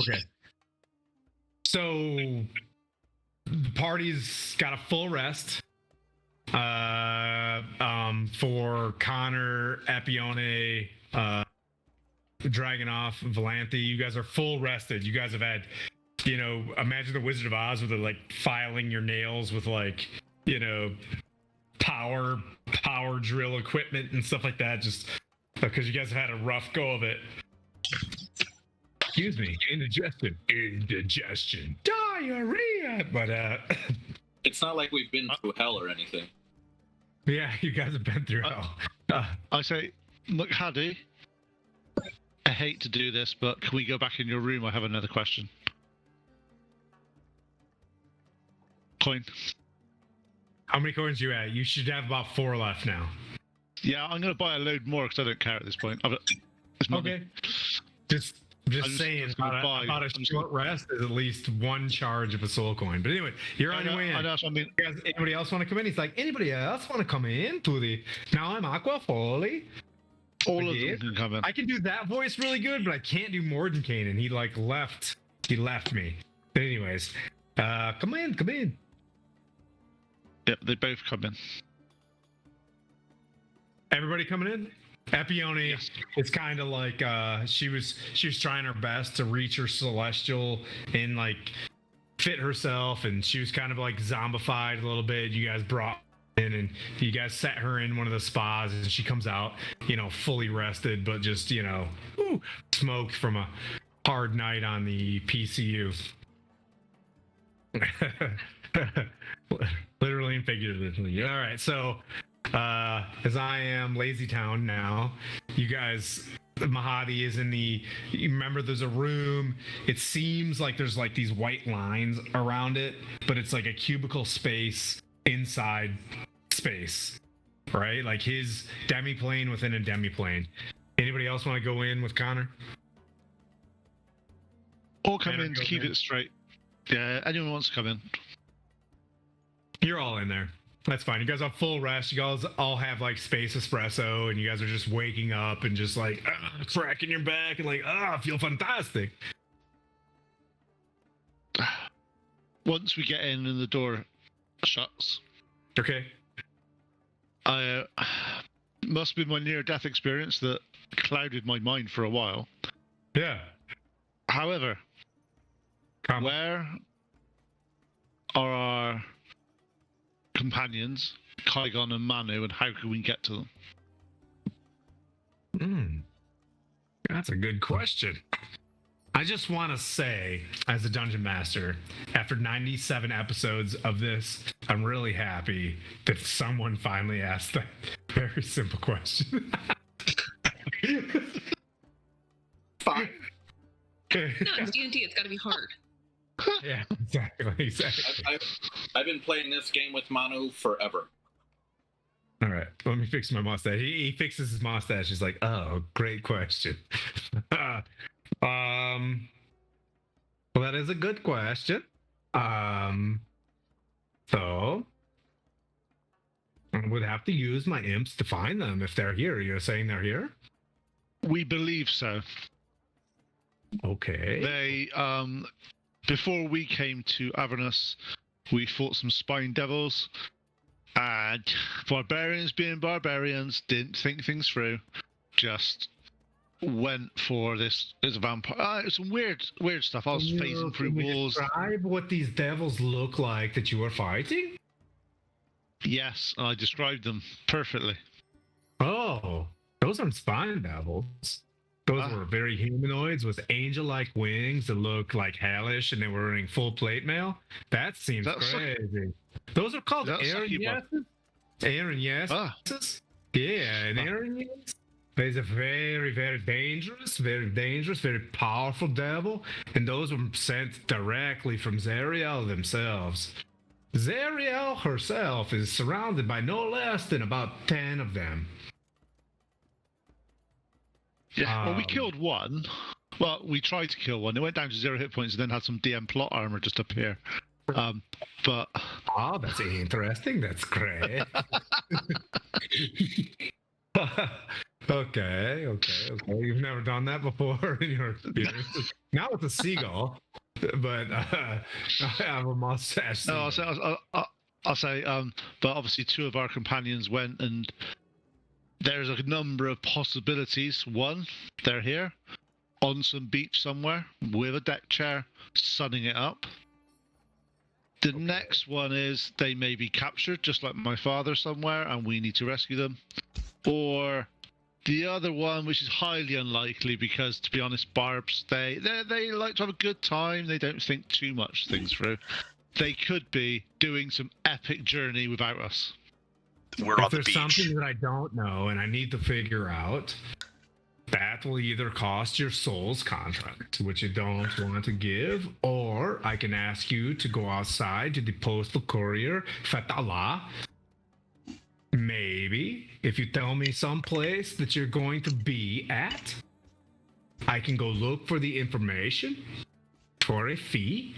Okay. So the party's got a full rest. For Connor, Epione, Dragonoff, Valanthe, you guys are full rested. You guys have had, imagine the Wizard of Oz with like filing your nails with like, power drill equipment and stuff like that, just because you guys have had a rough go of it. Excuse me, indigestion, diarrhea. But it's not like we've been through hell or anything. Yeah, you guys have been through hell. I say, look, Haddy, I hate to do this, but can we go back in your room? I have another question. Coin. How many coins you at? You should have about 4 left now. Yeah, I'm going to buy a load more because I don't care at this point. Okay. Just saying, about a short rest is at least 1 charge of a soul coin. But anyway, you're on your way in. Anybody else want to come in? He's like, anybody else want to come in to the... Now I'm Aqua Foley. All of them can come in. I can do that voice really good, but I can't do Mordenkainen. He left me. But anyways, come in. Yep, they both come in. Everybody coming in? Epione, yes. It's kind of like she was trying her best to reach her celestial and like fit herself, and she was kind of like zombified a little bit. You guys brought in and you guys set her in one of the spas, and she comes out, fully rested, but just smoked from a hard night on the PCU. Literally and figuratively. All right, so as I am Lazy Town now, you guys, Mahadi is in you remember there's a room. It seems like there's like these white lines around it, but it's like a cubicle space inside space, right? Like his demi-plane within a demi-plane. Anybody else want to go in with Connor? Or come in to keep it straight. Yeah, anyone wants to come in. You're all in there. That's fine. You guys have full rest. You guys all have like space espresso, and you guys are just waking up and just like cracking your back and like, I feel fantastic. Once we get in and the door shuts. Okay. Must be my near-death experience that clouded my mind for a while. Yeah. However, where are our companions, Kaigon and Manu, and how can we get to them? That's a good question. I just want to say, as a dungeon master, after 97 episodes of this, I'm really happy that someone finally asked that very simple question. Fine. No, it's D&D. It's got to be hard. Yeah, exactly. I've been playing this game with Manu forever. All right, let me fix my mustache. He fixes his mustache. He's like, oh, great question. Well, that is a good question. So I would have to use my imps to find them if they're here. You're saying they're here? We believe so. Okay. They, before we came to Avernus, we fought some spine devils, and barbarians being barbarians didn't think things through, just went for this vampire. It's some weird stuff. I was phasing through walls. Describe what these devils look like that you were fighting? Yes, I described them perfectly. Oh, those aren't spine devils. Those were very humanoids with angel-like wings that look like hellish, and they were wearing full plate mail. That seems crazy. Those are called Aaron Yeses? Aaron Yeses? Yeah, and Aaron Yeses. He's a very, very dangerous, very powerful devil, and those were sent directly from Zariel themselves. Zariel herself is surrounded by no less than about 10 of them. Yeah, well, we killed one. Well, we tried to kill one. It went down to 0 hit points and then had some DM plot armor just appear. But... Oh, that's interesting. That's great. Okay. You've never done that before in your experience. Now it's a seagull, but I have a mustache. No, I'll say, but obviously 2 of our companions went, and there's a number of possibilities. One, they're here on some beach somewhere with a deck chair, sunning it up. The next one is they may be captured, just like my father somewhere, and we need to rescue them. Or the other one, which is highly unlikely, because to be honest, Barbs, they like to have a good time. They don't think too much things through. They could be doing some epic journey without us. We're on the If beach. there's something that I don't know and I need to figure out, that will either cost your soul's contract, which you don't want to give, or I can ask you to go outside to the postal courier, Fatala. Maybe, if you tell me someplace that you're going to be at, I can go look for the information for a fee.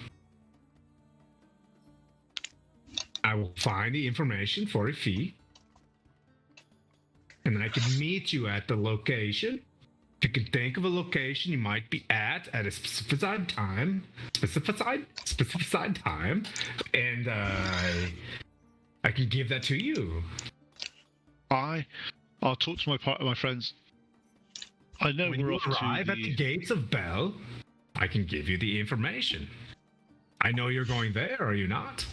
I will find the information for a fee. And then I can meet you at the location. If you can think of a location you might be at a specified time, and I can give that to you. I'll talk to my friends. I know When we're you off arrive to at the gates of Bell, I can give you the information. I know you're going there, are you not?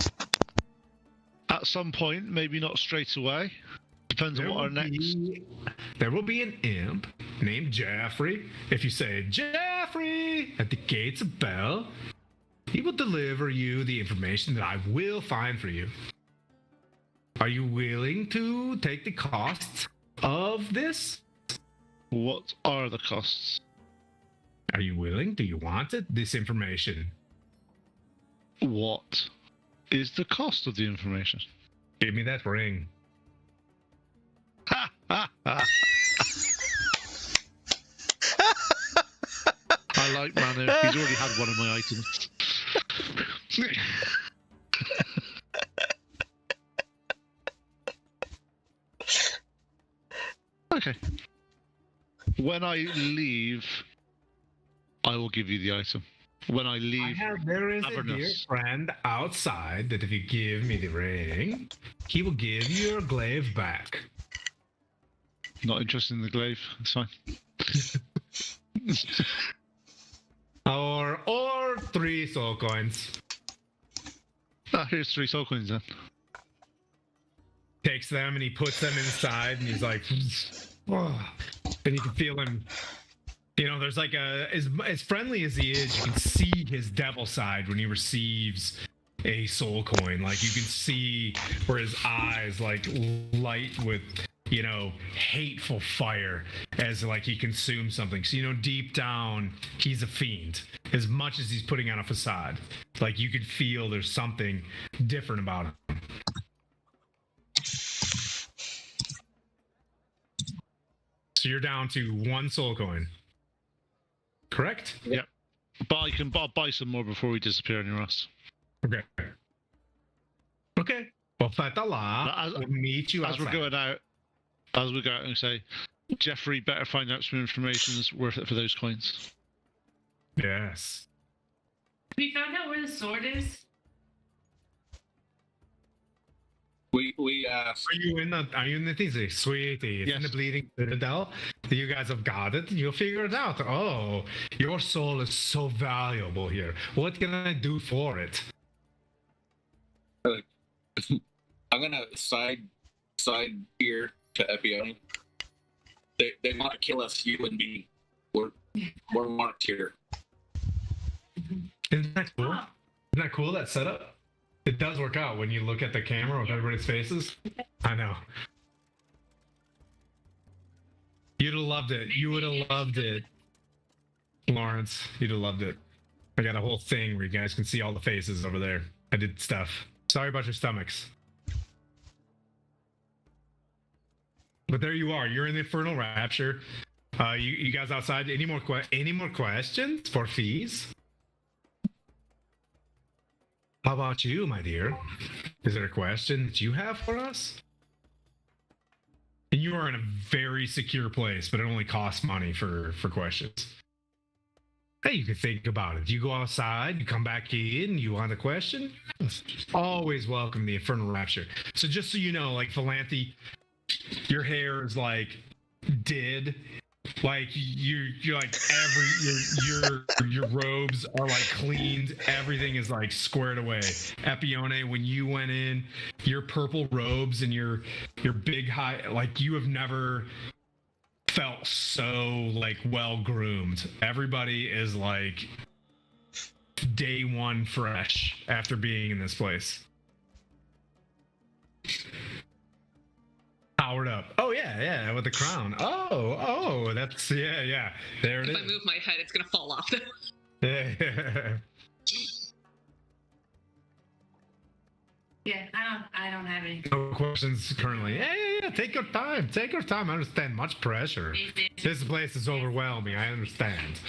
At some point, maybe not straight away. Depends on what our next. There will be an imp named Jeffrey. If you say Jeffrey at the gates of Bell, he will deliver you the information that I will find for you. Are you willing to take the costs of this? What are the costs? Are you willing? Do you want it? This information? What is the cost of the information? Give me that ring. Ha ha ha! I like Manu. He's already had one of my items. Okay. When I leave, I will give you the item. When I leave, There is a Avernus. dear friend outside that if you give me the ring, he will give you your glaive back. Not interested in the glaive. It's fine. Or 3 soul coins. Ah, here's 3 soul coins then. Takes them and he puts them inside and he's like, oh. And you can feel him. You know, there's like as friendly as he is, you can see his devil side when he receives a soul coin. Like you can see where his eyes like light with, you know, hateful fire as like he consumes something. So, you know, deep down, he's a fiend. As much as he's putting on a facade, like you could feel there's something different about him. So you're down to 1 soul coin. Correct? Yep. But I'll buy some more before we disappear anywhere else. Okay. Okay. Well, Fatala will meet you as outside. we're going out. As we go out and say, Jeffrey, better find out some information that's worth it for those coins. Yes. We found out where the sword is. Are you in the thing? Sweetie, it's in the bleeding Citadel. You guys have got it. You'll figure it out. Oh, your soul is so valuable here. What can I do for it? I'm gonna side here to Epione. They want to kill us, you and me. We're marked here. Isn't that cool? Isn't that cool, that setup? It does work out when you look at the camera with everybody's faces. I know. You'd have loved it. You would have loved it, Lawrence. You'd have loved it. I got a whole thing where you guys can see all the faces over there. I did stuff. Sorry about your stomachs. But there you are. You're in the Infernal Rapture. You guys outside. Any more questions for fees? How about you, my dear? Is there a question that you have for us? And you are in a very secure place, but it only costs money for questions. Hey, you can think about it. You go outside, you come back in, you want a question? Always welcome the Infernal Rapture. So just so you know, like Philanthi, your hair is like did. Like you're like your robes are like cleaned, everything is like squared away. Epione, when you went in, your purple robes and your big high, like you have never felt so like well groomed. Everybody is like day one fresh after being in this place. Powered up. Oh yeah, with the crown. Oh, that's yeah. There it is. If I move my head, it's gonna fall off. Yeah, I don't have any. No questions currently. Yeah. Take your time. I understand. Much pressure. This place is overwhelming. I understand.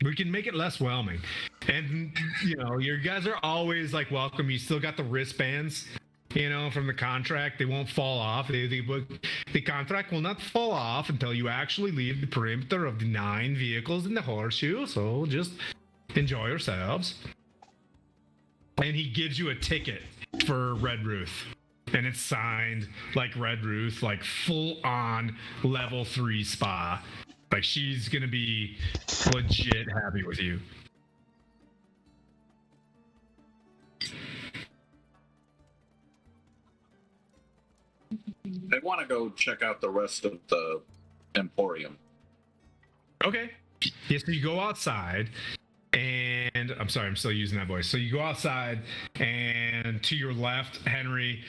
We can make it less whelming. And you know, your guys are always like welcome. You still got the wristbands. You know, from the contract, they won't fall off. The contract will not fall off until you actually leave the perimeter of the 9 vehicles in the horseshoe. So just enjoy yourselves. And he gives you a ticket for Red Ruth. And it's signed like Red Ruth, like full on level 3 spa. Like she's going to be legit happy with you. I want to go check out the rest of the Emporium. Okay. Yeah, so you go outside, and I'm sorry, I'm still using that voice. So you go outside, and to your left, Henry,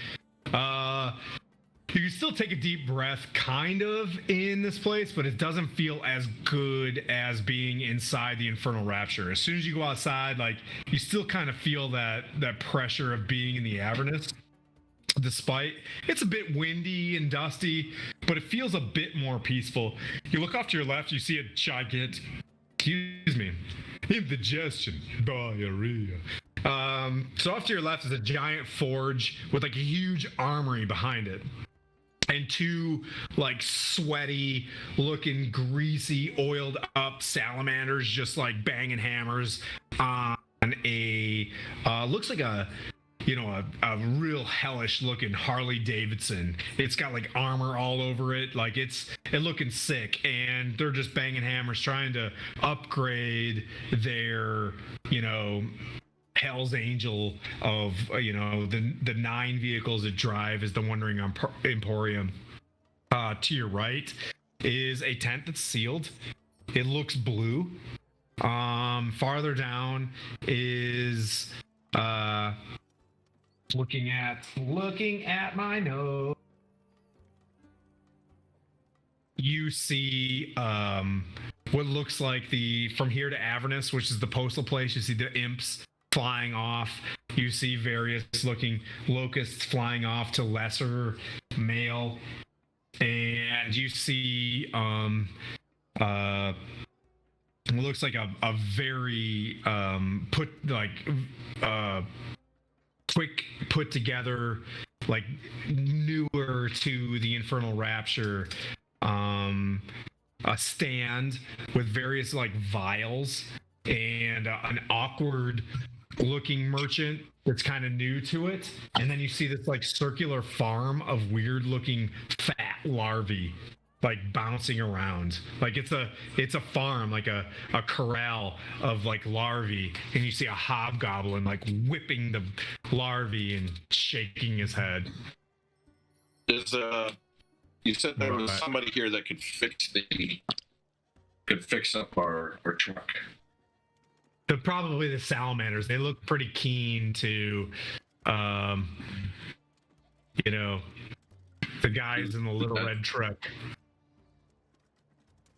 you can still take a deep breath, kind of, in this place, but it doesn't feel as good as being inside the Infernal Rapture. As soon as you go outside, like, you still kind of feel that pressure of being in the Avernus. Despite it's a bit windy and dusty, but it feels a bit more peaceful. You look off to your left, you see a gigantic, indigestion, diarrhea. So off to your left is a giant forge with like a huge armory behind it. And 2 like sweaty looking, greasy, oiled up salamanders just like banging hammers on a looks like a real hellish looking Harley Davidson. It's got like armor all over it. Like it's looking sick, and they're just banging hammers trying to upgrade their, Hell's Angel of, the 9 vehicles that drive is the Wandering Emporium. To your right is a tent that's sealed. It looks blue. Farther down is, looking at my note, you see what looks like from here to Avernus, which is the postal place. You see the imps flying off. You see various looking locusts flying off to Lesser Male, and you see what looks like a very quick put together, like newer to the Infernal Rapture, a stand with various like vials and an awkward looking merchant that's kind of new to it. And then you see this like circular farm of weird looking fat larvae like bouncing around. Like it's a farm, like a corral of like larvae, and you see a hobgoblin like whipping the larvae and shaking his head. You said there was somebody here that could fix up our truck. Probably the salamanders. They look pretty keen to the guys in the little red truck.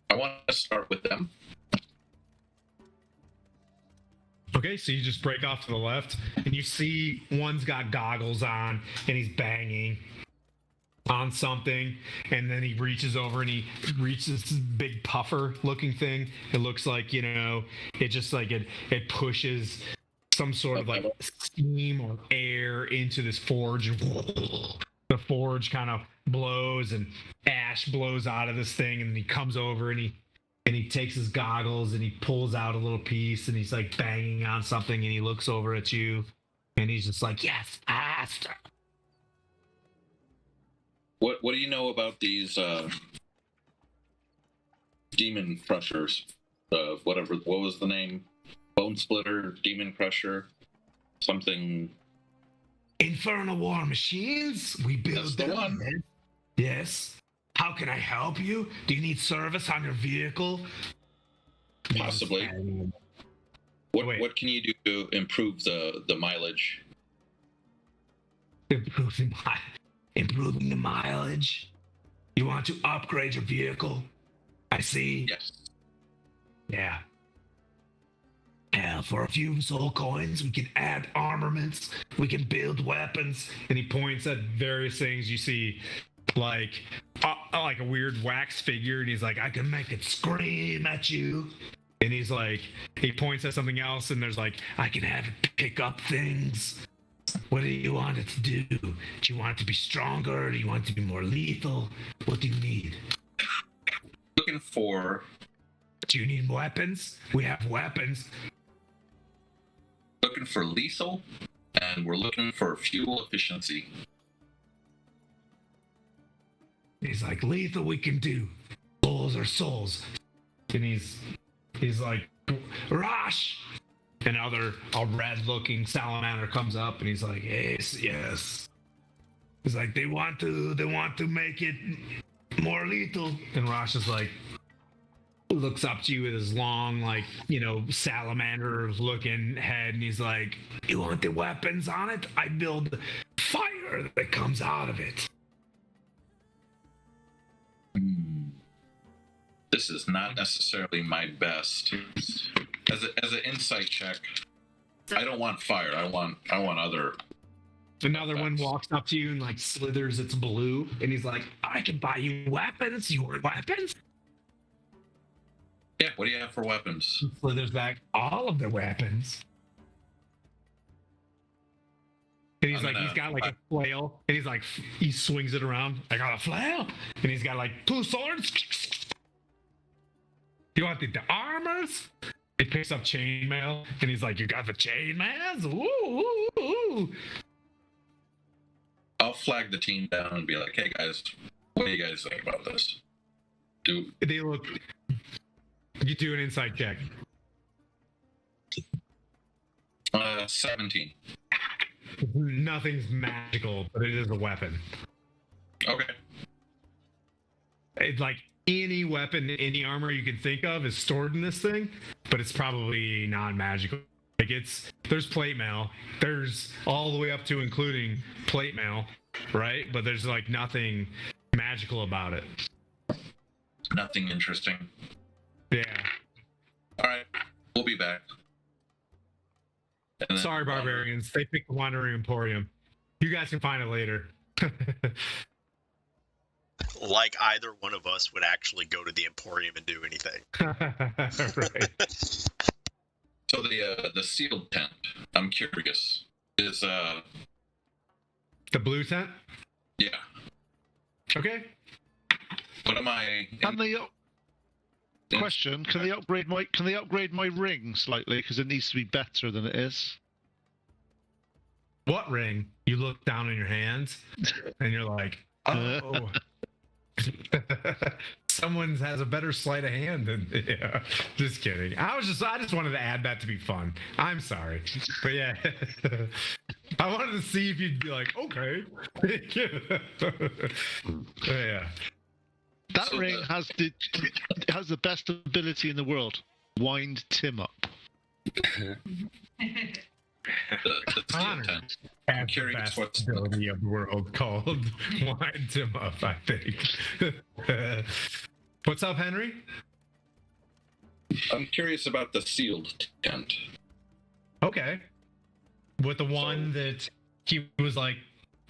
I want to start with them. Okay, so you just break off to the left, and you see one's got goggles on, and he's banging on something, and then he reaches over and he reaches this big puffer looking thing. It looks like, it just like it pushes some sort of like steam or air into this forge, the forge kind of blows and ash blows out of this thing, and he comes over and he takes his goggles and he pulls out a little piece and he's like banging on something, and he looks over at you and he's just like, yes, faster. What do you know about these demon crushers? What was the name? Bone Splitter, Demon Crusher, something. Infernal War Machines? We build That's the them. one. Yes. How can I help you? Do you need service on your vehicle? Possibly. What can you do to improve the mileage? Improving the mileage? You want to upgrade your vehicle? I see. Yes. Yeah. Yeah, for a few soul coins, we can add armaments, we can build weapons, and he points at various things. You see, like a weird wax figure, and he's like, I can make it scream at you. And he's like, he points at something else, and there's like, I can have it pick up things. What do you want it to do? Do you want it to be stronger? Do you want it to be more lethal? What do you need? Looking for. Do you need weapons? We have weapons. Looking for lethal, and we're looking for fuel efficiency. He's like, lethal we can do. Souls are souls. And he's like, Rosh! And a red-looking salamander comes up, and he's like, yes. He's like, they want to make it more lethal. And Rosh is like, looks up to you with his long, like, salamander-looking head, and he's like, you want the weapons on it? I build fire that comes out of it. This is not necessarily my best. As an insight check, I don't want fire. I want other. Another one walks up to you and like slithers its blue, and he's like, I can buy you weapons. You want weapons? Yeah, what do you have for weapons? He slithers back all of the weapons. And he's he's got like a flail, and he's like, he swings it around. I got a flail, and he's got like 2 swords. You want the armors? He picks up chainmail, and he's like, you got the chainmails? Ooh. I'll flag the team down and be like, hey guys, what do you guys think about this? They look. You do an insight check. 17. Nothing's magical, but it is a weapon. Okay. It's like any weapon, any armor you can think of is stored in this thing, but it's probably not magical. Like there's plate mail, there's all the way up to including plate mail, right? But there's like nothing magical about it. Nothing interesting. Yeah. All right, we'll be back. Sorry, barbarians. They picked the Wandering Emporium. You guys can find it later. Like either one of us would actually go to the Emporium and do anything. Right. So the sealed tent, I'm curious, is the blue tent? Yeah. Okay. What am I? Question: Can they upgrade my ring slightly because it needs to be better than it is? What ring? You look down in your hands, and you're like, oh. Someone has a better sleight of hand than. Yeah, just kidding. I just wanted to add that to be fun. I'm sorry, but yeah, I wanted to see if you'd be like, okay. Yeah. That ring has the best ability in the world. Wind Tim up. The sealed tent. I'm curious the best what's ability of the world called Wind Him Up, I think. What's up, Henry? I'm curious about the sealed tent. Okay. With the one that he was like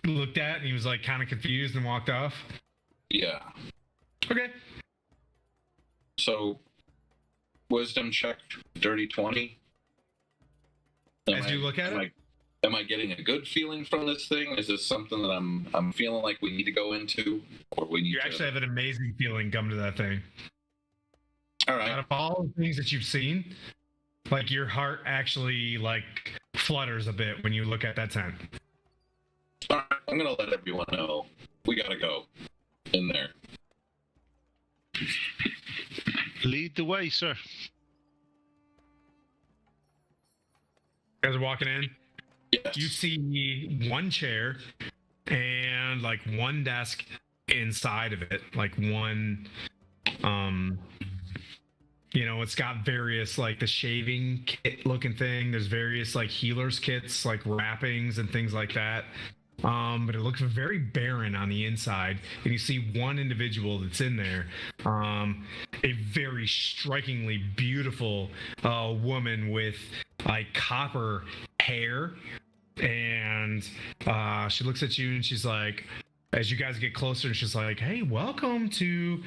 looked at and he was like kind of confused and walked off? Yeah. Okay. So, wisdom check, dirty 20. As you look at it? Am I getting a good feeling from this thing? Is this something that I'm feeling like we need to go into, or we need You to? actually have an amazing feeling come to that thing. All right. Out of all the things that you've seen, like your heart actually like flutters a bit when you look at that tent. All right. I'm gonna let everyone know we gotta go in there. Lead the way, sir. You guys are walking in. Yes. You see one chair and like one desk inside of it, like one it's got various like the shaving kit looking thing. There's various like healers kits, like wrappings and things like that. But it looks very barren on the inside, and you see one individual that's in there, a very strikingly beautiful woman with like copper hair, and she looks at you and she's like, as you guys get closer, and she's like, "Hey, welcome to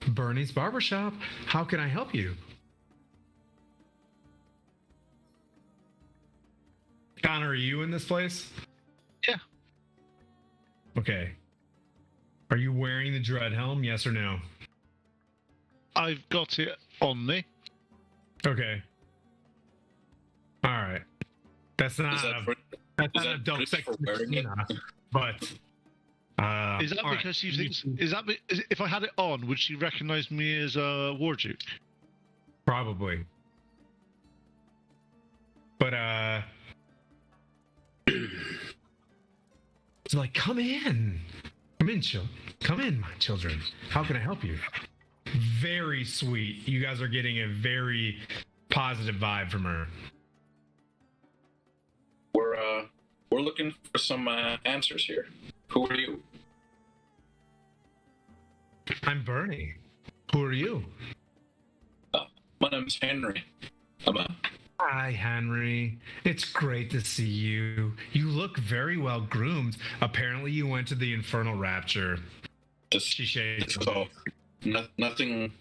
Bernie's Barbershop. How can I help you?" Connor, are you in this place? Yeah. Okay. Are you wearing the dread helm? Yes or no? I've got it on me. Okay. All right. That's not Is that a for, that's is not a that Dunk good Sex for wearing it? Machina, but Is that all because right. she thinks? Is it, if I had it on, would she recognize me as a war duke? Probably. But it's like, come in, come in, my children. How can I help you? Very sweet. You guys are getting a very positive vibe from her. We're looking for some answers here. Who are you? I'm Bernie. Who are you? My name's Henry. I'm a Hi, Henry. It's great to see you. You look very well groomed. Apparently, you went to the Infernal Rapture. She shakes. So nothing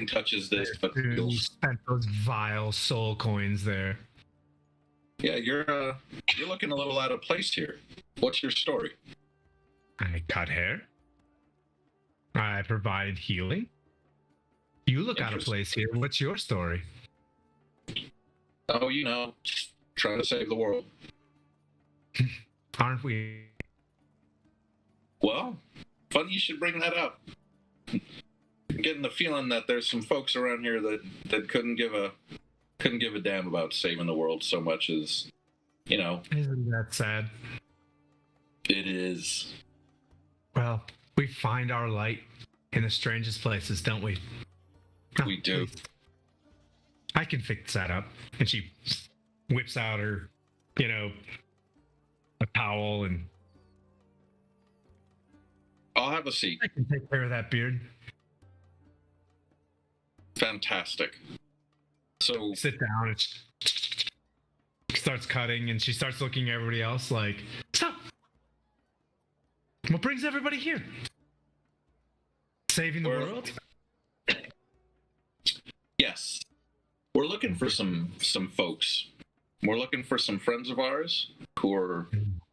touches this but You feels. spent those vile soul coins there. Yeah, you're looking a little out of place here. What's your story? I cut hair. I provide healing. You look out of place here. What's your story? Oh, trying to save the world. Aren't we? Well, funny you should bring that up. I'm getting the feeling that there's some folks around here that couldn't give a damn about saving the world so much as, Isn't that sad? it is. Well, we find our light in the strangest places, don't we? We do. Please. I can fix that up. And she whips out her, a towel, and I'll have a seat. I can take care of that beard. Fantastic. So Sit down, and she starts cutting, and she starts looking at everybody else like, stop! What brings everybody here? Saving the world? yes, we're looking for some folks. We're looking for some friends of ours who are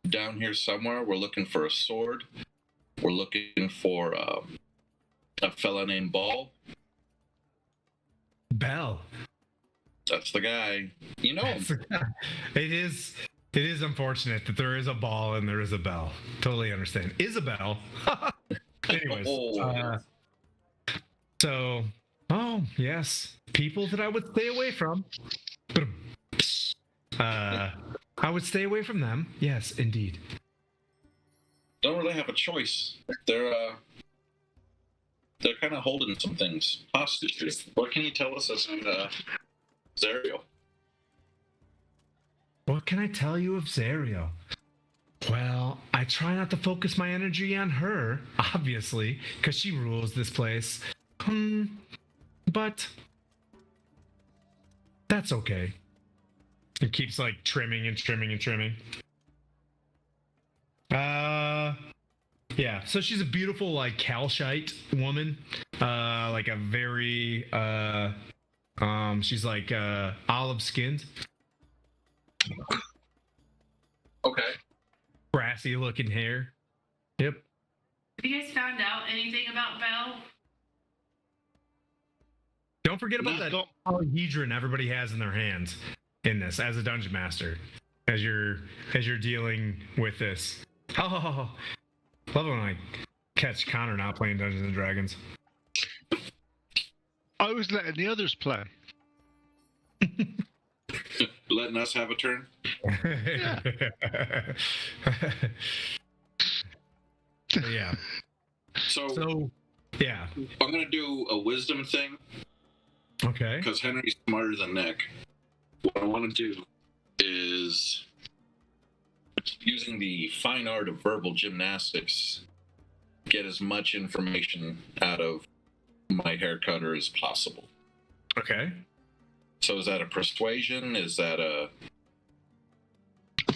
down here somewhere. We're looking for a sword. We're looking for a fella named Ball. Bell. That's the guy. You know him. It is unfortunate that there is a ball and there is a bell. Totally understand. Isabel. Anyways. Oh, yes. People that I would stay away from. I would stay away from them. Yes, indeed. Don't really have a choice. They're kind of holding some things hostage. What can you tell us about Zariel? What can I tell you of Zariel? Well, I try not to focus my energy on her, obviously, because she rules this place. But that's okay. It keeps like trimming and trimming and trimming. Yeah, so she's a beautiful like Calshite woman. Like a very she's like olive skinned. Okay. Brassy looking hair. Yep. Have you guys found out anything about Belle? Don't forget about We've that got- polyhedron everybody has in their hands in this as a dungeon master, as you're dealing with this. Oh, love when I catch Connor not playing Dungeons and Dragons. I was letting the others play. Letting us have a turn. Yeah. So Yeah. I'm gonna do a wisdom thing Okay. because Henry's smarter than Nick. What I want to do is using the fine art of verbal gymnastics, get as much information out of my hair cutter as possible. Okay. So is that a persuasion? Is that a...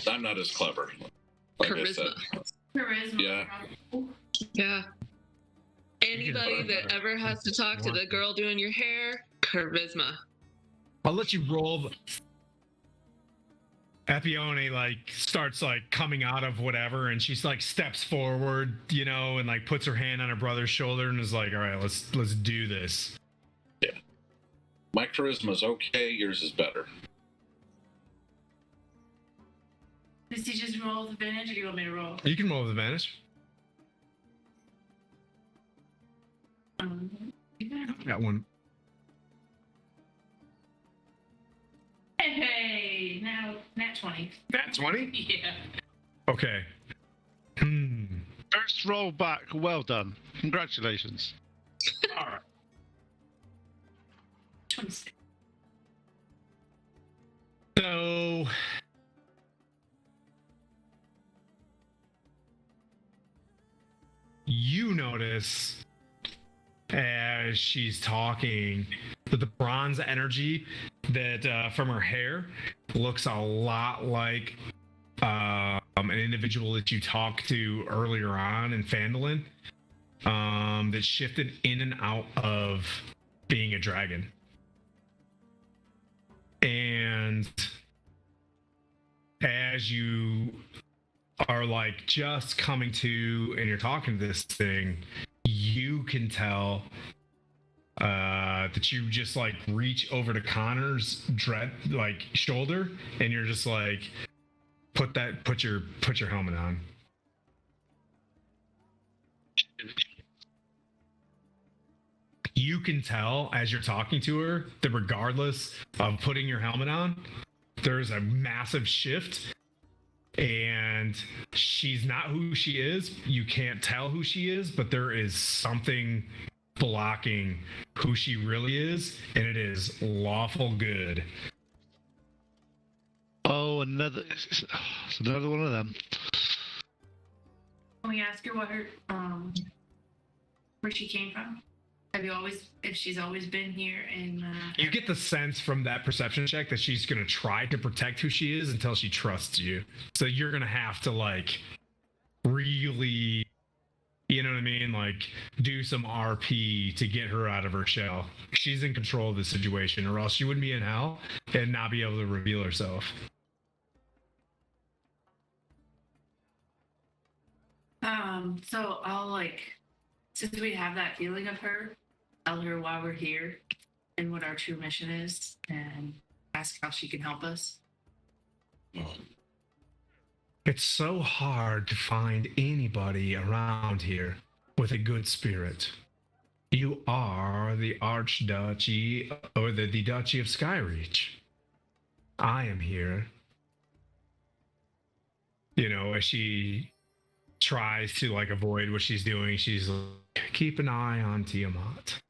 I'm not as clever. Like I said. Charisma. Charisma. Yeah. Yeah. Anybody that ever has to talk to the girl doing your hair, charisma. I'll let you roll. Epione starts coming out of whatever, and she's steps forward, and puts her hand on her brother's shoulder and is like, "All right, let's do this." Yeah. My charisma's okay. Yours is better. Does he just roll with advantage, or do you want me to roll? You can roll with advantage. Yeah. Got one. Hey, now nat 20. Nat 20? Yeah. Okay. First roll back. Well done. Congratulations. All right. 26. So you notice as she's talking that the bronze energy that from her hair looks a lot like an individual that you talked to earlier on in Phandalin, that shifted in and out of being a dragon. And as you are just coming to and you're talking to this thing, you can tell that you just reach over to Connor's shoulder, and you're just put your helmet on. You can tell as you're talking to her that regardless of putting your helmet on, there's a massive shift, and she's not who she is. You can't tell who she is, but there is something blocking who she really is, and it is lawful good. Oh, it's another one of them. Can we ask her what her where she came from? If she's always been here in You get the sense from that perception check that she's going to try to protect who she is until she trusts you. So you're going to have to really, you know what I mean? Do some RP to get her out of her shell. She's in control of the situation, or else she wouldn't be in hell and not be able to reveal herself. So I'll since we have that feeling of her, tell her why we're here and what our true mission is, and ask how she can help us. It's so hard to find anybody around here with a good spirit. You are the Archduchy, or the Duchy of Skyreach. I am here. As she tries to avoid what she's doing, she's keep an eye on Tiamat.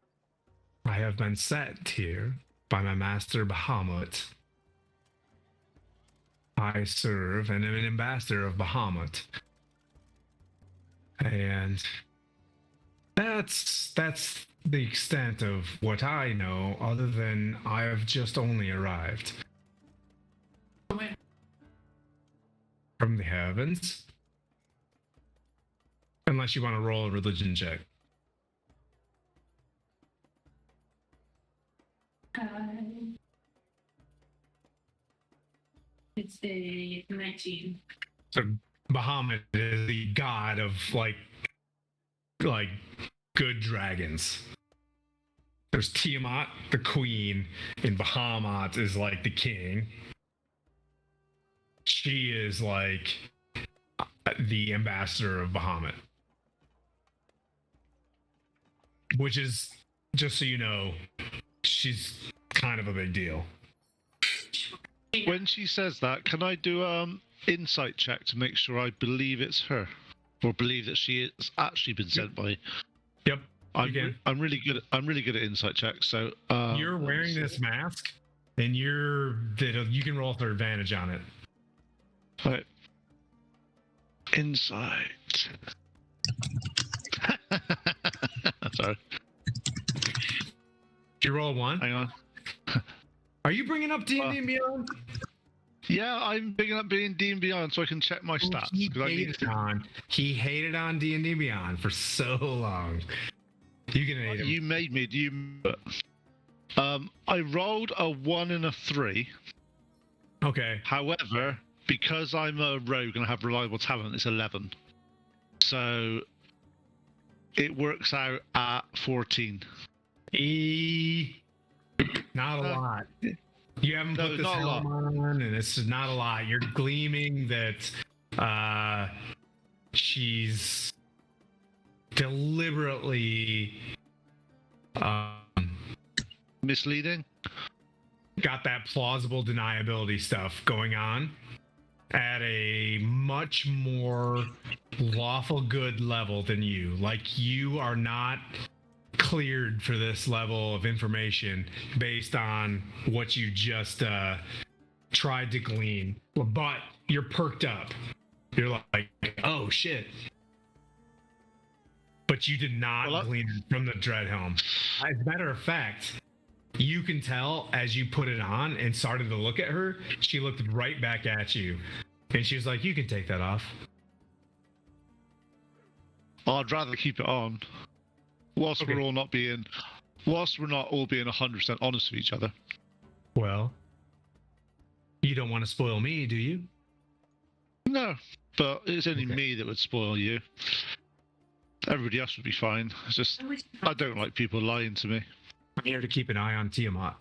I have been sent here by my master Bahamut. I serve and am an ambassador of Bahamut. And that's the extent of what I know, other than I have just only arrived. From the heavens. Unless you want to roll a religion check. It's a 19. So Bahamut is the god of like good dragons. There's Tiamat, the queen, and Bahamut is like the king. She is like the ambassador of Bahamut. Which is, just so you know, she's kind of a big deal. When she says that, can I do insight check to make sure I believe it's her, or believe that she has actually been sent by? Yep. I'm really good at insight checks. So you're wearing this mask, and you can roll for advantage on it. Right. Insight. Sorry. Did you roll a 1? Hang on. Are you bringing up D&D and Beyond? Yeah, I'm bringing up D&D and Beyond so I can check my stats. He hated on D&D and Beyond for so long. You can hate him. You made me. I rolled a 1 and a 3. Okay. However, because I'm a rogue and I have reliable talent, it's 11. So it works out at 14. Not a lot. You haven't put this helm on, and it's not a lot. You're gleaming that she's deliberately misleading. Got that plausible deniability stuff going on at a much more lawful good level than you. Like, you are not cleared for this level of information based on what you just tried to glean. But you're perked up. You're like, oh shit. But you did not glean from the Dreadhelm. As a matter of fact, you can tell as you put it on and started to look at her, she looked right back at you. And she was like, you can take that off. I'd rather keep it on. Whilst we're not all being 100% honest with each other. Well, you don't want to spoil me, do you? No, but it's only me that would spoil you. Everybody else would be fine. It's just, I don't like people lying to me. I'm here to keep an eye on Tiamat.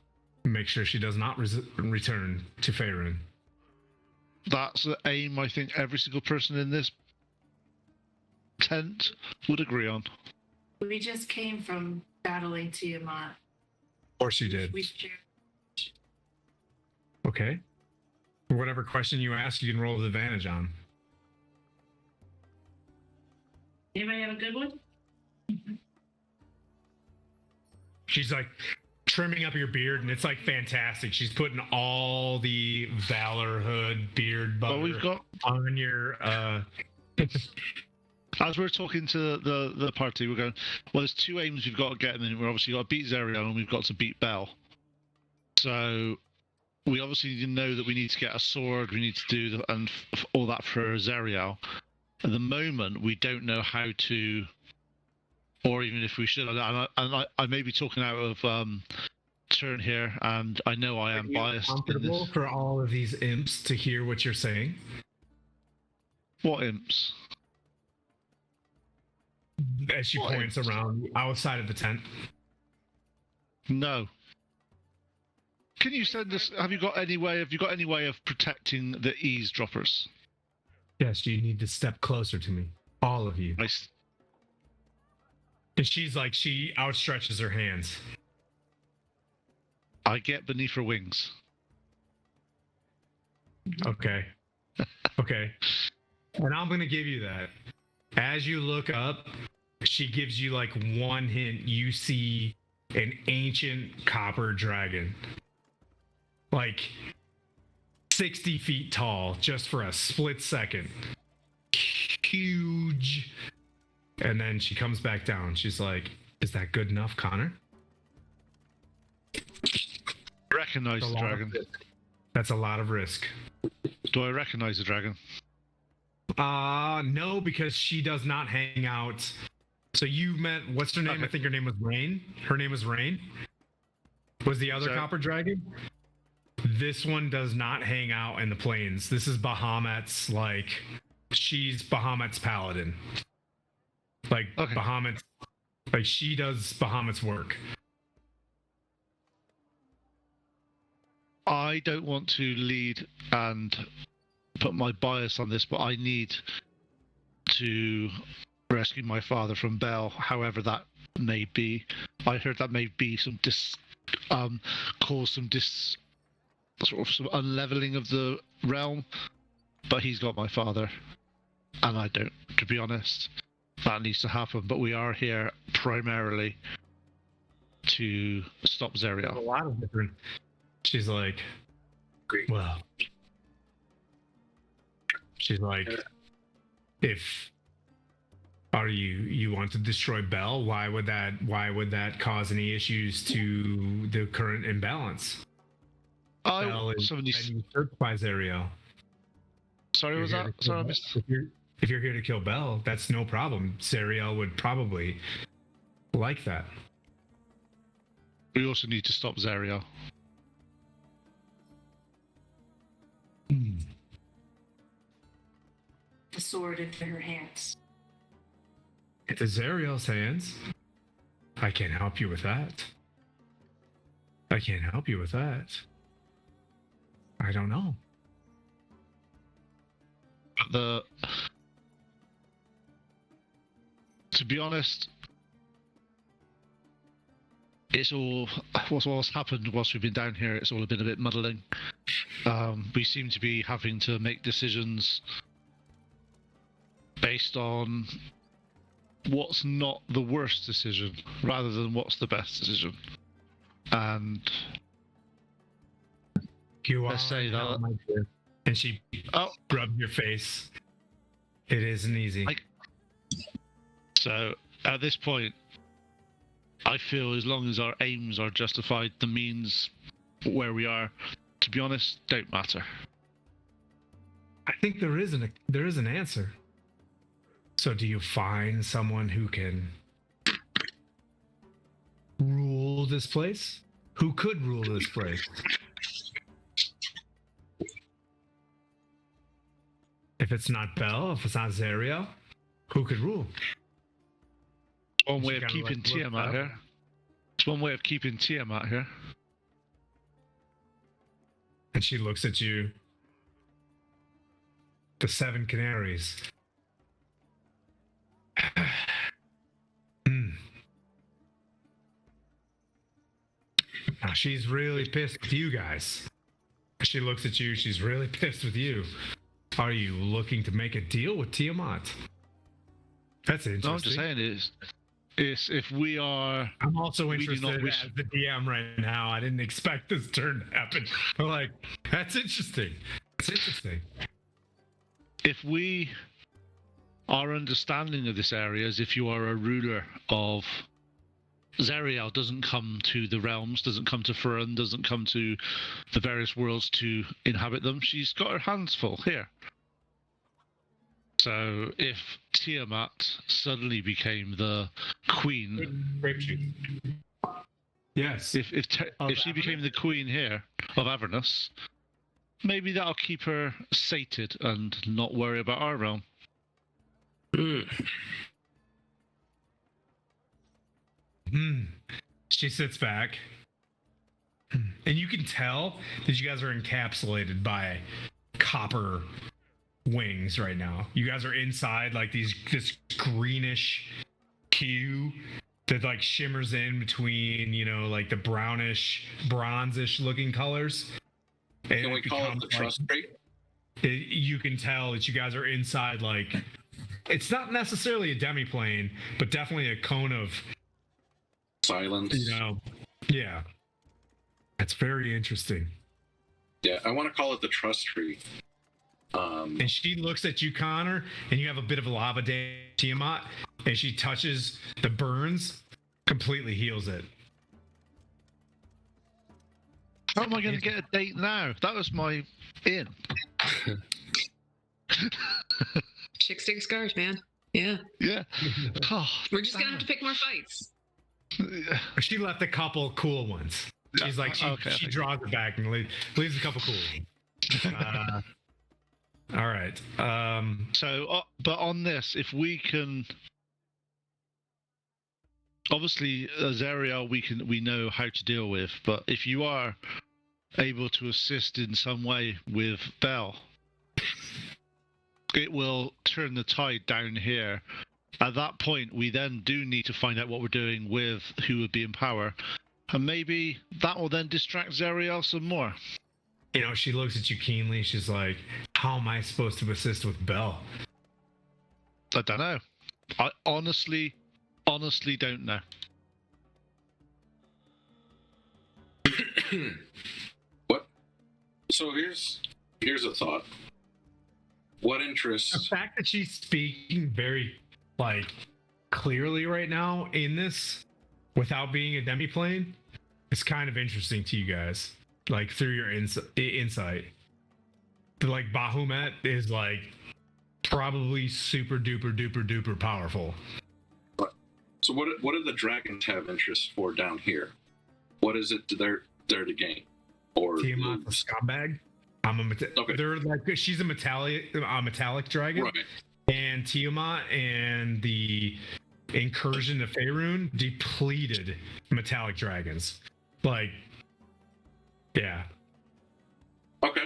Make sure she does not return to Faerun. That's the aim I think every single person in this tent would agree on. We just came from battling Tiamat. Of course you did. Okay. Whatever question you ask, you can roll with advantage on. Anybody have a good one? She's like trimming up your beard, and it's like fantastic. She's putting all the Valor hood beard butter on your As we're talking to the party, we're going, well, there's two aims we've got to get, and then we've obviously got to beat Zerial and we've got to beat Bell. So we obviously know that we need to get a sword, we need to do all that for Zerial. At the moment, we don't know how to, or even if we should. And I may be talking out of turn here, and I know I am biased. Comfortable for all of these imps to hear what you're saying? What imps? As she points around outside of the tent. No. Can you send us? Have you got any way of protecting the eavesdroppers? Yes, you need to step closer to me, all of you. Nice. And she's like, she outstretches her hands. I get beneath her wings. Okay. Okay. And I'm gonna give you that. As you look up, she gives you like one hint. You see an ancient copper dragon. Like 60 feet tall, just for a split second. Huge. And then she comes back down. She's like, is that good enough, Connor? Recognize the dragon. That's a lot of risk. Do I recognize the dragon? No, because she does not hang out. So you met, what's her name? Okay. I think her name was Rain. Her name was Rain. Was the other copper dragon? This one does not hang out in the plains. This is Bahamut's, like, she's Bahamut's paladin. Like Okay. Bahamut, like she does Bahamut's work. I don't want to lead and put my bias on this, but I need to rescue my father from Bell, however that may be. I heard that may be some cause some sort of some unleveling of the realm, but he's got my father, and I don't, to be honest. That needs to happen, but we are here primarily to stop A Zerial. lot of different. She's like, Great. well, she's like, if you want to destroy Bell, why would that cause any issues to the current imbalance? Bell is Somebody, been usurped by Zerial. sorry, was that? Sorry, I missed. If you're here to kill Bell, that's no problem. Zerial would probably like that. We also need to stop Zerial. The sword into her hands. Into Zerial's hands. I can't help you with that. I can't help you with that. I don't know. To be honest, it's all what's happened whilst we've been down here. It's all been a bit muddling. We seem to be having to make decisions based on what's not the worst decision, rather than what's the best decision. And You let's say that. my dear. And she Oh, rubbed your face. It isn't easy. so at this point, I feel as long as our aims are justified, the means where we are, to be honest, don't matter. I think there is an answer. So do you find someone who can rule this place? Who could rule this place? If it's not Bell, if it's not Zerial, who could rule? One She way of kinda, keeping like, looked Tiamat up. here. It's one way of keeping Tiamat here. And she looks at you. The 7 canaries. Now she's really pissed with you guys. She looks at you, she's really pissed with you. Are you looking to make a deal with Tiamat? That's interesting. No, I'm just saying is if we are. I'm also we do interested not wish- as the DM right now. I didn't expect this turn to happen. I'm like, that's interesting. That's interesting. If we. Our understanding of this area is if you are a ruler of. Zerial doesn't come to the realms, doesn't come to Furun, doesn't come to the various worlds to inhabit them. She's got her hands full here. So if Tiamat suddenly became the queen, Yes. if she became the queen here of Avernus, maybe that'll keep her sated and not worry about our realm. She sits back, and you can tell that you guys are encapsulated by copper wings right now. You guys are inside like this greenish hue that like shimmers in between, like the brownish, bronzish looking colors. And Can we call it the trust tree? You can tell that you guys are inside like it's not necessarily a demiplane, but definitely a cone of Silence. Yeah. That's very interesting. Yeah, I want to call it the trust tree. And she looks at you, Connor, and you have a bit of a lava dance, Tiamat, and she touches the burns, completely heals it. How am I going to get a date now? That was my in. Chicks take scars, man. Yeah. Yeah. Oh, We're just gonna have to pick more fights. She left a couple cool ones. She's like, she Okay. draws it back and leaves a couple cool ones. All right. So, but on this, if we can, obviously, Zariel, we know how to deal with. But if you are able to assist in some way with Bell, it will turn the tide down here. At that point, we then do need to find out what we're doing with who would be in power, and maybe that will then distract Zariel some more. You know, she looks at you keenly. She's like, "How am I supposed to assist with Bell?" I don't know. I honestly don't know. What? So here's a thought. What The interests? fact that she's speaking very, like, clearly right now in this, without being a demiplane, is kind of interesting to you guys. Like, through your insight. Like, Bahamut is, like, probably super duper duper duper powerful. So what do the dragons have interest for down here? What is it they're there to gain? Or Tiamat's a scumbag. Okay. They're like, she's a metallic dragon. Right. And Tiamat and the incursion of Faerun depleted metallic dragons. Like, yeah. Okay.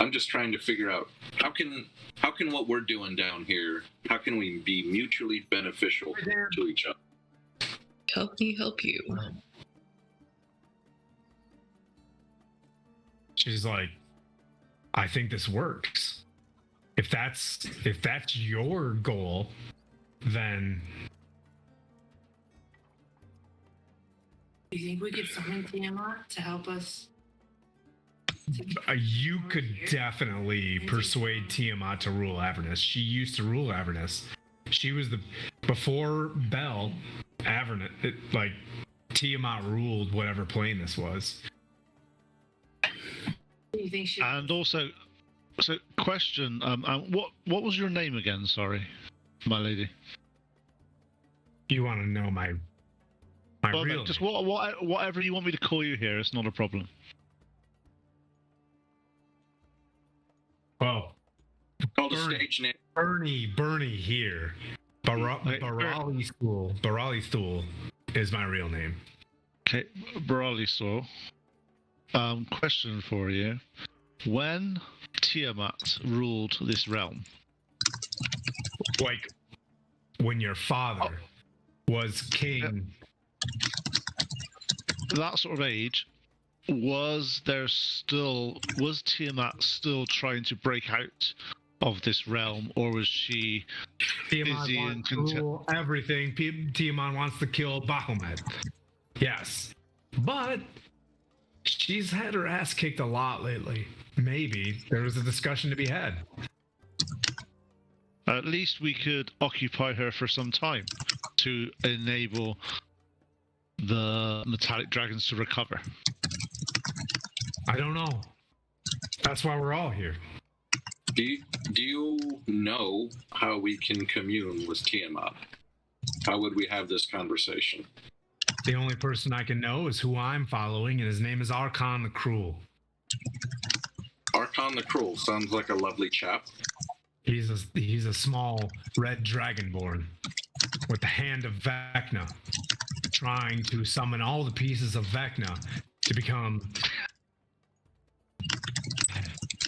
I'm just trying to figure out how can what we're doing down here, how can we be mutually beneficial to each other? Help me help you. She's like, I think this works. If that's your goal, then Do you think we could summon Tiamat to help us? you could definitely persuade Tiamat to rule Avernus. She used to rule Avernus. She was before Bell, Avernus, Tiamat ruled whatever plane this was. Do you think she? And also, so question, what was your name again? Sorry, my lady. You want to know my Well, real no, just name? whatever you want me to call you here, it's not a problem. Well, Called a stage name. Bernie here. Barali Stool is my real name. Okay, Baralisaur. Question for you: when Tiamat ruled this realm, Like, when your father was king. that sort of age, was Tiamat still trying to break out of this realm, or was she Tiamat busy and wants to content? rule everything. Tiamat wants to kill Bahamut. Yes. But she's had her ass kicked a lot lately. Maybe there was a discussion to be had. At least we could occupy her for some time to enable the metallic dragons to recover. I don't know. That's why we're all here. Do you know how we can commune with Tiamat? How would we have this conversation? The only person I can know is who I'm following, and his name is Archon the Cruel. Archon the Cruel sounds like a lovely chap. He's a small red dragonborn with the hand of Vecna, trying to summon all the pieces of Vecna to become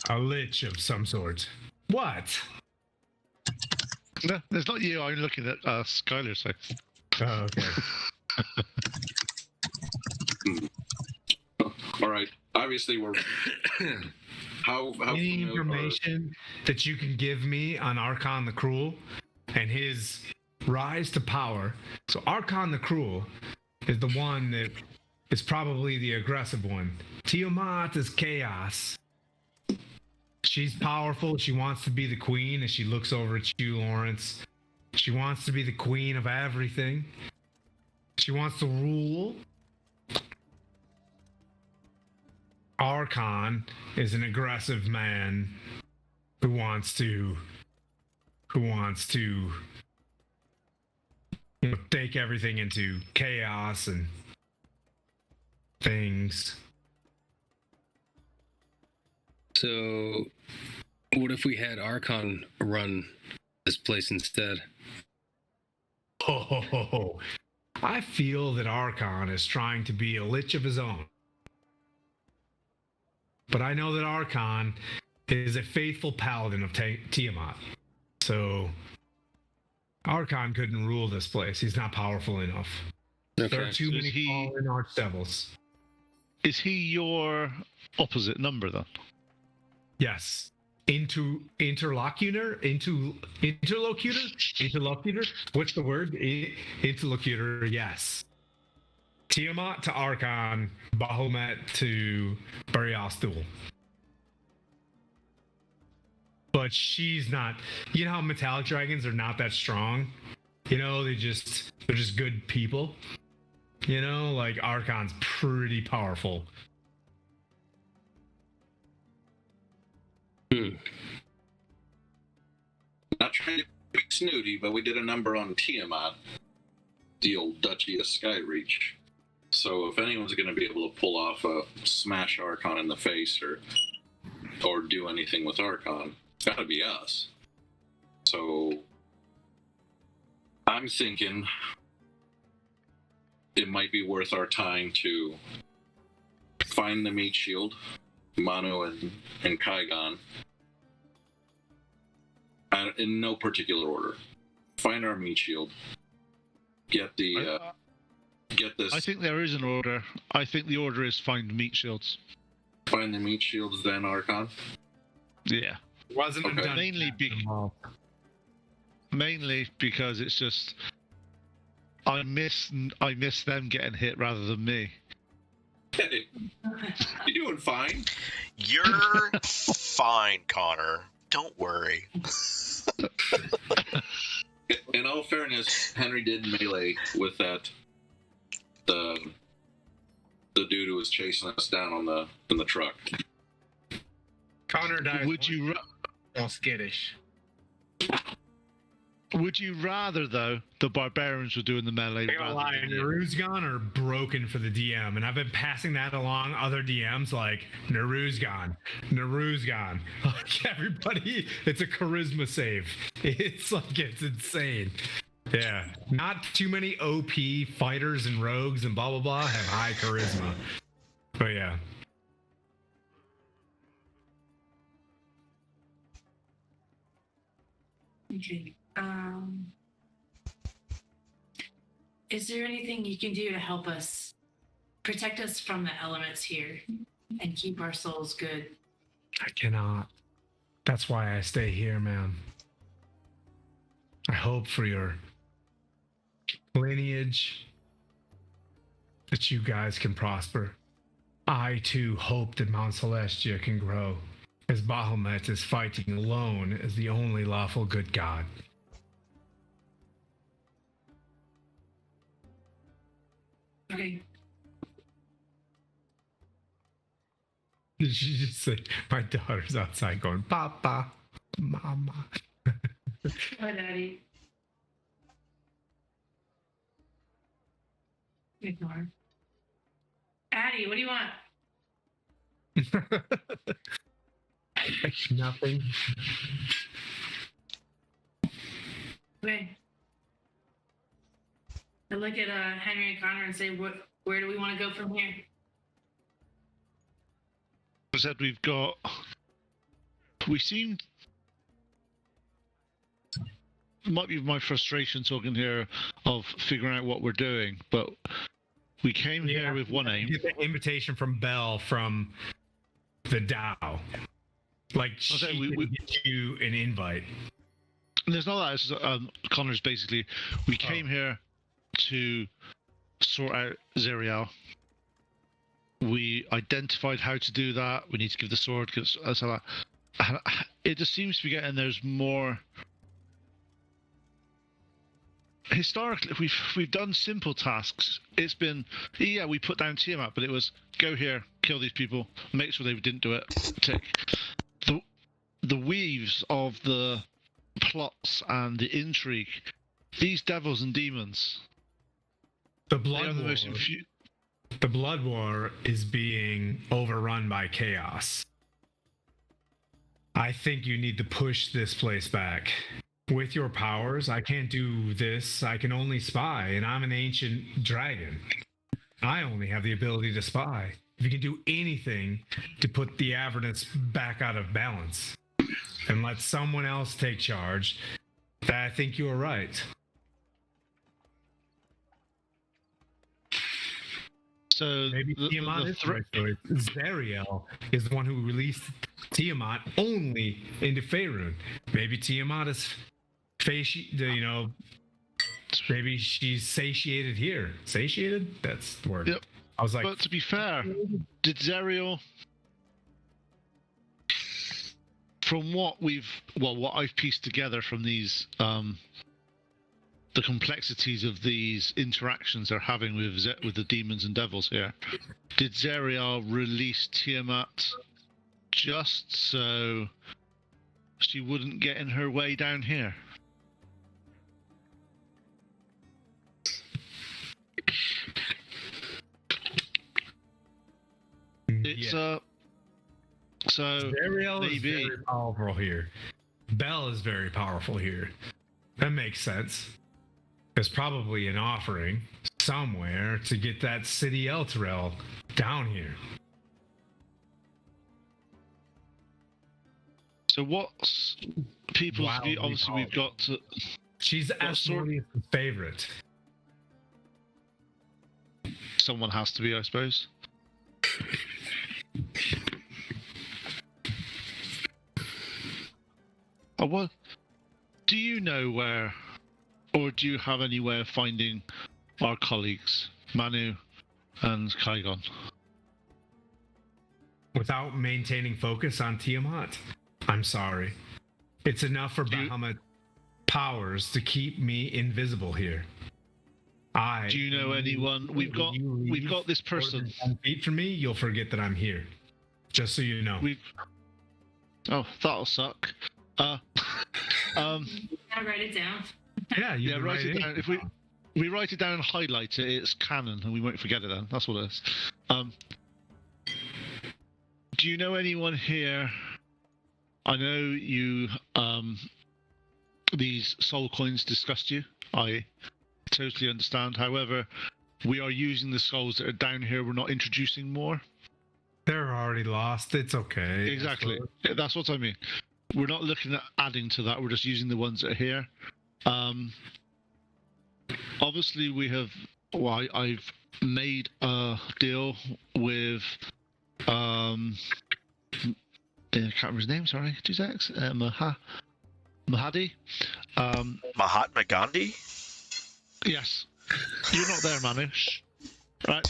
a lich of some sort. What? No, it's not you. I'm looking at Skylar's face. Oh, okay. All right. Obviously, we're how Any familiar- information that you can give me on Archon the Cruel and his rise to power? So Archon the Cruel is the one that is probably the aggressive one. Tiamat is chaos. She's powerful. She wants to be the queen, as she looks over at you, Lawrence. She wants to be the queen of everything. She wants to rule. Archon is an aggressive man who wants to take everything into chaos and things. So What if we had Archon run this place instead? Oh, I feel that Archon is trying to be a lich of his own. But I know that Archon is a faithful paladin of Tiamat. So Archon couldn't rule this place. He's not powerful enough. Okay. There are too So many fallen archdevils. Is he your opposite number then? Yes. Interlocutor? What's the word? Interlocutor, yes. Tiamat to Archon, Bahamut to Bariastul. But she's not. You know how metallic dragons are not that strong? You know, they're just good people. You know, like Archon's pretty powerful. Not trying to be snooty, but we did a number on Tiamat, the old Duchy of Skyreach. So if anyone's going to be able to pull off a smash Archon in the face or do anything with Archon, it's got to be us. So I'm thinking it might be worth our time to find the meat shield, Manu and Kaigon, in no particular order. Find our meat shield. Get this. I think there is an order. I think the order is find meat shields. Find the meat shields, then Archon. Yeah. Wasn't Okay. done. Mainly because it's just I miss them getting hit rather than me. Hey, you're doing fine. You're fine, Connor. Don't worry. In all fairness, Henry did melee with that the dude who was chasing us down in the truck. Connor dies. Would you all skittish? Would you rather though the barbarians were doing the melee? I gotta lie, Neruzgan are broken for the DM, and I've been passing that along other DMs like Neruzgan. Like everybody, it's a charisma save. It's insane. Yeah, not too many OP fighters and rogues and blah blah blah have high charisma. But yeah. Okay. Is there anything you can do to help us protect us from the elements here and keep our souls good? I cannot. That's why I stay here, man. I hope for your lineage that you guys can prosper. I too hope that Mount Celestia can grow, as Bahamut is fighting alone as the only lawful good god. Okay. Did she just say, my daughter's outside going, Papa, Mama? Hi, Daddy. Ignore. Addie, what do you want? Nothing. Okay. I look at Henry and Connor and say, where do we want to go from here? I said we seem, might be my frustration talking here of figuring out what we're doing, but we came here with one aim. Get the invitation from Belle from the Dow. Like, she can get you an invite. And there's not that. It's, Connor's basically, we came here to sort out Zerial. We identified how to do that. We need to give the sword, because it just seems to be getting there's more. Historically, we've done simple tasks. It's been, yeah, we put down Tiamat, but it was go here, kill these people, make sure they didn't do it. Tick. The weaves of the plots and the intrigue, these devils and demons. The Blood War is being overrun by chaos. I think you need to push this place back. With your powers, I can't do this. I can only spy, and I'm an ancient dragon. I only have the ability to spy. If you can do anything to put the Avernus back out of balance and let someone else take charge, I think you are right. So maybe Tiamat is right. So Zariel is the one who released Tiamat only into Faerun. Maybe Tiamat is maybe she's satiated here. Satiated? That's the word. Yep. I was like, but to be fair, did Zariel, from what I've pieced together from these, the complexities of these interactions they're having with the demons and devils here, did Zariel release Tiamat just so she wouldn't get in her way down here? It's so Zariel is maybe very powerful here. Bell is very powerful here. That makes sense. There's probably an offering somewhere to get that city Elturel down here. So what's people's view? Obviously, we've got to. She's Asmodeus' favorite. Someone has to be, I suppose. What do you know where, or do you have any way of finding our colleagues, Manu and Kaigon? Without maintaining focus on Tiamat? I'm sorry. It's enough for Bahamut powers to keep me invisible here. Do you know anyone? We've got this person. 10 feet from me, you'll forget that I'm here. Just so you know. Oh, that'll suck. Gotta write it down. Yeah, write it down. If we write it down and highlight it, it's canon, and we won't forget it then. That's what it is. Do you know anyone here? I know you. These soul coins disgust you. I totally understand. However, we are using the souls that are down here. We're not introducing more. They're already lost. It's okay. Exactly. That's what I mean. We're not looking at adding to that. We're just using the ones that are here. Obviously, we have. Well, I've made a deal with. I can't remember his name. Sorry, 2 secs. Mahadi. Mahatma Gandhi? Yes. You're not there, Manu. Shh. Right.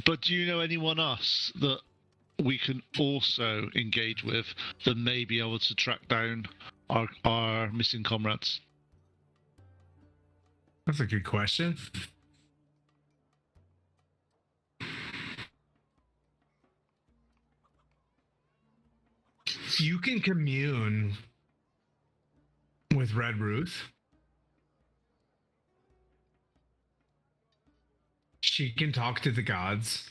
But do you know anyone else that we can also engage with that may be able to track down our missing comrades? That's a good question. You can commune with Red Ruth. She can talk to the gods.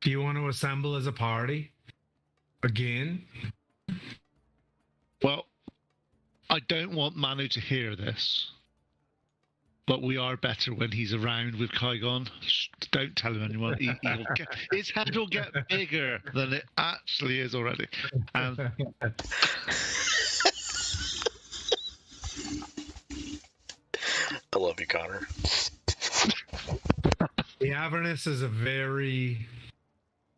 Do you want to assemble as a party? Again? Well, I don't want Manu to hear this. But we are better when he's around with Kaigon. Shh, don't tell him anyone. His head will get bigger than it actually is already. I love you, Connor. The Avernus is a very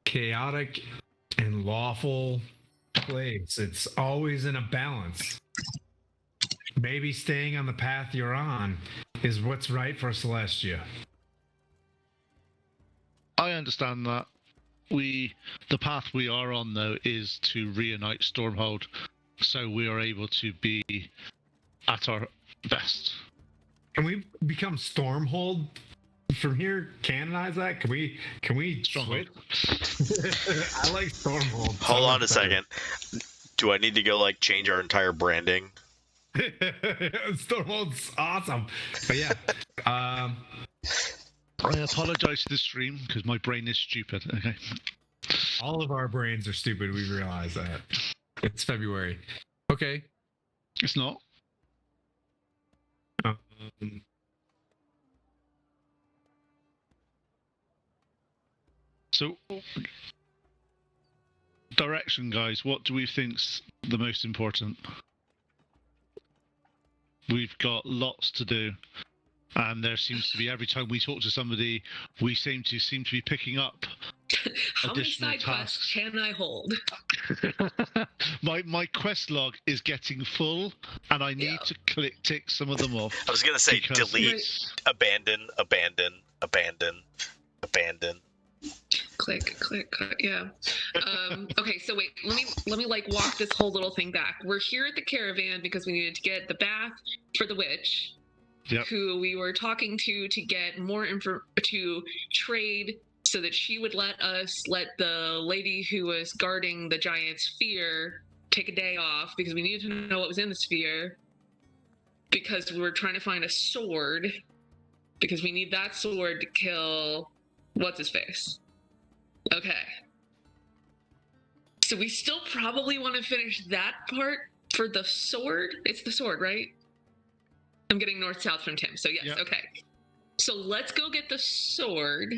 chaotic and lawful place. It's always in a balance. Maybe staying on the path you're on is what's right for Celestia. I understand that. The path we are on, though, is to reunite Stronghold, so we are able to be at our best. Can we become Stormhold from here? Canonize that? Can we Stronghold? I like Stormhold. Hold on a second. Do I need to go change our entire branding? Stormhold's awesome. But yeah. I apologize to the stream because my brain is stupid. Okay. All of our brains are stupid. We realize that. It's February. Okay. It's not. So, direction, guys. What do we think's the most important? We've got lots to do, and there seems to be every time we talk to somebody, we seem to be picking up How many additional side quests tasks. can I hold? my quest log is getting full, and I need to tick some of them off. I was gonna say because delete, it's- abandon. Click, yeah. Okay, so wait, let me like walk this whole little thing back. We're here at the caravan because we needed to get the bath for the witch, Yep. who we were talking to get more info to trade so that she would let the lady who was guarding the giant sphere take a day off because we needed to know what was in the sphere, because we were trying to find a sword because we need that sword to kill what's his face. Okay. So we still probably want to finish that part for the sword. It's the sword, right? I'm getting north-south from Tim, so yes, Yep. okay. So let's go get the sword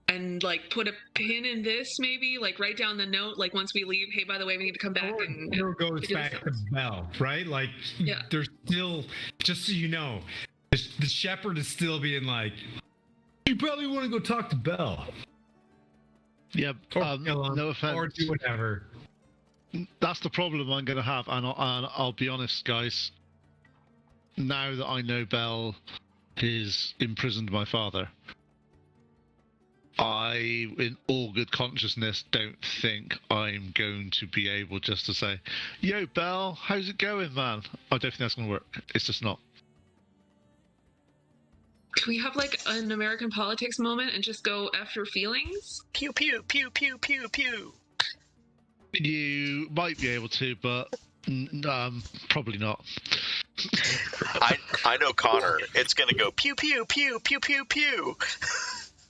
and like put a pin in this, maybe like write down the note, like once we leave, hey, by the way, we need to come back and It goes figure this back out. to Bell, right? Like, Yeah. there's still, just so you know, the shepherd is still being like, you probably want to go talk to Bell. Yeah, Or kill him, no offense. or do whatever. That's the problem I'm going to have, and I'll be honest, guys. Now that I know Bell has imprisoned my father, I, in all good consciousness, don't think I'm going to be able just to say, "Yo, Bell, how's it going, man?" I don't think that's going to work. It's just not. Can we have like an American politics moment and just go after feelings? Pew pew pew pew pew pew. You might be able to, but probably not. I know Connor. It's gonna go pew pew pew pew pew pew.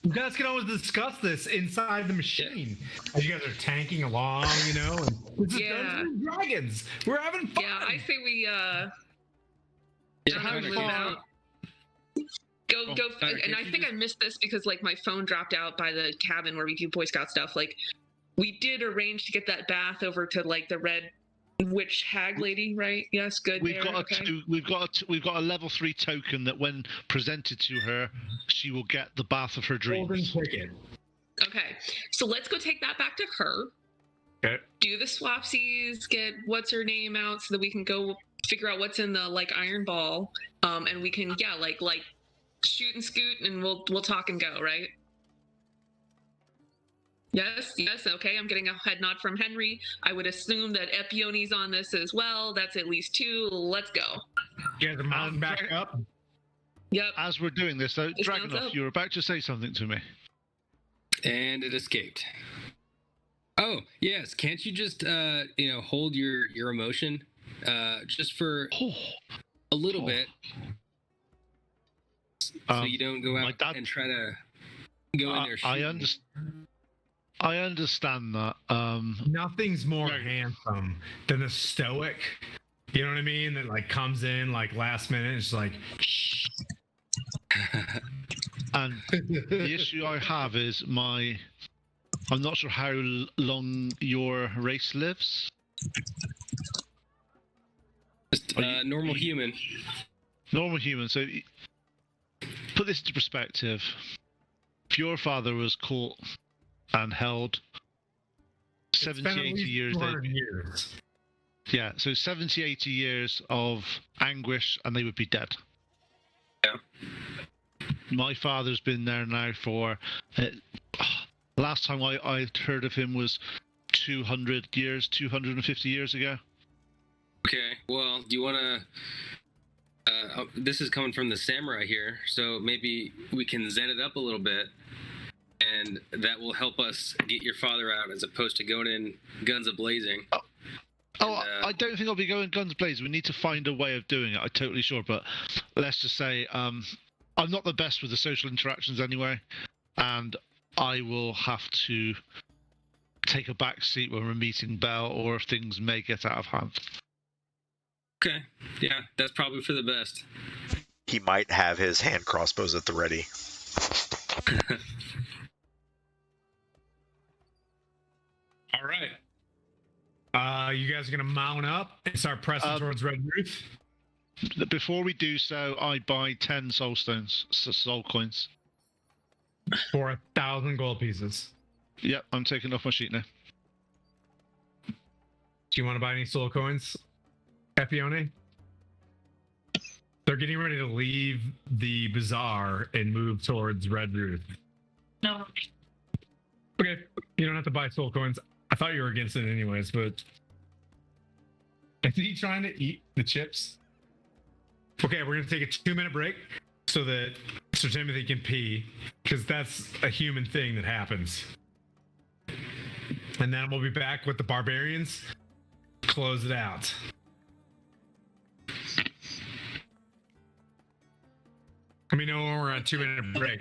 You guys can always discuss this inside the machine as you guys are tanking along, you know. And this is Dungeons and Dragons. We're having fun. Yeah, I say we Yeah, move Connor, out. Go, Connor, and I think I missed this because like my phone dropped out by the cabin where we do Boy Scout stuff. Like, we did arrange to get that bath over to like the red witch hag lady, right? Yes, good. We've there, got okay. we've got a level 3 token that when presented to her, she will get the bath of her Golden dreams. ticket. Okay, so let's go take that back to her. Okay. Do the swapsies, get what's her name out so that we can go figure out what's in the like iron ball, and we can like shoot and scoot, and we'll talk and go, right? Yes, okay. I'm getting a head nod from Henry. I would assume that Epione's on this as well. That's at least 2. Let's go. You guys are mounting back up. Yep. As we're doing this, though, It sounds Dragunov, up. you were about to say something to me. And it escaped. Oh yes, can't you just hold your emotion, just for a little bit, so you don't go out and try to go in there. I understand that. Nothing's more handsome than a stoic. You know what I mean? That like comes in like last minute. It's like. Shh. And the issue I have is I'm not sure how long your race lives. Just normal human. Normal human. So put this into perspective. If your father was caught and held 70, 80 years, yeah, so 70, 80 years of anguish and they would be dead. Yeah. My father's been there now for last time I heard of him was 250 years ago. Okay, well, do you want to... this is coming from the samurai here, so maybe we can zen it up a little bit, and that will help us get your father out as opposed to going in guns a-blazing. I don't think I'll be going guns blazing. We need to find a way of doing it. I'm totally sure, but let's just say I'm not the best with the social interactions anyway, and I will have to take a back seat when we're meeting Bell, or if things may get out of hand. Okay. Yeah, that's probably for the best. He might have his hand crossbows at the ready. All right. You guys are gonna mount up and start pressing towards Red Roof. Before we do so, I buy 10 soul stones, soul coins. For 1,000 gold pieces. Yep, I'm taking off my sheet now. Do you want to buy any soul coins, Epione? They're getting ready to leave the bazaar and move towards Red Roof. No. Okay, you don't have to buy soul coins. I thought you were against it anyways, but... Is he trying to eat the chips? Okay, we're going to take a 2-minute break so that Sir Timothy can pee, because that's a human thing that happens. And then we'll be back with the barbarians. Close it out. Let me know when we're on a 2-minute break.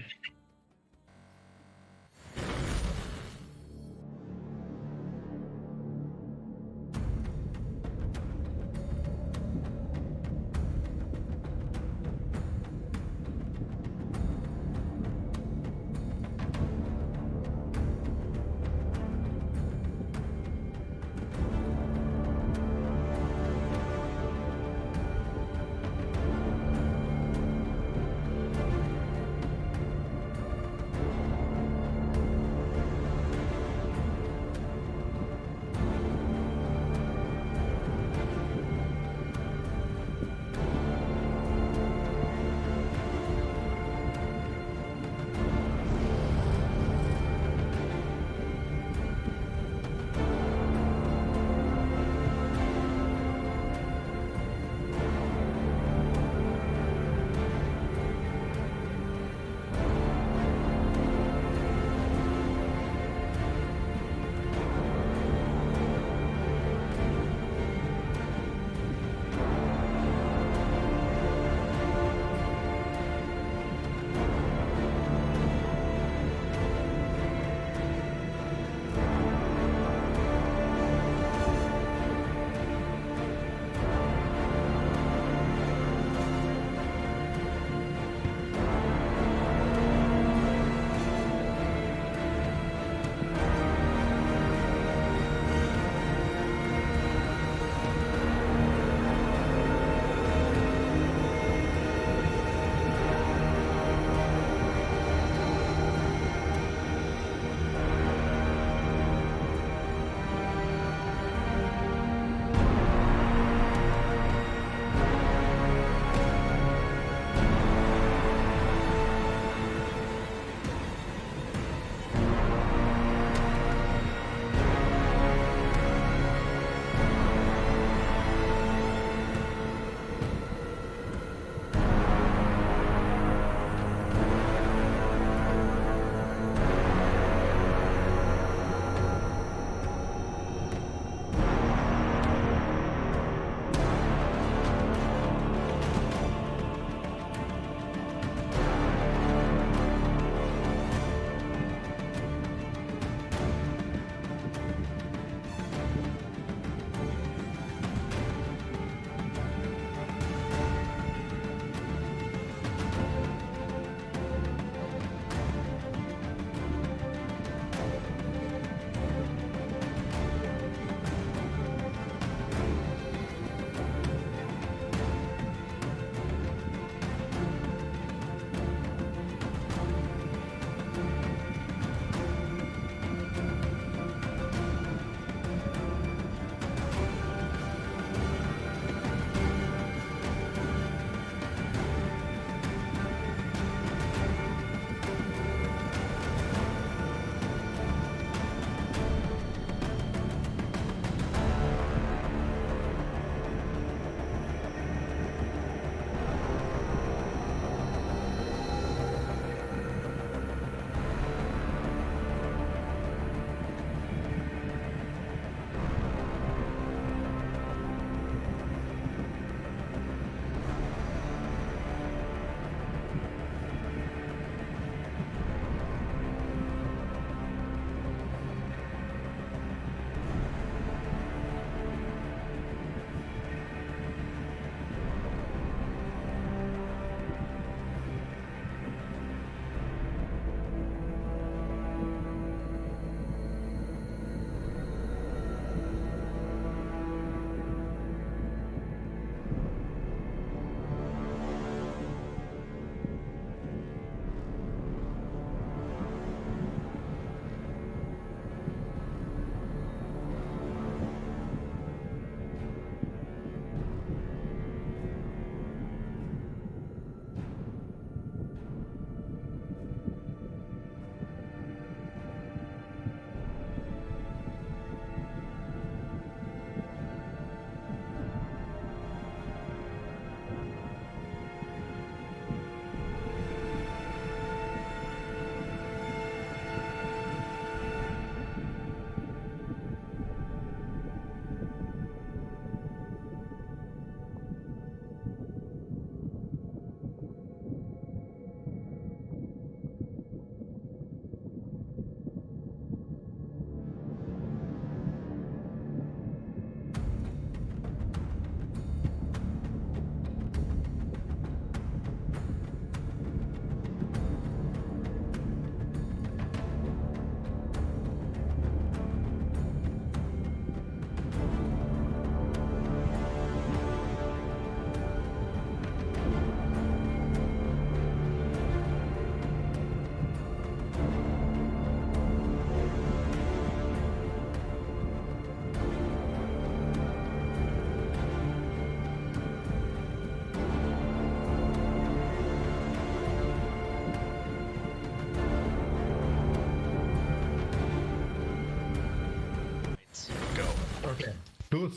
Okay. Cool.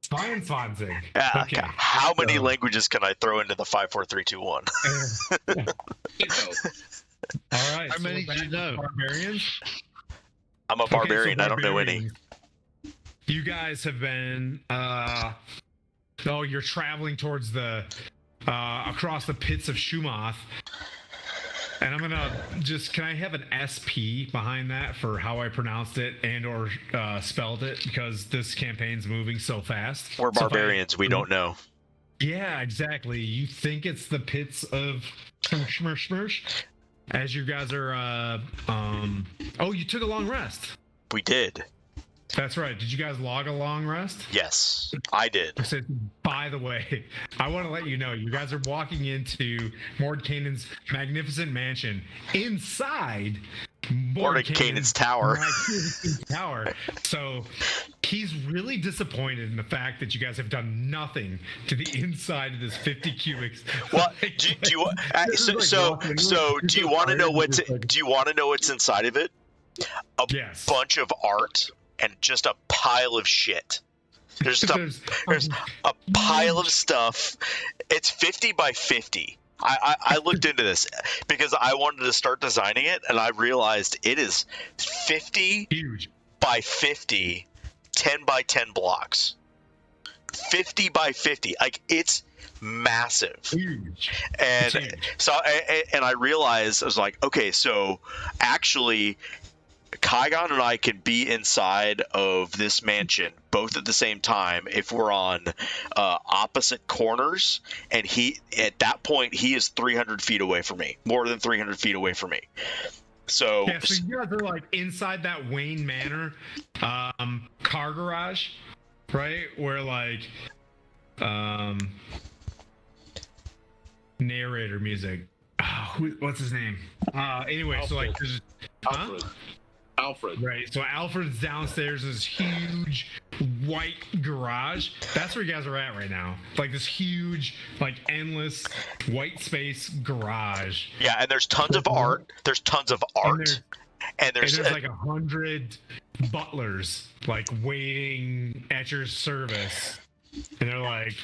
22. Yeah. Okay. How many So- languages can I throw into the 5, 4, 3, 2, 1? All right. How so many we're do you back know? to Barbarians. I'm a Okay, so barbarian. I don't know any. barbarians. You guys have been. You're traveling towards the across the pits of Shumath. And I'm gonna just, can I have an SP behind that for how I pronounced it and or spelled it, because this campaign's moving so fast. We're So if I- barbarians. We don't know. Yeah, exactly. You think it's the pits of Schmirsch, as you guys are. Oh, you took a long rest. We did. That's right. Did you guys log a long rest? Yes, I did. I said, by the way, I want to let you know, you guys are walking into Mordenkainen's magnificent mansion. Inside Mordenkainen's tower. magnificent tower. So he's really disappointed in the fact that you guys have done nothing to the inside of this 50 cubics. Well, do you do you want to know what's inside of it? A Yes. bunch of art and just a pile of shit. There's a pile of stuff. It's 50 by 50. I looked into this because I wanted to start designing it, and I realized it is 50 huge by 50, 10 by 10 blocks. 50 by 50. Like, it's massive. Huge. And It's huge. so I realized, I was like, okay, so actually Kaigon and I can be inside of this mansion both at the same time if we're on opposite corners, and at that point he is 300 feet away from me, more than 300 feet away from me. So Yeah, so you guys are like inside that Wayne Manor car garage, right? Where like narrator music. What's his name? Anyway, so like there's Alfred. Right. So Alfred's downstairs in this huge white garage. That's where you guys are at right now. Like this huge, like endless white space garage. yeah, and there's tons of art. There's tons of art. And there's like 100 butlers like waiting at your service. And they're like,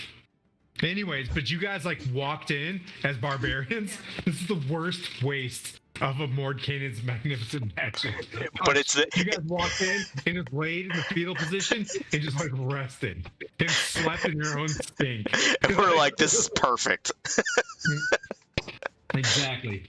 anyways, but you guys like walked in as barbarians. This is the worst waste of a Mordenkainen's magnificent mansion. But it's you guys walked in and just laid in the fetal position and just like rested and slept in your own stink. and we're like, this is perfect. Exactly.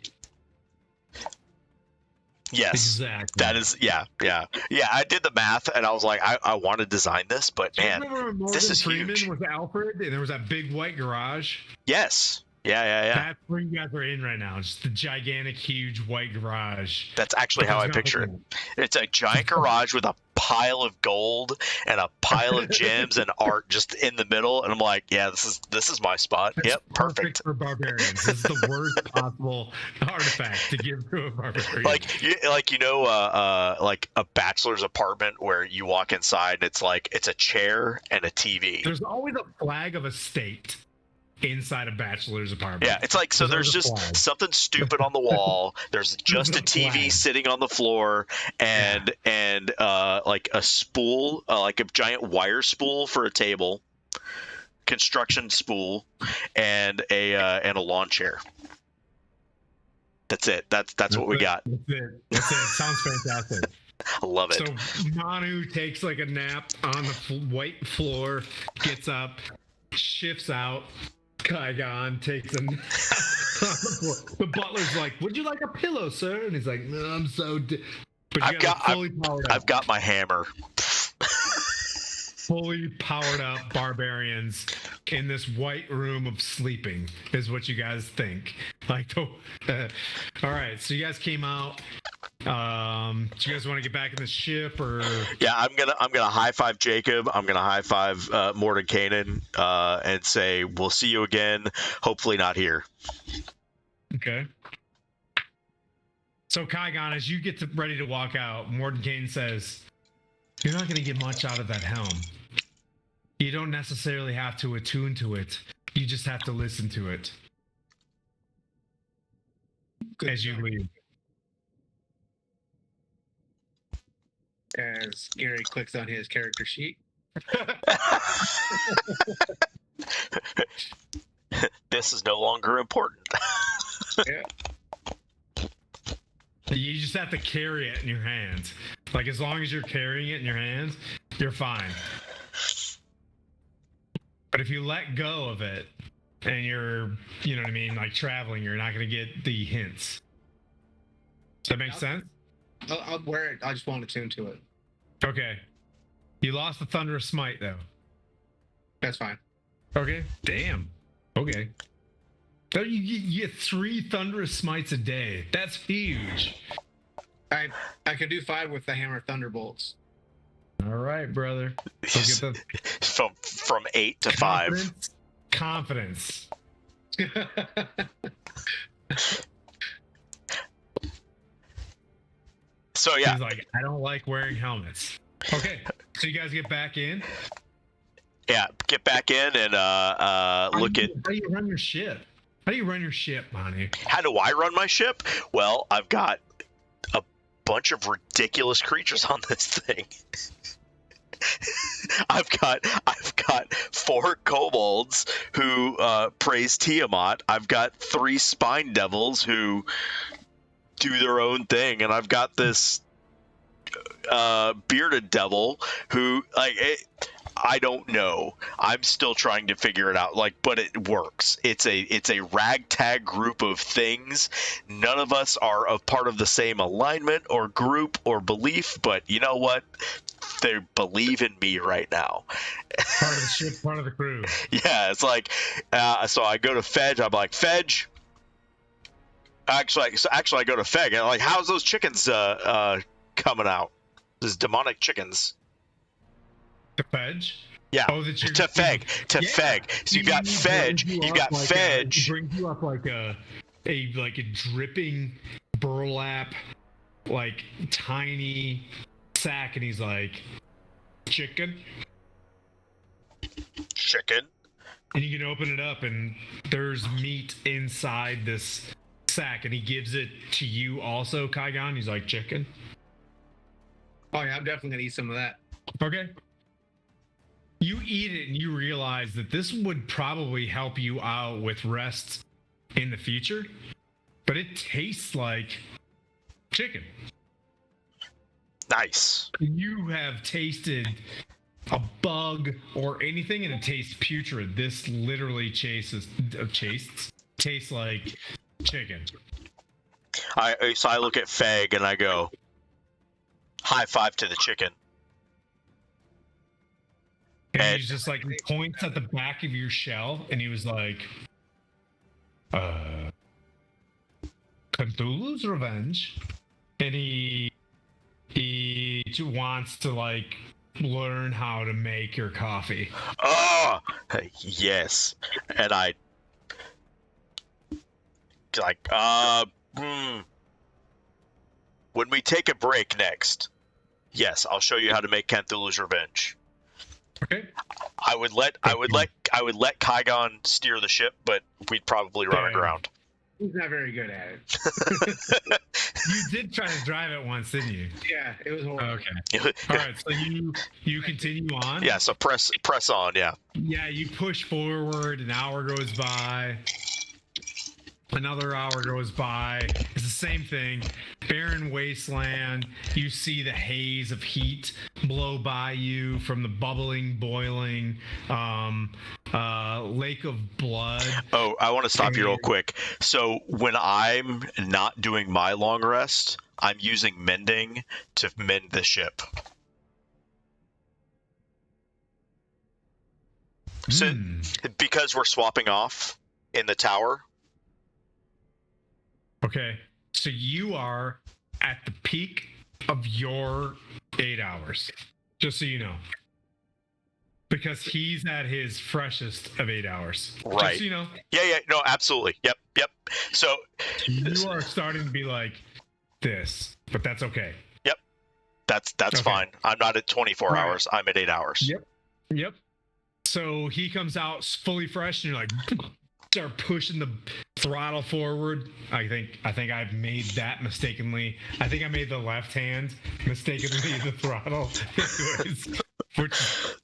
Yes. Exactly. That is, yeah. I did the math, and I was like, I want to design this, but Do you man, remember when Morgan this is Freeman huge. was Alfred and there was that big white garage? Yes. Yeah. That's where you guys are in right now. Just the gigantic, huge white garage. That's actually how I picture it. It's a giant garage with a pile of gold and a pile of gems and art just in the middle, and I'm like, yeah, this is my spot. That's Yep, perfect. for barbarians. This is the worst possible artifact to give to a barbarian. Like a bachelor's apartment where you walk inside and it's a chair and a TV. There's always a flag of a state inside a bachelor's apartment. Yeah, it's like, so there's always a just flag. something stupid on the wall. There's just a a TV flag. sitting on the floor, and like a spool, like a giant wire spool for a table, construction spool, and a lawn chair. That's it. That's what we got. That's it. Sounds fantastic. I love it. So Manu takes like a nap on the white floor, gets up, shifts out. Kaigon takes a nap on the floor. The butler's like, "Would you like a pillow, sir?" And he's like, "No, I'm so." But you I've got fully powered up. I've got my hammer. Fully powered up barbarians in this white room of sleeping is what you guys think. Like, all right. So you guys came out. Do you guys want to get back in the ship or? Yeah, I'm gonna high five Jacob. I'm gonna high five Mordenkainen and say we'll see you again. Hopefully not here. Okay. So Kaigon, as you get ready to walk out, Mordenkainen says, "You're not going to get much out of that helm. You don't necessarily have to attune to it. You just have to listen to it Good as you job. leave." As Gary clicks on his character sheet, This is no longer important. You just have to carry it in your hands. Like, as long as you're carrying it in your hands, you're fine. But if you let go of it and you're, you know what I mean, like traveling, you're not going to get the hints. Does that make sense? I'll wear it. I just want to tune to it. Okay. You lost the Thunderous Smite, though. That's fine. Okay. Damn. Okay. So you get 3 Thunderous Smites a day. That's huge. I can do 5 with the Hammer Thunderbolts. All right, brother. Go get the From 8 to 5. Confidence. So yeah. He's like, I don't like wearing helmets. Okay. So you guys get back in? Yeah, get back in and look at. How do you run your ship? How do you run your ship, Monty? How do I run my ship? Well, I've got a bunch of ridiculous creatures on this thing. I've got 4 kobolds who praise Tiamat. I've got 3 spine devils who do their own thing, and I've got this bearded devil who I don't know. I'm still trying to figure it out. But it works. It's a ragtag group of things. None of us are a part of the same alignment or group or belief. But you know what? They believe in me right now. Part of the ship, part of the crew. Yeah, it's like so I go to Fedge. I'm like, Fedge. Actually, I go to Feg. And I'm like, how's those chickens coming out? Those demonic chickens. To Fedge? Yeah. Oh, to Feg. Feg. So you got Fedge. You got Fedge. He brings you up like a dripping burlap, like tiny sack, and he's like, chicken. And you can open it up, and there's meat inside this sack, and he gives it to you also, Kaigon. He's like, chicken. Oh yeah, I'm definitely gonna eat some of that. Okay. You eat it and you realize that this would probably help you out with rests in the future, but it tastes like chicken. Nice. You have tasted a bug or anything and it tastes putrid. This literally tastes like chicken. So I look at Feg and I go, high five to the chicken. And he's just like, he points at the back of your shell, and he was like, Cthulhu's Revenge. And he wants to, like, learn how to make your coffee. Oh, yes. And I, like, when we take a break next, yes, I'll show you how to make Cthulhu's Revenge. Okay. I would let Kaigon steer the ship, but we'd probably run aground. He's not very good at it. You did try to drive it once, didn't you? Yeah, it was horrible. Okay. All right, so you continue on. Yeah, so press on. Yeah. Yeah, you push forward. An hour goes by. Another hour goes by. It's the same thing. Barren wasteland. You see the haze of heat blow by you from the bubbling, boiling lake of blood. Oh, I want to stop you real quick. So when I'm not doing my long rest, I'm using mending to mend the ship. So because we're swapping off in the tower. Okay, so you are at the peak of your 8 hours, just so you know. Because he's at his freshest of 8 hours. Right. Just so you know. Yeah, no, absolutely. Yep. So you are starting to be like this, but that's okay. Yep. That's okay. Fine. I'm not at 24 hours. I'm at 8 hours. Yep. So he comes out fully fresh, and you're like, start pushing the throttle forward. I think I've made that mistakenly. I think I made the left hand mistakenly the throttle. Anyways, Which,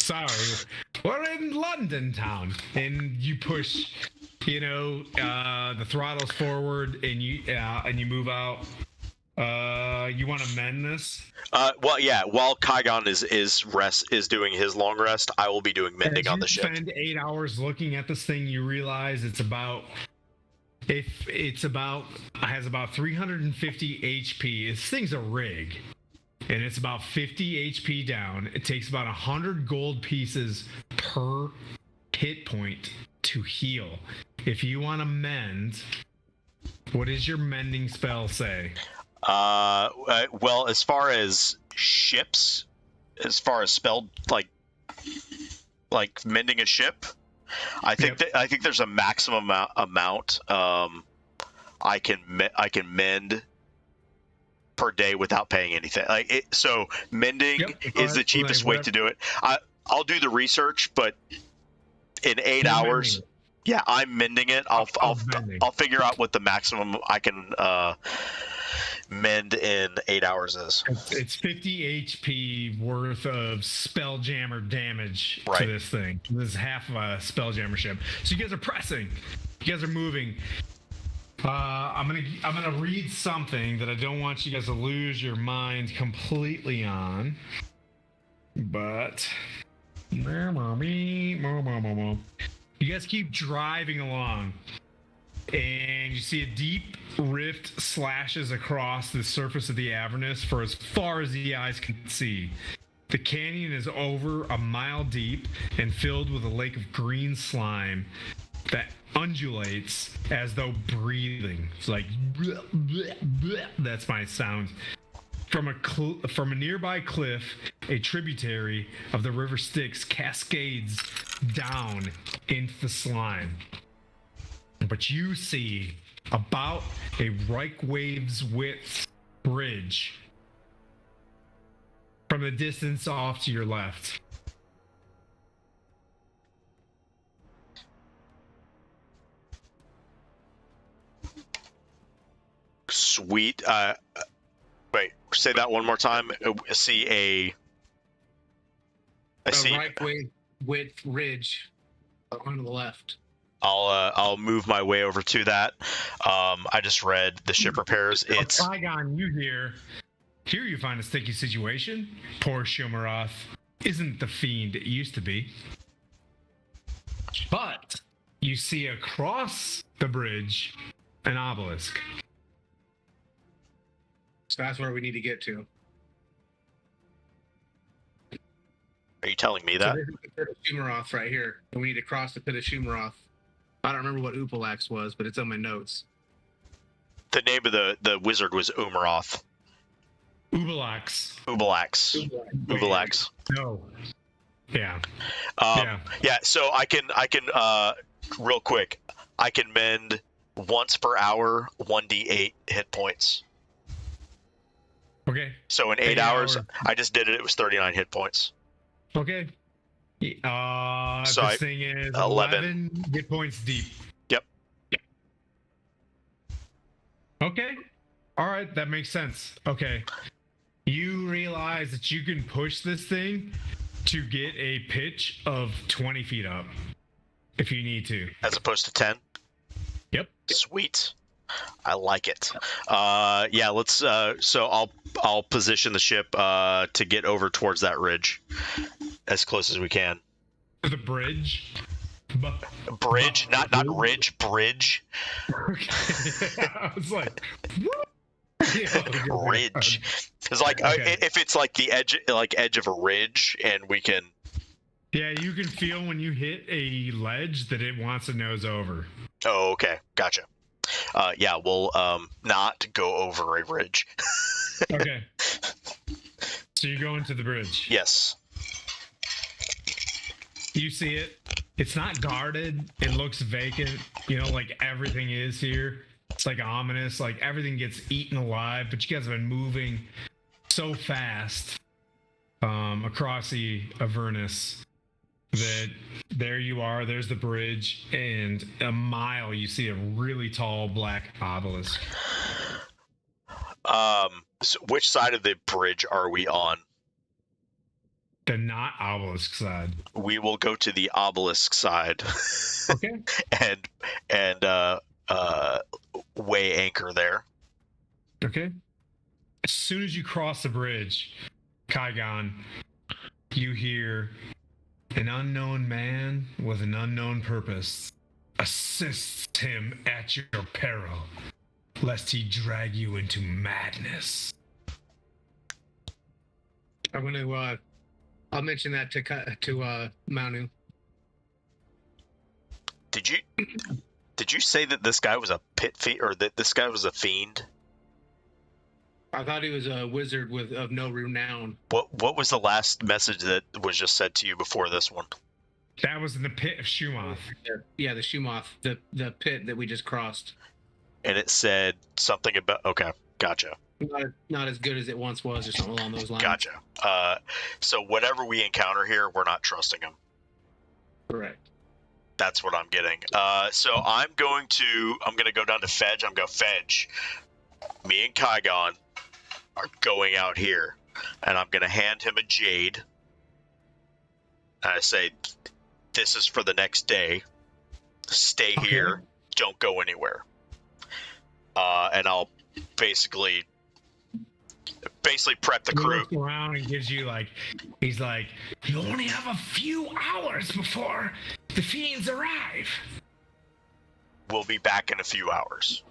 sorry, we're in London town, and you push, the throttles forward, and you move out. You want to mend this? Well, yeah. While Kygon is doing his long rest, I will be doing mending on the ship. If you spend 8 hours looking at this thing, you realize it has about 350 HP. This thing's a rig, and it's about 50 HP down. It takes about 100 gold pieces per hit point to heal. If you want to mend, what does your mending spell say? Well, as far as ships, as far as spelled like mending a ship, I think I think there's a maximum amount I can mend per day without paying anything. So mending is the cheapest way to do it. I'll do the research, but in 8 hours, yeah, I'm mending it. I'll figure out what the maximum I can mend in 8 hours is. It's 50 HP worth of Spelljammer damage to this thing. This is half of a Spelljammer ship. So you guys are pressing. You guys are moving. I'm gonna read something that I don't want you guys to lose your mind completely on. But you guys keep driving along, and you see a deep rift slashes across the surface of the Avernus for as far as the eyes can see. The canyon is over a mile deep and filled with a lake of green slime that undulates as though breathing. It's like bleh, bleh, bleh. That's my sound. From a nearby cliff, a tributary of the river Styx cascades down into the slime. But you see about a Reich wave's width bridge from the distance off to your left. Sweet. Wait, say that one more time. I see a right width ridge on the left. I'll move my way over to that. I just read the ship repairs. It's Saigon. Here you find a sticky situation. Poor Shumaroth isn't the fiend it used to be. But you see across the bridge an obelisk. So that's where we need to get to. Are you telling me that? So this is the pit of Shumaroth right here. And we need to cross the pit of Shumaroth. I don't remember what Upalax was, but it's on my notes. The name of the wizard was Umaroth. Ubalax. No. Yeah. Yeah. So I can real quick. I can mend once per hour 1d8 hit points. Okay. So in 8 hours, I just did it. It was 39 hit points. Okay. So this thing is 11 hit points deep. Yep. Okay. All right, that makes sense. Okay. You realize that you can push this thing to get a pitch of 20 feet up if you need to. As opposed to 10? Yep. Sweet. I like it. Yeah, let's so I'll position the ship to get over towards that ridge as close as we can. The bridge? Bridge, not ridge, bridge. Okay. I was like, what? Ridge. It's like if it's like the edge of a ridge, and we can. Yeah, you can feel when you hit a ledge that it wants to nose over. Oh, okay, gotcha. Yeah, we'll not go over a ridge. Okay. So you're going to the bridge. Yes. You see it. It's not guarded. It looks vacant. Like everything is here. It's like ominous. Like everything gets eaten alive. But you guys have been moving so fast across the Avernus that there you are. There's the bridge, and a mile you see a really tall black obelisk. So which side of the bridge are we on? The not obelisk side. We will go to the obelisk side. Okay. and weigh anchor there. Okay. As soon as you cross the bridge, Kaigon, you hear an unknown man with an unknown purpose assists him at your peril, lest he drag you into madness. I'm gonna. I'll mention that to Manu. Did you say that this guy was a pit fiend, or that this guy was a fiend? I thought he was a wizard of no renown. What was the last message that was just said to you before this one? That was in the pit of Shumoth. Yeah, the Shumoth, the pit that we just crossed. And it said something about. Okay, gotcha. Not as good as it once was, or something along those lines. Gotcha. So whatever we encounter here, we're not trusting him. Correct. That's what I'm getting. So I'm gonna go down to Fedge. I'm going, Fedge, me and Kaigon are going out here, and I'm gonna hand him a jade. And I say, this is for the next day. Stay here. Don't go anywhere. And I'll basically prep the crew. He looks around and gives you he's like, you only have a few hours before the fiends arrive. We'll be back in a few hours.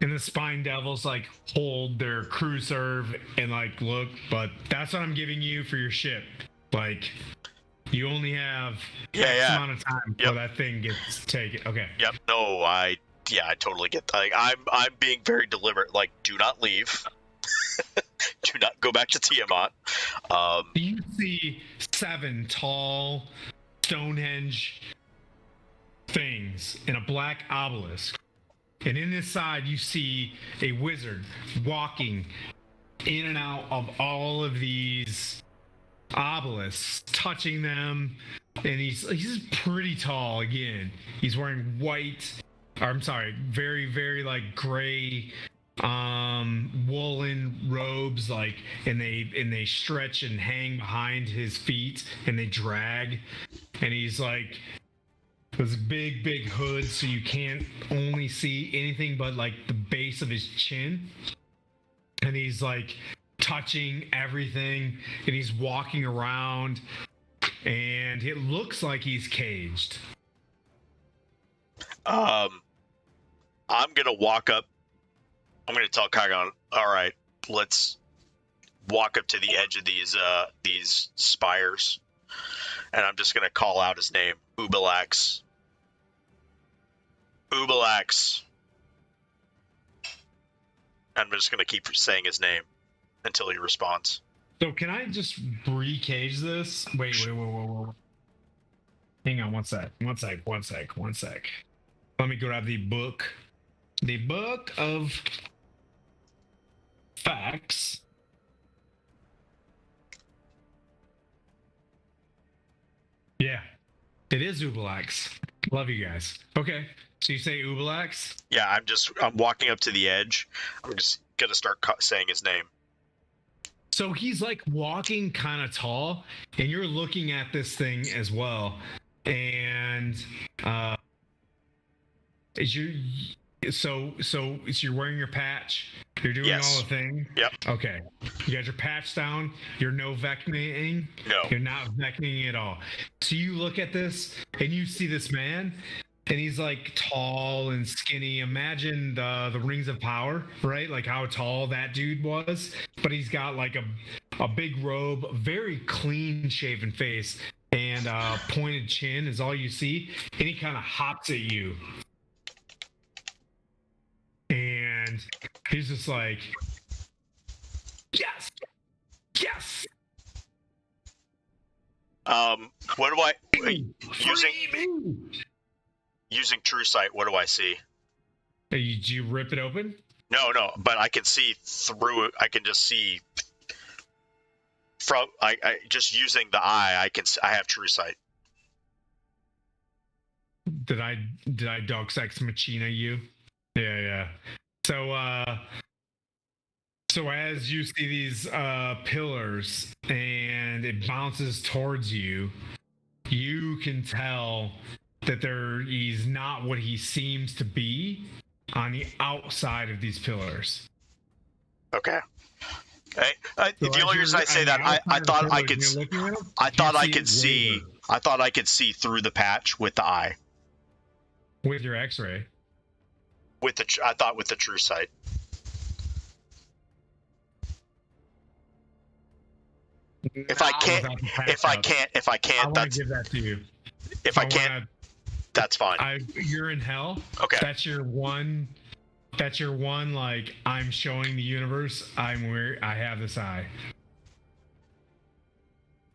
And the Spine Devils hold their crew serve and look, but that's what I'm giving you for your ship. You only have X amount of time before that thing gets taken. Okay. Yep. No, I totally get that. I'm being very deliberate. Do not leave. Do not go back to Tiamat. You see 7 tall Stonehenge things in a black obelisk. And in this side, you see a wizard walking in and out of all of these obelisks, touching them. And he's pretty tall again. He's wearing very, very gray woolen robes, and they stretch and hang behind his feet and they drag. And he's this big hood, so you can't only see anything but the base of his chin. And he's touching everything, and he's walking around, and it looks like he's caged. I'm gonna walk up. I'm gonna tell Kaigon, all right, let's walk up to the edge of these spires, and I'm just gonna call out his name, Ubalax. Ubalax. I'm just gonna keep saying his name until he responds. So can I just re-cage this? Wait. Hang on one sec. Let me grab the book. The book of facts. Yeah, it is Ubalax. Love you guys. Okay, so you say Ubalax? Yeah, I'm walking up to the edge. I'm just gonna start saying his name. So he's walking kind of tall, and you're looking at this thing as well. And so you're wearing your patch. You're doing all the thing. Yep. Okay. You got your patch down. You're no vecning. No. You're not vecning at all. So you look at this and you see this man, and he's tall and skinny. Imagine the Rings of Power, right? How tall that dude was. But he's got a big robe, very clean shaven face, and pointed chin is all you see. And he kind of hops at you. And he's just yes. What do I using True Sight? What do I see? Did you rip it open? No, but I can see through it. I can just see from. I just using the eye. I have True Sight. Did I dog sex machina you? Yeah. So So as you see these pillars and it bounces towards you, you can tell that he's not what he seems to be on the outside of these pillars. Okay. The So only reason I say that I thought I could see through the patch with the eye. With your X-ray. I thought with the true sight. If I can't, I want to give that to you. If I can't, that's fine. You're in hell. Okay. That's your one. Like, I'm showing the universe. I have this eye.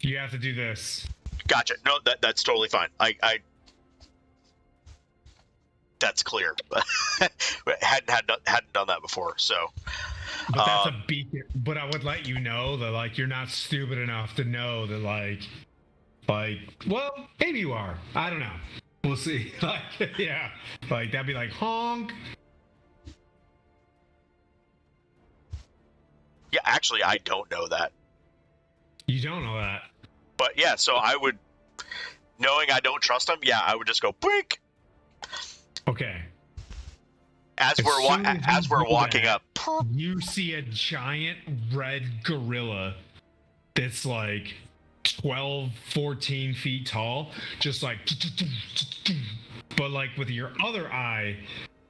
You have to do this. Gotcha. No, that's totally fine. I that's clear. hadn't done that before, so. But that's a beacon. But I would let you know that, like, you're not stupid enough to know that, like, well, maybe you are. I don't know. We'll see. Like, yeah, like that'd be like honk. Yeah, actually, I don't know that. You don't know that. But yeah, so I would, knowing I don't trust him, yeah, I would just go blink. Okay. As we're walking up, you see a giant red gorilla that's like 12, 14 feet tall, just like, but like with your other eye,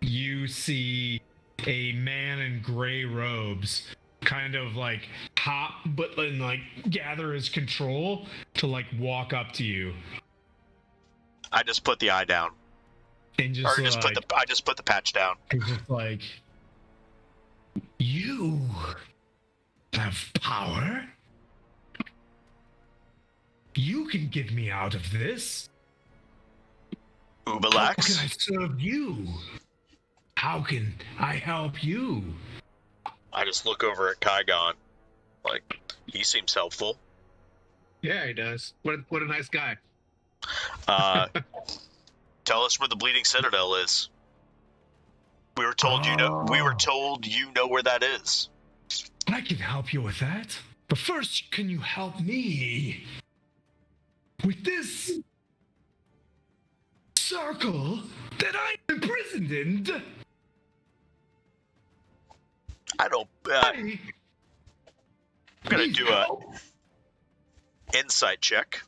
you see a man in gray robes kind of like hop, but then like gather his control to like walk up to you. I just put the eye down. And just I just put the patch down. And just like, you have power? You can get me out of this. Ubalax? How can I serve you? How can I help you? I just look over at Kaigon. Like, he seems helpful. Yeah, he does. What a nice guy. Tell us where the Bleeding Citadel is. We were told you know where that is. I can help you with that. But first, can you help me with this circle that I'm imprisoned in? I don't. I'm gonna do a insight check.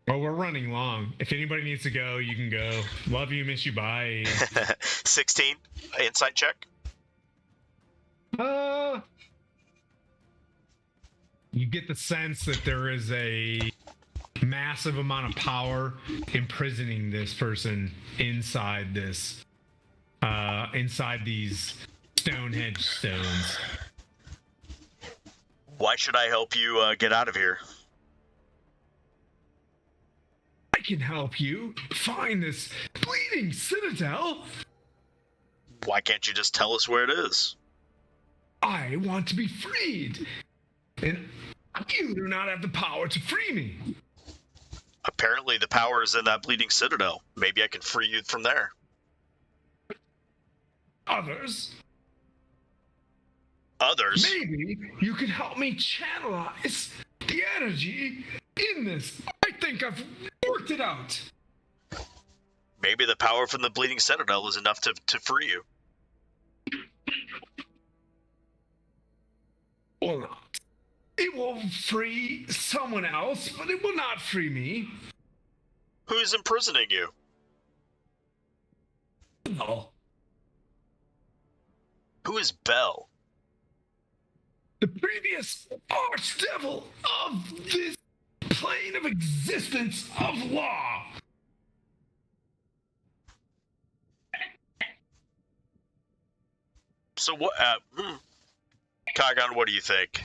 Well, we're running long. If anybody needs to go, you can go. Love you, miss you, bye. 16 insight check. You get the sense that there is a massive amount of power imprisoning this person inside this, inside these Stonehenge stones. Why should I help you get out of here? I can help you find this Bleeding Citadel. Why can't you just tell us where it is? I want to be freed, and you do not have the power to free me. Apparently the power is in that Bleeding Citadel. Maybe I can free you from there. Others? Maybe you can help me channelize the energy in this. I think I've worked it out. Maybe the power from the Bleeding Citadel is enough to free you. Or not. It will free someone else, but it will not free me. Who's imprisoning you? Bell. Who is Bell? The previous archdevil of this plane of existence of law. So what? Kaigon, what do you think?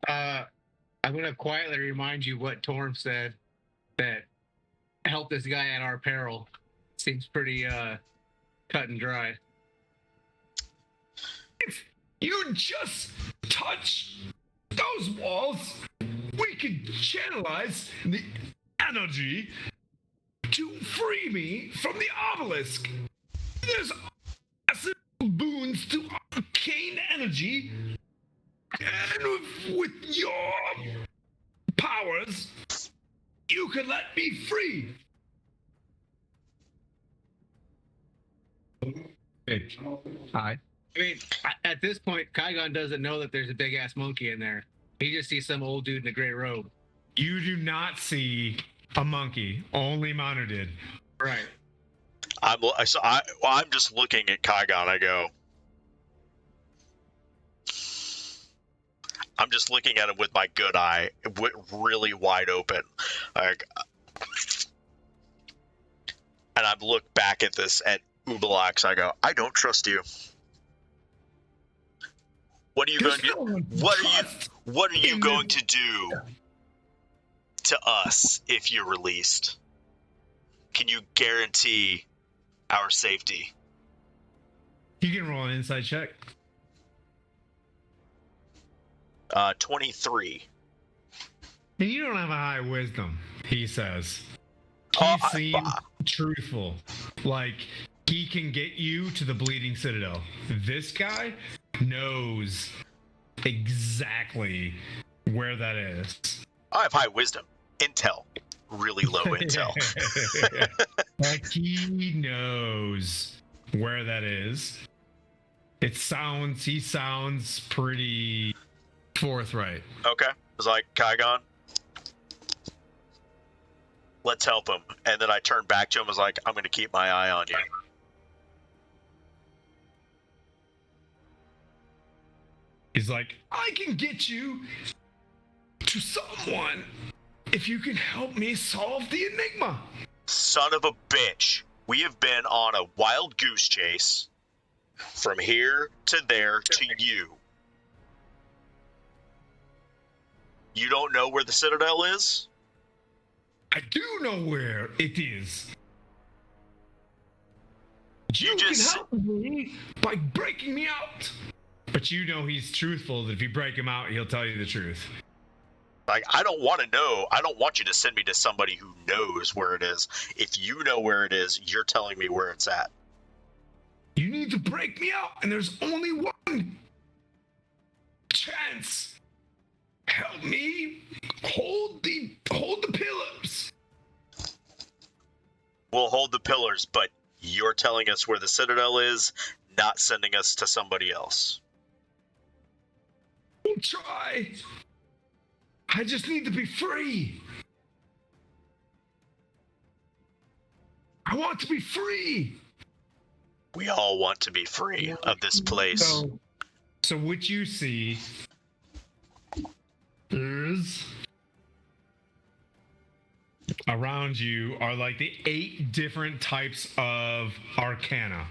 I'm gonna quietly remind you what Torm said. That help this guy at our peril. Seems pretty cut and dry. If you just touch those walls, we can channelize the energy to free me from the obelisk. There's massive boons to arcane energy, and with your powers, you can let me free. I Hi. mean, at this point, Kaigon doesn't know that there's a big ass monkey in there. He just sees some old dude in a gray robe. You do not see a monkey. Only Manu did. Right. I'm just looking at Kaigon. I go. I'm just looking at him with my good eye, really wide open, like, and I look back at this at Ubalax. I go, I don't trust you. What are you going to? What are you going to do to us if you're released? Can you guarantee our safety? You can roll an insight check. 23. And you don't have a high wisdom, he says. He seems truthful. Like, he can get you to the Bleeding Citadel. This guy knows exactly where that is. I have high wisdom. Intel. Really low intel. Like, he knows where that is. He sounds pretty forthright. Okay. I was like, Kaigon, let's help him. And then I turned back to him and was like, I'm going to keep my eye on you. He's like, I can get you to someone if you can help me solve the enigma. Son of a bitch. We have been on a wild goose chase from here to there to you. You don't know where the Citadel is? I do know where it is. You just can help me by breaking me out. But you know he's truthful, that if you break him out, he'll tell you the truth. Like, I don't want to know. I don't want you to send me to somebody who knows where it is. If you know where it is, you're telling me where it's at. You need to break me out, and there's only one chance. Help me hold the pillars. We'll hold the pillars, but you're telling us where the Citadel is, not sending us to somebody else. We'll try. I just need to be free. I want to be free. We all want to be free of this place. So what you see is around you are like the 8 different types of arcana.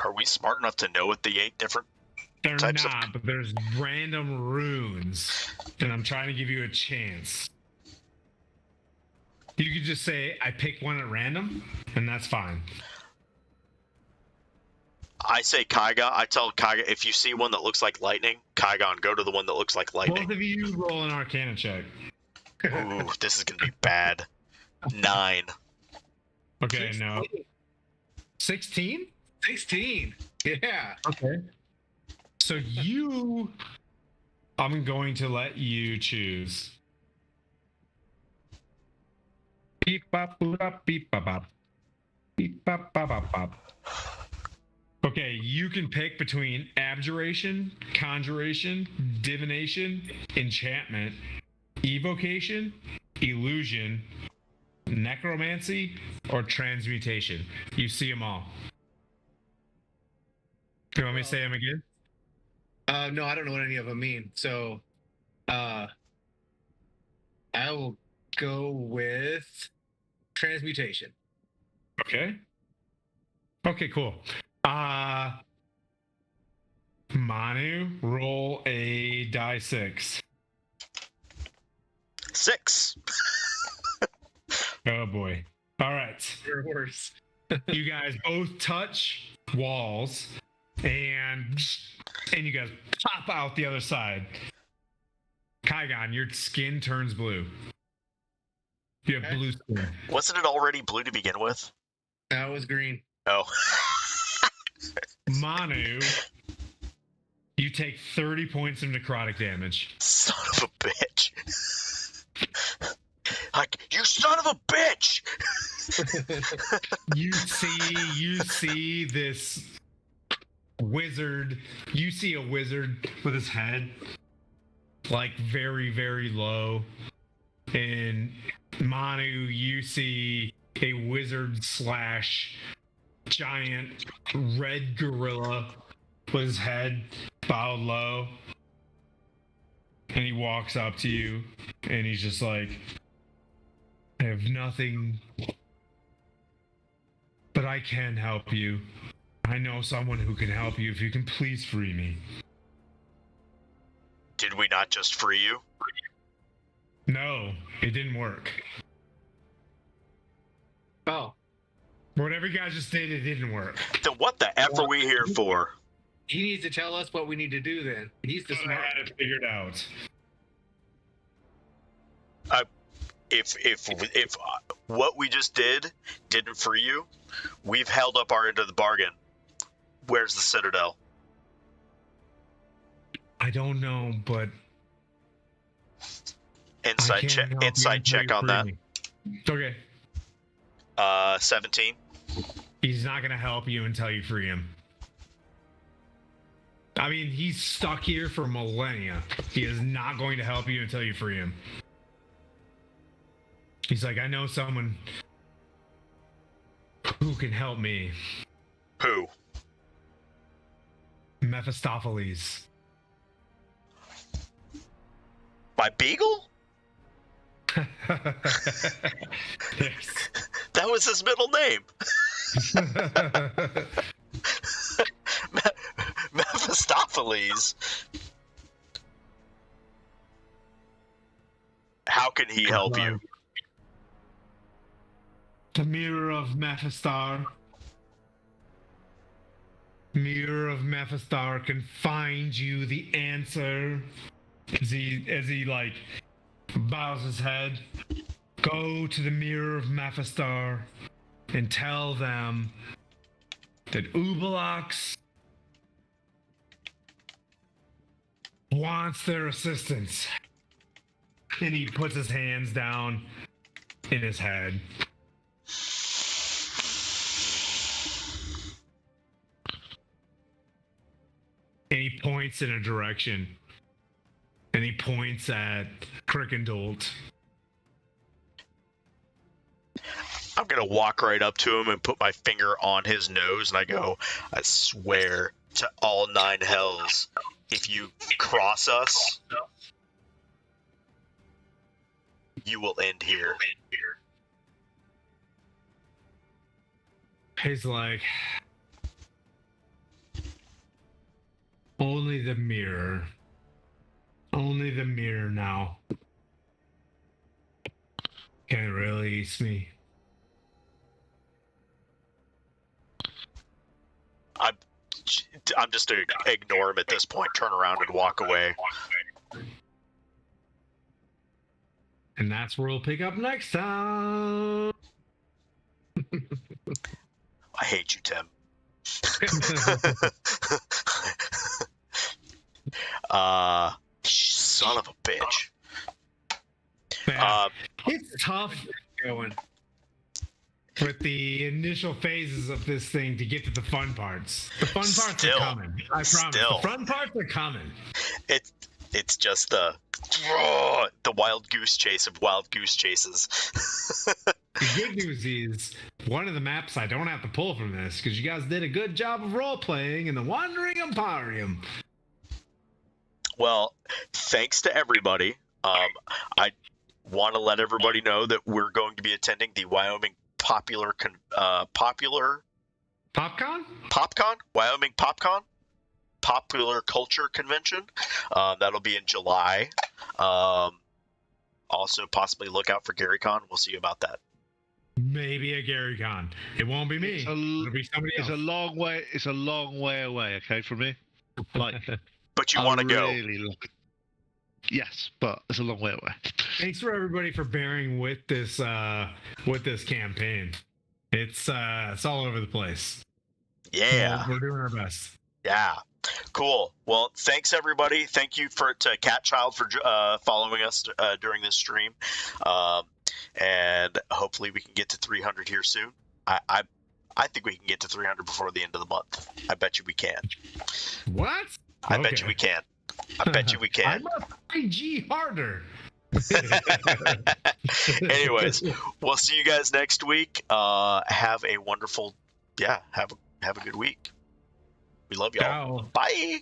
Are we smart enough to know what the 8 different They're types not, but there's random runes, and I'm trying to give you a chance. You could just say, I pick one at random, and that's fine. I say Kaigon. I tell Kaigon, if you see one that looks like lightning, Kaigon, go to the one that looks like lightning. Both of you roll an arcana check. Ooh, this is going to be bad. 9. Okay, no. 16? 16. Yeah. Okay. So I'm going to let you choose. Beep bop boop bop beep bop bop. Beep bop bop bop bop. Okay, you can pick between abjuration, conjuration, divination, enchantment, evocation, illusion, necromancy, or transmutation. You see them all. Do you want me to say them again? No, I don't know what any of them mean. So, I will go with transmutation. Okay. Okay, cool. Manu, roll a die 6. 6. Oh boy. All right. You're worse. You guys both touch walls, and you guys pop out the other side. Kaigon, your skin turns blue. You have blue skin. Wasn't it already blue to begin with? That was green. Oh. Manu, you take 30 points of necrotic damage. Son of a bitch. Like, you son of a bitch! You see this wizard. You see a wizard with his head like very, very low. And Manu, you see a wizard / giant red gorilla with his head bowed low. And he walks up to you and he's just like, I have nothing, but I can help you. I know someone who can help you if you can please free me. Did we not just free you? No, it didn't work. Oh, Whatever you guys just did, it didn't work. Then what the F are we here for? he needs to tell us what we need to do then. He's the I smart. had it figured out. If what we just did didn't free you, we've held up our end of the bargain. Where's the Citadel? I don't know, but Insight check on that. Okay. 17. He's not gonna help you until you free him. I mean, he's stuck here for millennia. He is not going to help you until you free him. He's like, I know someone who can help me. Who? Mephistopheles. My beagle? Yes. That was his middle name. Mephistopheles. How can he help you? The Mirror of Mephistar. Mirror of Mephistar can find you the answer. As he like bows his head. Go to the Mirror of Mephistar and tell them that Ubalox wants their assistance. And he puts his hands down in his head. And he points in a direction. And he points at Crickendolt. I'm gonna walk right up to him and put my finger on his nose, and I go, I swear to all 9 hells, if you cross us, you will end here. He's like, only the mirror. Only the mirror now can release me. I'm just to ignore him at this point, turn around and walk away. And that's where we'll pick up next time. I hate you, Tim. Son of a bitch. Man, it's tough Going. with the initial phases of this thing to get to the fun parts. The fun parts are coming. I promise. Still. The fun parts are coming. It's just the wild goose chase of wild goose chases. The good news is, one of the maps I don't have to pull from this, because you guys did a good job of role-playing in the Wandering Emporium. Well, thanks to everybody. I want to let everybody know that we're going to be attending the Wyoming PopCon? Wyoming PopCon? Popular Culture Convention. That'll be in July. Also, possibly look out for GaryCon. We'll see about that. Maybe a GaryCon. It won't be me. It'll be somebody else. It's a long way. It's a long way away. Okay, from me. Like, But you want to go. Really yes, but it's a long way away. Thanks for everybody for bearing with this campaign. It's all over the place. Yeah. We're doing our best. Yeah. Cool. Well, thanks everybody. Thank you to Catchild for following us during this stream, and hopefully we can get to 300 here soon. I think we can get to 300 before the end of the month. I bet you we can. What? I bet you we can. I bet you we can. I must IG harder. Anyways, we'll see you guys next week. Have a wonderful, have a good week. We love y'all. Ciao. Bye.